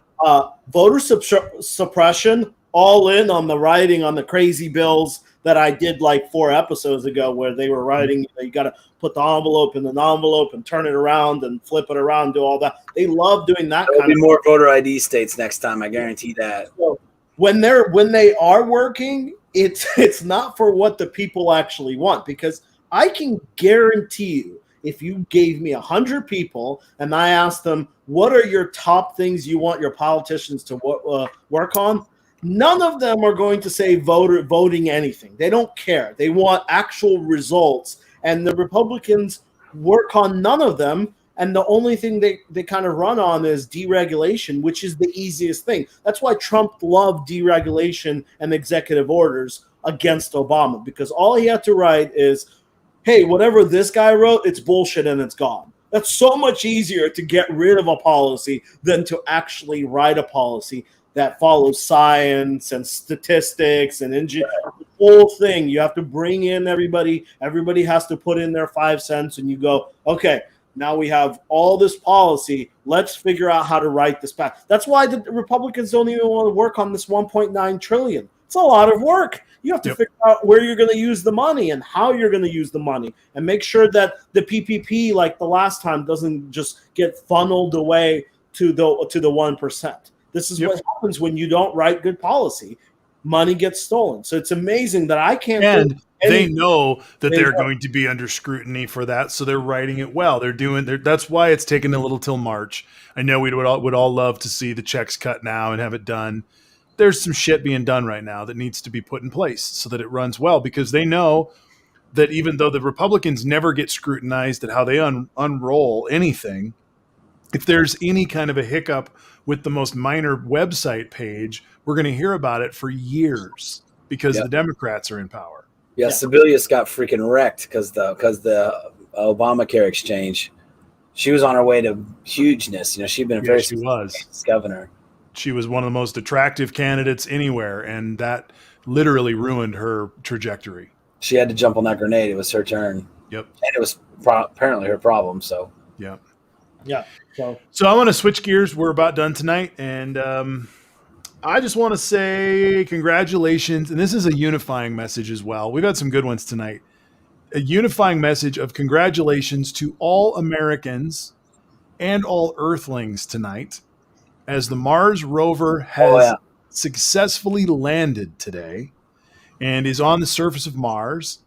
Voter suppression, all in on the writing on the crazy bills that I did like 4 episodes ago, where they were writing, you got to put the envelope in an envelope and turn it around and flip it around, do all that. They love doing that There'll kind be of more voter ID states next time. I guarantee that. stuff. When they are working, it's not for what the people actually want, because I can guarantee you, if you gave me 100 people and I asked them, what are your top things you want your politicians to work on? None of them are going to say voting anything. They don't care. They want actual results. And the Republicans work on none of them. And the only thing they kind of run on is deregulation, which is the easiest thing. That's why Trump loved deregulation and executive orders against Obama, because all he had to write is, hey, whatever this guy wrote, it's bullshit and it's gone. That's so much easier to get rid of a policy than to actually write a policy that follows science and statistics and the whole thing. You have to bring in everybody. Everybody has to put in their 5 cents, and you go, okay, now we have all this policy. Let's figure out how to write this back. That's why the Republicans don't even want to work on this $1.9 trillion. It's a lot of work. You have to figure out where you're going to use the money and how you're going to use the money, and make sure that the PPP, like the last time, doesn't just get funneled away to the 1%. This is what happens when you don't write good policy. Money gets stolen. So it's amazing that I can't. And they know that they're going to be under scrutiny for that, so they're writing it well. That's why it's taken a little till March. I know we would all love to see the checks cut now and have it done. There's some shit being done right now that needs to be put in place so that it runs well, because they know that even though the Republicans never get scrutinized at how they unroll anything, if there's any kind of a hiccup with the most minor website page, we're going to hear about it for years because the Democrats are in power. Yeah, Sebelius got freaking wrecked because the Obamacare exchange. She was on her way to hugeness. She'd been a very successful governor. She was one of the most attractive candidates anywhere, and that literally ruined her trajectory. She had to jump on that grenade. It was her turn. Yep. And it was apparently her problem. So. Yeah. Yeah. So I want to switch gears. We're about done tonight, and I just want to say congratulations. And this is a unifying message as well. We've had some good ones tonight. A unifying message of congratulations to all Americans and all Earthlings tonight, as the Mars rover has successfully landed today and is on the surface of Mars,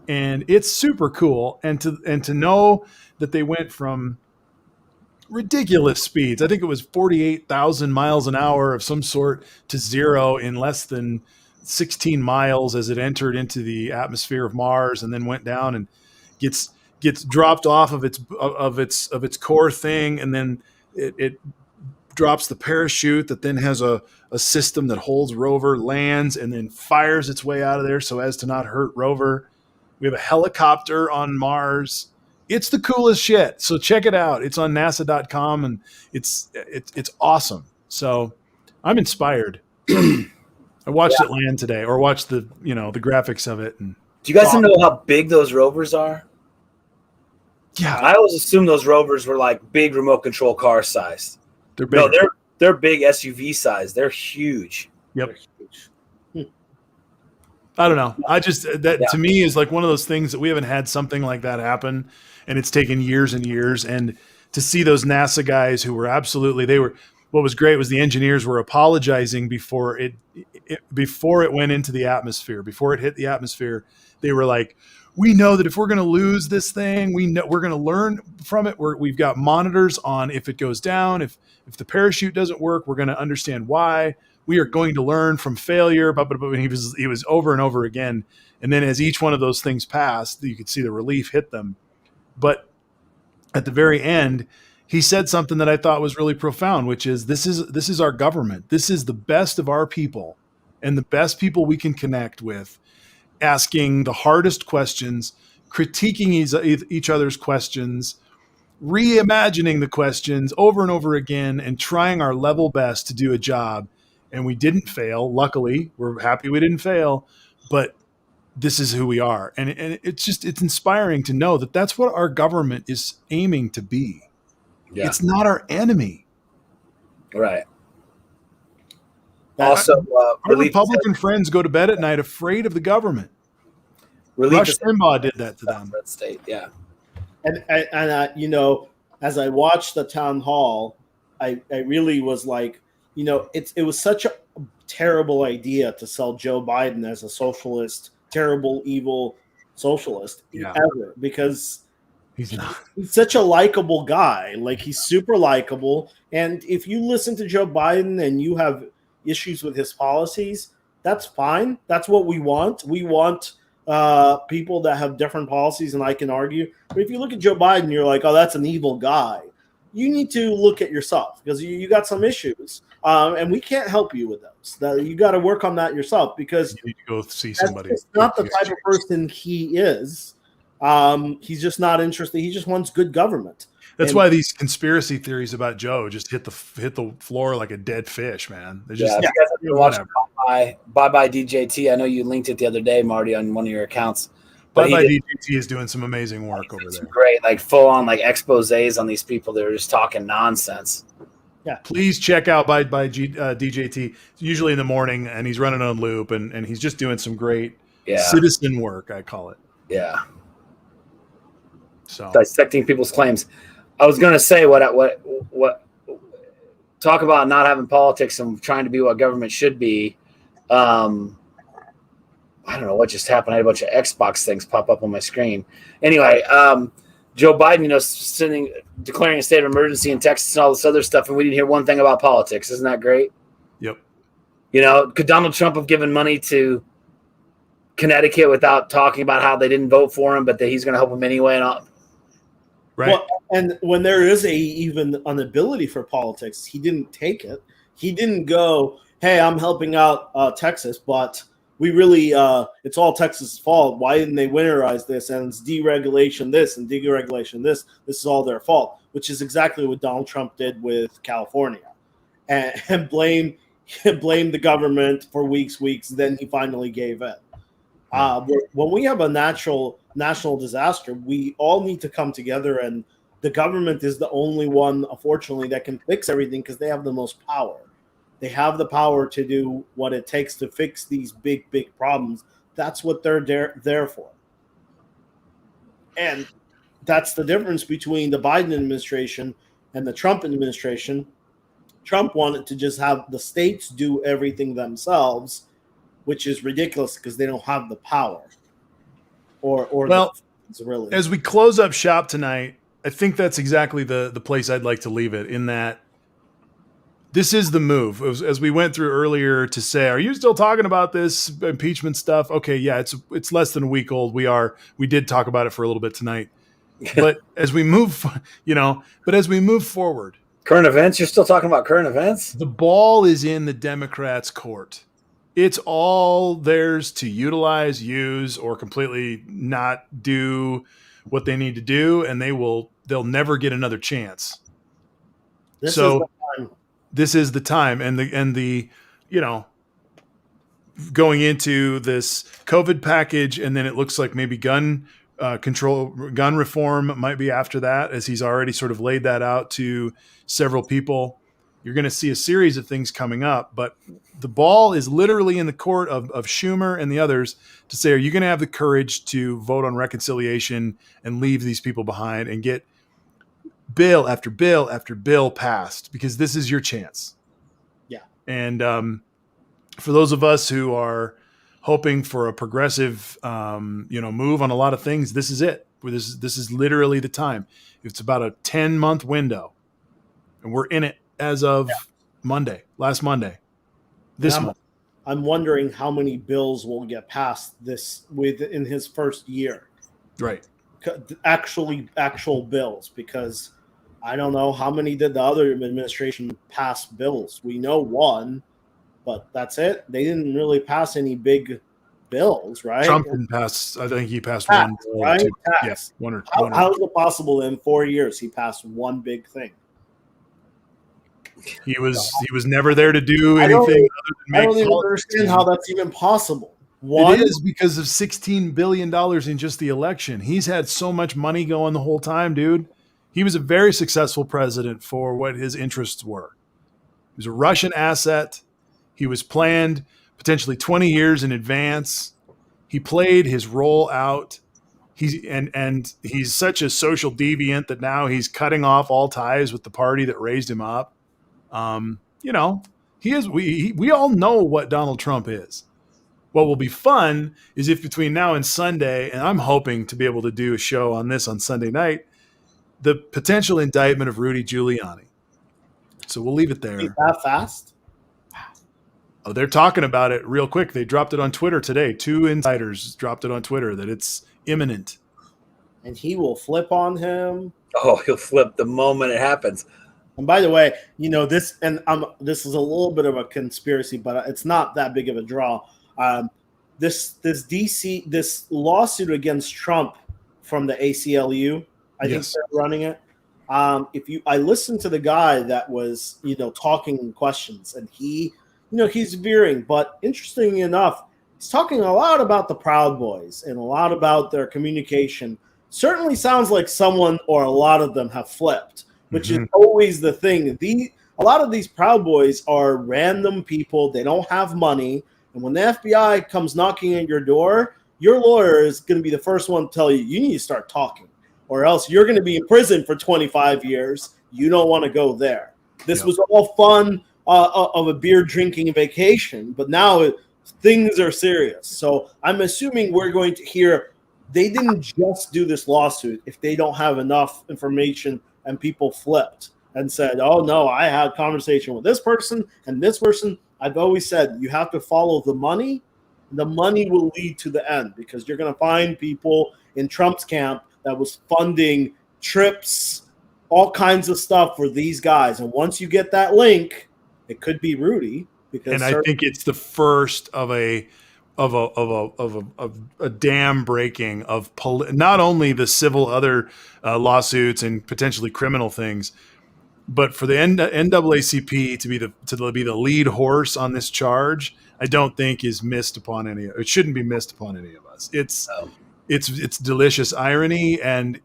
and it's super cool. And to know that they went from ridiculous speeds, I think it was 48,000 miles an hour of some sort, to zero in less than 16 miles as it entered into the atmosphere of Mars, and then went down and gets dropped off of its core thing, and then it drops the parachute that then has a system that holds rover, lands, and then fires its way out of there so as to not hurt rover. We have a helicopter on Mars. It's the coolest shit. So check it out. It's on NASA.com, and it's awesome. So I'm inspired. I watched it land today, or watched the graphics of it. And do you guys know how big those rovers are? Yeah, I always assumed those rovers were like big remote control car sized. they're big. No, they're big SUV size. They're huge. Yep. I don't know. To me is like one of those things that we haven't had something like that happen, and it's taken years and years. And to see those NASA guys who were what was great was the engineers were apologizing before it went into the atmosphere, before it hit the atmosphere. They were like, we know that if we're going to lose this thing, we're going to learn from it. We've got monitors on if it goes down, if the parachute doesn't work, we're going to understand why. We are going to learn from failure. But he was over and over again. And then as each one of those things passed, you could see the relief hit them. But at the very end, he said something that I thought was really profound, which is this is our government. This is the best of our people, and the best people we can connect with, asking the hardest questions, critiquing each other's questions, reimagining the questions over and over again and trying our level best to do a job. And we didn't fail. Luckily, we're happy we didn't fail, but this is who we are. And it's inspiring to know that that's what our government is aiming to be. Yeah. It's not our enemy. Right. Also, Our Republican friends go to bed at night afraid of the government. Rush Limbaugh did that to them. State, yeah. And as I watched the town hall, I really was like, it was such a terrible idea to sell Joe Biden as a socialist, terrible, evil socialist ever, because he's not. He's such a likable guy. Like, he's super likable. And if you listen to Joe Biden and you have issues with his policies, that's fine. That's what we want. We want people that have different policies, and I can argue. But if you look at Joe Biden, you're like, oh, that's an evil guy. You need to look at yourself, because you got some issues, and we can't help you with those. You got to work on that yourself, because you need to go see somebody. It's not the type of person he is. He's just not interested. He just wants good government. That's why these conspiracy theories about Joe just hit the floor like a dead fish, man. They're just whatever. Bye DJT. I know you linked it the other day, Marty, on one of your accounts. But DJT is doing some amazing work over there. Great, like full on like exposés on these people that are just talking nonsense. Yeah. Please check out DJT. It's usually in the morning, and he's running on loop, and he's just doing some great citizen work, I call it. Yeah. So dissecting people's claims. I was going to say what talk about not having politics and trying to be what government should be. I don't know what just happened. I had a bunch of Xbox things pop up on my screen. Anyway, Joe Biden, declaring a state of emergency in Texas and all this other stuff, and we didn't hear one thing about politics. Isn't that great? Yep. Could Donald Trump have given money to Connecticut without talking about how they didn't vote for him, but that he's going to help him anyway? And all? Right. Well, and when there is even an ability for politics, he didn't take it. He didn't go, hey, I'm helping out Texas, but we really, it's all Texas' fault. Why didn't they winterize this? And it's deregulation this and deregulation this. This is all their fault, which is exactly what Donald Trump did with California, and blame the government for weeks. Then he finally gave in. When we have a national disaster, we all need to come together, and the government is the only one, unfortunately, that can fix everything, because they have the most power. They have the power to do what it takes to fix these big problems. That's what they're there for. And that's the difference between the Biden administration and the Trump administration. Trump wanted to just have the states do everything themselves, which is ridiculous because they don't have the power. Really. As we close up shop tonight, I think that's exactly the place I'd like to leave it, in that this is the move. As we went through earlier to say, are you still talking about this impeachment stuff? Okay, yeah, it's less than a week old. We did talk about it for a little bit tonight. But as we move forward. Current events? You're still talking about current events? The ball is in the Democrats' court. It's all theirs to utilize, use, or completely not do what they need to do, and they'll never get another chance. This is the time, and the going into this COVID package, and then it looks like maybe gun reform might be after that, as he's already sort of laid that out to several people. You're going to see a series of things coming up, but the ball is literally in the court of Schumer and the others to say, are you going to have the courage to vote on reconciliation and leave these people behind and get bill after bill after bill passed? Because this is your chance. Yeah. And for those of us who are hoping for a progressive, move on a lot of things, this is it. This is literally the time. It's about a 10-month window, and we're in it as of last Monday, this month. I'm wondering how many bills will get passed in his first year. Right. Actual bills, because I don't know how many did the other administration pass bills. We know one, but that's it. They didn't really pass any big bills, right? Trump didn't pass. I think he passed Tax, one bill right? or two. Tax. Yeah, one or How is it possible in 4 years he passed one big thing? He was never there to do I don't anything even- other I than don't make even politics. understand how that's even possible. One, It is because of $16 billion in just the election. He's had so much money going the whole time, dude. He was a very successful president for what his interests were. He was a Russian asset. He was planned potentially 20 years in advance. He played his role out. He's such a social deviant that now he's cutting off all ties with the party that raised him up. He is. We all know what Donald Trump is. What will be fun is if between now and Sunday, and I'm hoping to be able to do a show on this on Sunday night, the potential indictment of Rudy Giuliani. So we'll leave it there. that fast? Oh, they're talking about it real quick. They dropped it on Twitter today. 2 insiders dropped it on Twitter that it's imminent. And he will flip on him. Oh, he'll flip the moment it happens. And by the way, this, and this is a little bit of a conspiracy, but it's not that big of a draw. This lawsuit against Trump from the ACLU, I think they're running it. I listened to the guy that was, talking questions, and he's veering, but interestingly enough, he's talking a lot about the Proud Boys and a lot about their communication. Certainly sounds like someone or a lot of them have flipped, which is always the thing. A lot of these Proud Boys are random people. They don't have money. And when the FBI comes knocking at your door, your lawyer is going to be the first one to tell you, you need to start talking, or else you're going to be in prison for 25 years. You don't want to go there. This was all fun of a beer drinking vacation, but now things are serious. So I'm assuming we're going to hear they didn't just do this lawsuit if they don't have enough information and people flipped and said, oh, no, I had a conversation with this person and this person. I've always said you have to follow the money. The money will lead to the end, because you're going to find people in Trump's camp that was funding trips, all kinds of stuff for these guys. And once you get that link, it could be Rudy. Because I think it's the first of a dam breaking of not only the civil other lawsuits and potentially criminal things, but for the NAACP to be the lead horse on this charge, I don't think is missed upon any. It shouldn't be missed upon any of us. It's delicious irony, and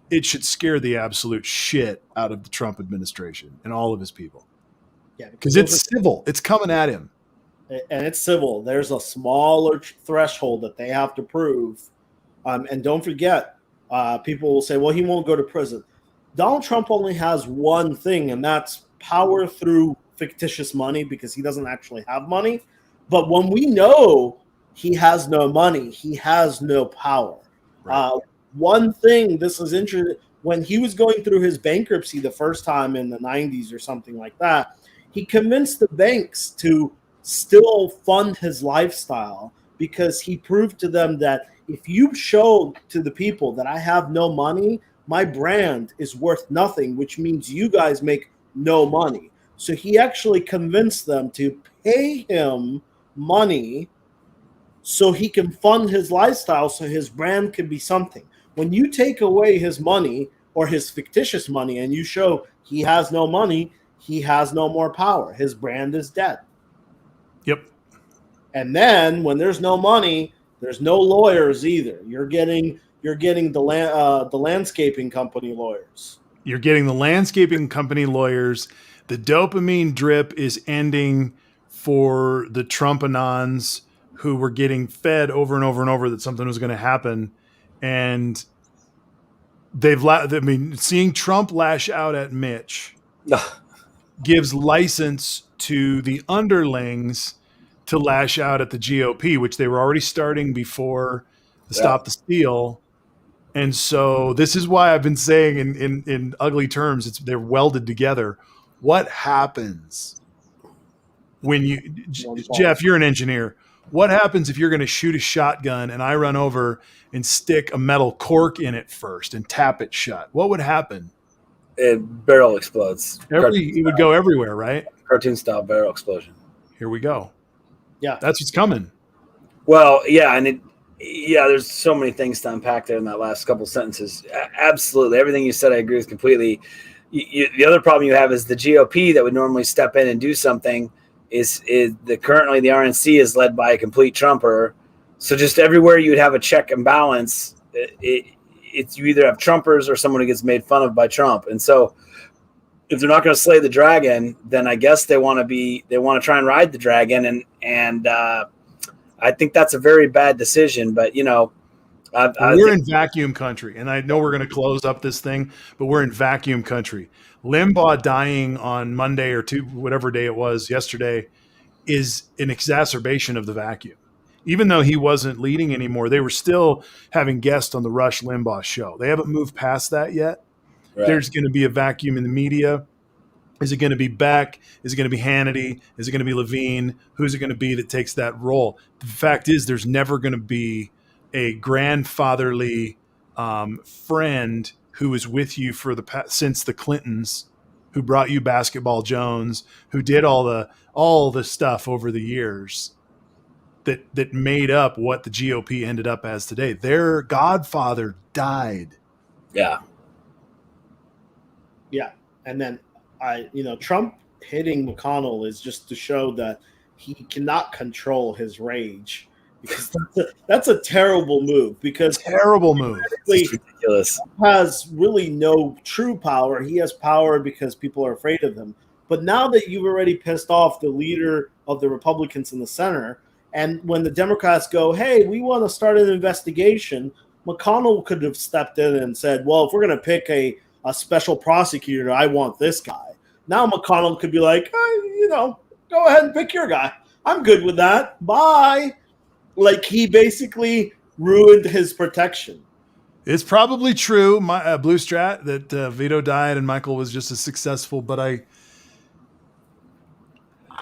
it should scare the absolute shit out of the Trump administration and all of his people. Yeah, because it's civil. It's coming at him. And it's civil. There's a smaller threshold that they have to prove. And don't forget, people will say, well, he won't go to prison. Donald Trump only has one thing, and that's power through fictitious money, because he doesn't actually have money. But when we know he has no money, he has no power. Right. One thing, this is interesting, when he was going through his bankruptcy the first time in the 90s or something like that, he convinced the banks to still fund his lifestyle, because he proved to them that if you show to the people that I have no money, my brand is worth nothing, which means you guys make no money. So he actually convinced them to pay him money so he can fund his lifestyle, so his brand can be something. When you take away his money or his fictitious money and you show he has no money, he has no more power. His brand is dead. Yep. And then when there's no money, there's no lawyers either. You're getting the landscaping company lawyers. You're getting the landscaping company lawyers. The dopamine drip is ending for the Trump-anons who were getting fed over and over and over that something was going to happen. And seeing Trump lash out at Mitch gives license to the underlings to lash out at the GOP, which they were already starting before the Stop the Steal. And so this is why I've been saying in ugly terms, they're welded together. What happens when Jeff, you're an engineer. What happens if you're going to shoot a shotgun and I run over and stick a metal cork in it first and tap it shut? What would happen? Barrel explodes. It would go everywhere, right? Cartoon style barrel explosion. Here we go. Yeah. That's what's coming. Well, yeah, there's so many things to unpack there in that last couple sentences. Absolutely, everything you said, I agree with completely. The other problem you have is the GOP that would normally step in and do something currently the RNC is led by a complete Trumper. So just everywhere you would have a check and balance, it's you either have Trumpers or someone who gets made fun of by Trump. And so if they're not going to slay the dragon, then I guess they want to try and ride the dragon. And I think that's a very bad decision. But, we're in vacuum country. And I know we're going to close up this thing, but we're in vacuum country. Limbaugh dying on Monday or whatever day it was yesterday is an exacerbation of the vacuum. Even though he wasn't leading anymore, they were still having guests on the Rush Limbaugh show. They haven't moved past that yet. Right. There's going to be a vacuum in the media. Is it going to be Beck? Is it going to be Hannity? Is it going to be Levine? Who's it going to be that takes that role? The fact is there's never going to be a grandfatherly friend who is with you since the Clintons, who brought you Basketball Jones, who did all the stuff over the years that made up what the GOP ended up as today. Their godfather died. Yeah. Yeah. And then Trump hitting McConnell is just to show that he cannot control his rage, because that's a terrible move. Because terrible move. It's ridiculous. He has really no true power. He has power because people are afraid of him. But now that you've already pissed off the leader of the Republicans in the center, and when the Democrats go, hey, we want to start an investigation, McConnell could have stepped in and said, well, if we're going to pick a special prosecutor, I want this guy. Now McConnell could be like, go ahead and pick your guy. I'm good with that. Bye. Like, he basically ruined his protection. It's probably true, Blue Strat, that Vito died and Michael was just as successful, but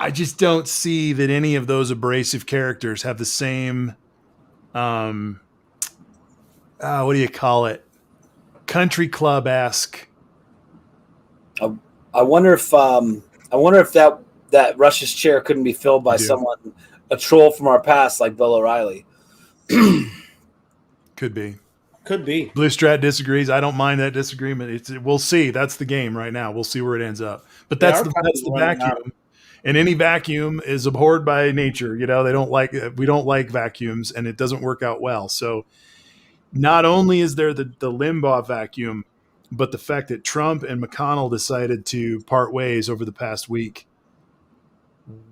I just don't see that any of those abrasive characters have the same, what do you call it? Country club-esque. I wonder if that Rush's chair couldn't be filled by someone, a troll from our past, like Bill O'Reilly. Could be. Blue Strat disagrees. I don't mind that disagreement. We'll see. That's the game right now. We'll see where it ends up. But that's the vacuum. And any vacuum is abhorred by nature. We don't like vacuums, and it doesn't work out well. So not only is there the Limbaugh vacuum, but the fact that Trump and McConnell decided to part ways over the past week.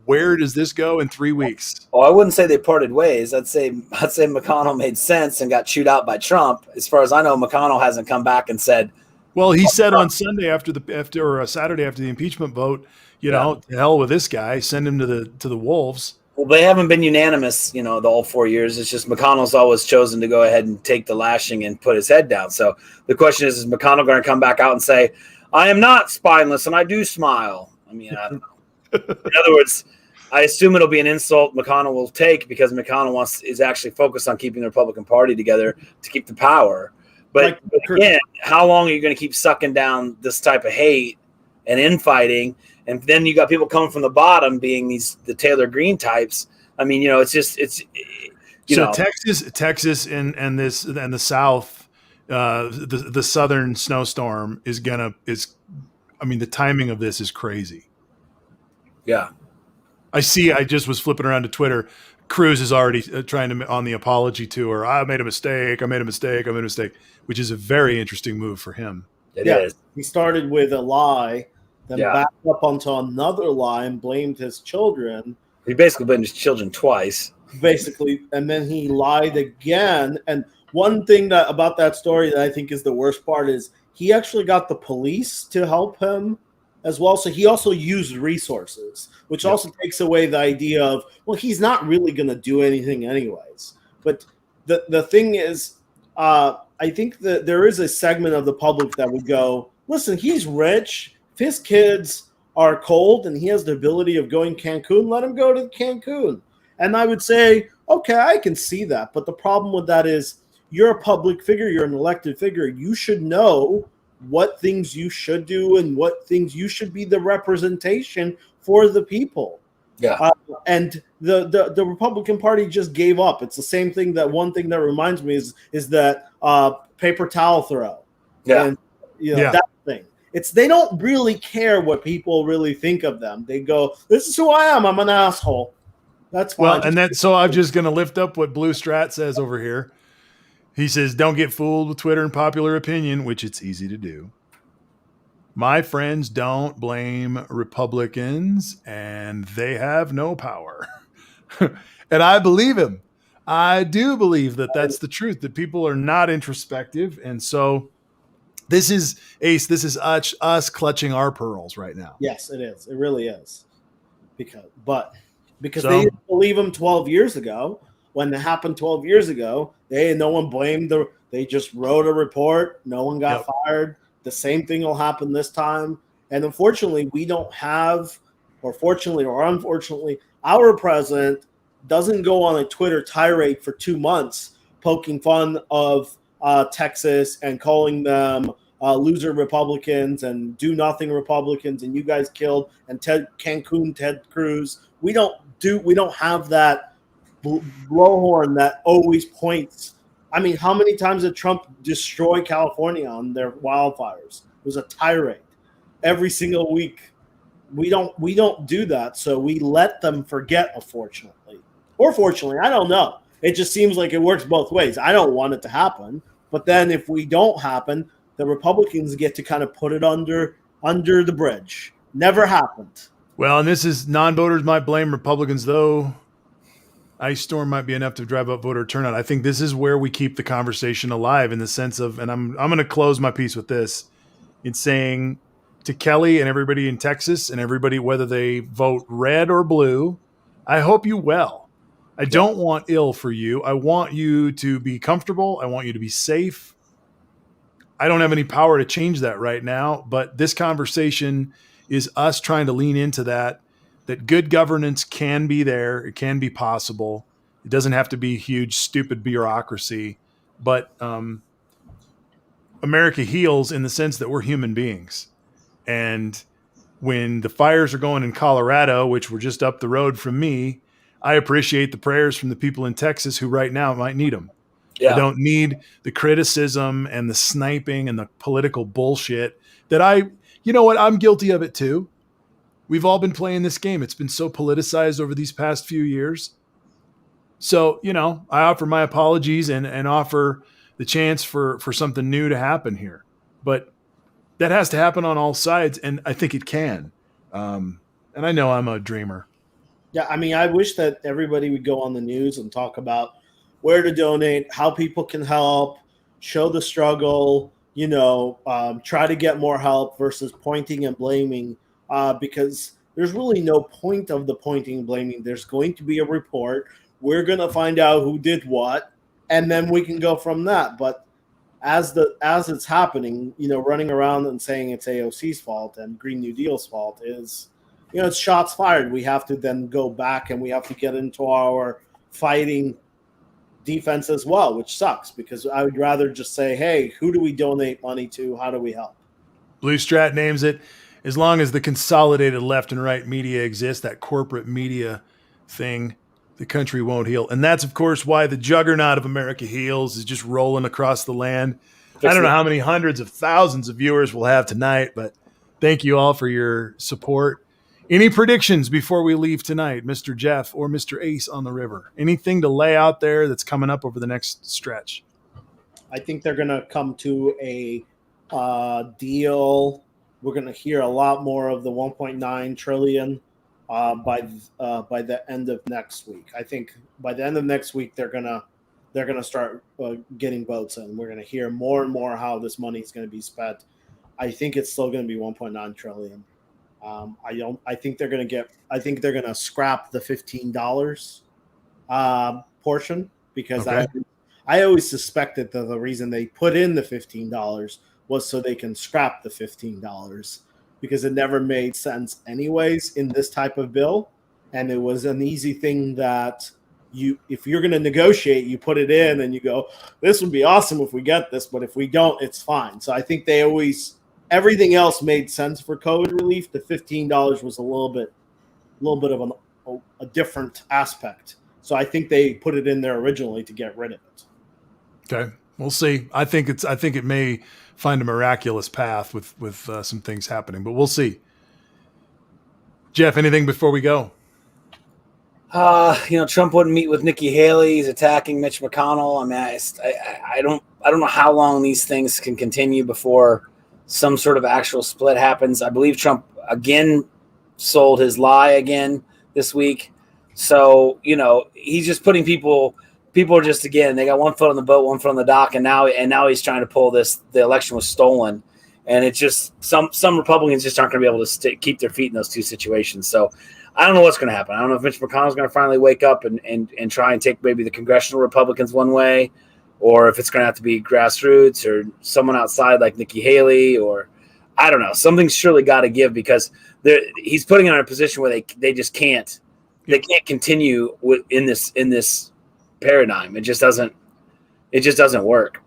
Where does this go in 3 weeks? Oh, I wouldn't say they parted ways. I'd say McConnell made sense and got chewed out by Trump. As far as I know, McConnell hasn't come back and said. Well, he said on Sunday or Saturday after the impeachment vote, to hell with this guy, send him to the wolves. Well, they haven't been unanimous, the all 4 years. It's just McConnell's always chosen to go ahead and take the lashing and put his head down. So the question is McConnell going to come back out and say, I am not spineless and I do smile? I mean, I don't know. In other words, I assume it'll be an insult McConnell will take, because McConnell is actually focused on keeping the Republican Party together to keep the power. But again, how long are you going to keep sucking down this type of hate and infighting? And then you got people coming from the bottom, being the Taylor Greene types. I mean, Texas and the South, the southern snowstorm the timing of this is crazy. Yeah. I just was flipping around to Twitter. Cruz is already trying to, on the apology tour, I made a mistake, which is a very interesting move for him. It is. He started with a lie, then backed up onto another lie and blamed his children. He basically blamed his children twice. Basically, and then he lied again. And one thing about that story that I think is the worst part is he actually got the police to help him as well. So he also used resources, which also takes away the idea of, well, he's not really going to do anything anyways. But the thing is, I think that there is a segment of the public that would go, listen, he's rich. If his kids are cold and he has the ability of going Cancun, let him go to Cancun. And I would say, okay, I can see that. But the problem with that is you're a public figure. You're an elected figure. You should know what things you should do and what things you should be the representation for the people. Yeah. And the Republican Party just gave up. It's the same thing. That one thing that reminds me is that paper towel throw. Yeah. And that thing. It's they don't really care what people really think of them. They go, "This is who I am. I'm an asshole." That's fine. Well, and so I'm just going to lift up what Blue Strat says over here. He says, "Don't get fooled with Twitter and popular opinion," which it's easy to do. "My friends don't blame Republicans, and they have no power." And I believe him. I do believe that that's the truth, that people are not introspective. And so this is, Ace, this is us clutching our pearls right now. Yes, it is. It really is. Because they didn't believe him 12 years ago. When it happened 12 years ago, no one blamed they just wrote a report. No one got fired. The same thing will happen this time. And unfortunately, we don't have, or fortunately or unfortunately, our president doesn't go on a Twitter tirade for 2 months poking fun of Texas and calling them loser Republicans and do nothing Republicans and you guys killed and Ted Cruz. We don't have that blowhorn that always points. I mean, how many times did Trump destroy California on their wildfires? It was a tirade every single week. We don't do that, so we let them forget, unfortunately. Or fortunately, I don't know. It just seems like it works both ways. I don't want it to happen, but then if we don't happen, the Republicans get to kind of put it under the bridge. Never happened. Well, and this is non-voters might blame Republicans, though ice storm might be enough to drive up voter turnout. I think this is where we keep the conversation alive in the sense of, and I'm going to close my piece with this, in saying to Kelly and everybody in Texas and everybody, whether they vote red or blue, I hope you well. I don't want ill for you. I want you to be comfortable. I want you to be safe. I don't have any power to change that right now, but this conversation is us trying to lean into that good governance can be there. It can be possible. It doesn't have to be huge, stupid bureaucracy, but America heals in the sense that we're human beings. And when the fires are going in Colorado, which were just up the road from me, I appreciate the prayers from the people in Texas who right now might need them. Yeah. I don't need the criticism and the sniping and the political bullshit that you know what? I'm guilty of it too. We've all been playing this game. It's been so politicized over these past few years. So, I offer my apologies and offer the chance for something new to happen here. But that has to happen on all sides, and I think it can. And I know I'm a dreamer. Yeah, I mean, I wish that everybody would go on the news and talk about where to donate, how people can help, show the struggle, try to get more help versus pointing and blaming, because there's really no point of the pointing and blaming. There's going to be a report. We're going to find out who did what, and then we can go from that. But as it's happening, running around and saying it's AOC's fault and Green New Deal's fault is, it's shots fired. We have to then go back and we have to get into our fighting defense as well, which sucks because I would rather just say, hey, who do we donate money to? How do we help? Blue Strat names it, as long as the consolidated left and right media exists, that corporate media thing, the country won't heal. And that's, of course, why the juggernaut of America Heals is just rolling across the land. I don't know how many hundreds of thousands of viewers we'll have tonight, but thank you all for your support. Any predictions before we leave tonight, Mr. Jeff or Mr. Ace on the river? Anything to lay out there that's coming up over the next stretch? I think they're going to come to a deal. We're going to hear a lot more of the 1.9 trillion by the end of next week. I think by the end of next week they're gonna start getting votes in. We're going to hear more and more how this money is going to be spent. I think it's still going to be 1.9 trillion. I think they're going to scrap the $15 portion because okay. I always suspected that the reason they put in the $15 was so they can scrap the $15 because it never made sense anyways in this type of bill. And it was an easy thing that if you're going to negotiate, you put it in and you go, this would be awesome if we get this, but if we don't, it's fine. So I think everything else made sense for COVID relief. The $15 was a little bit of a different aspect. So I think they put it in there originally to get rid of it. Okay, we'll see. I think it may find a miraculous path with some things happening, but we'll see. Jeff, anything before we go? Trump wouldn't meet with Nikki Haley. He's attacking Mitch McConnell. I mean, I don't know how long these things can continue before some sort of actual split happens. I believe Trump again sold his lie again this week. So, he's just putting people are just, again, they got one foot on the boat, one foot on the dock. And now he's trying to pull this, the election was stolen. And it's just some Republicans just aren't going to be able to keep their feet in those two situations. So I don't know what's going to happen. I don't know if Mitch McConnell's going to finally wake up and try and take maybe the congressional Republicans one way, or if it's going to have to be grassroots or someone outside like Nikki Haley, or I don't know. Something's surely got to give, because he's putting them in a position where they just can't. They can't continue in this paradigm. It just doesn't work.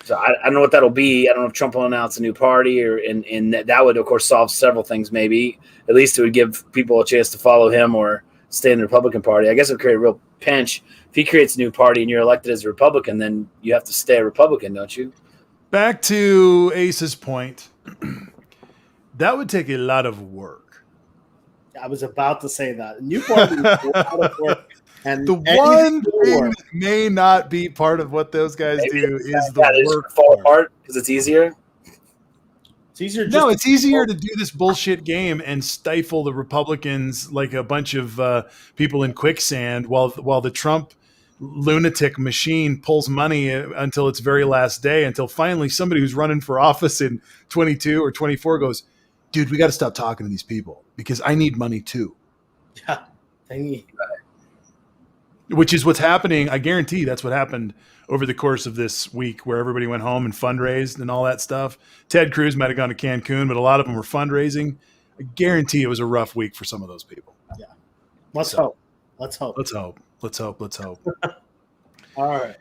So I don't know what that'll be. I don't know if Trump will announce a new party, and that would, of course, solve several things. Maybe at least it would give people a chance to follow him or stay in the Republican Party. I guess it would create a real pinch if he creates a new party and you're elected as a Republican. Then you have to stay a Republican, don't you? Back to Ace's point, that would take a lot of work. I was about to say that. A new party is a lot of work. And the one thing that may not be part of what those guys do is the work fall apart because it's easier. It's easier. It's easier to do this bullshit game and stifle the Republicans like a bunch of people in quicksand while the Trump lunatic machine pulls money until its very last day, until finally somebody who's running for office in 22 or 24 goes, dude, we got to stop talking to these people because I need money too. Yeah, they need. Which is what's happening. I guarantee that's what happened over the course of this week, where everybody went home and fundraised and all that stuff. Ted Cruz might have gone to Cancun, but a lot of them were fundraising. I guarantee it was a rough week for some of those people. Yeah. Let's hope. All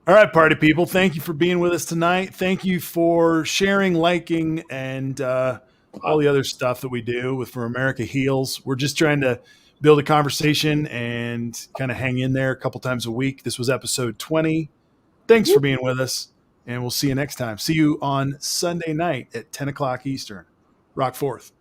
right, party people. Thank you for being with us tonight. Thank you for sharing, liking, and all the other stuff that we do with For America Heals. We're just trying to build a conversation and kind of hang in there a couple times a week. This was episode 20. Thanks for being with us, and we'll see you next time. See you on Sunday night at 10 o'clock Eastern. Rock forth.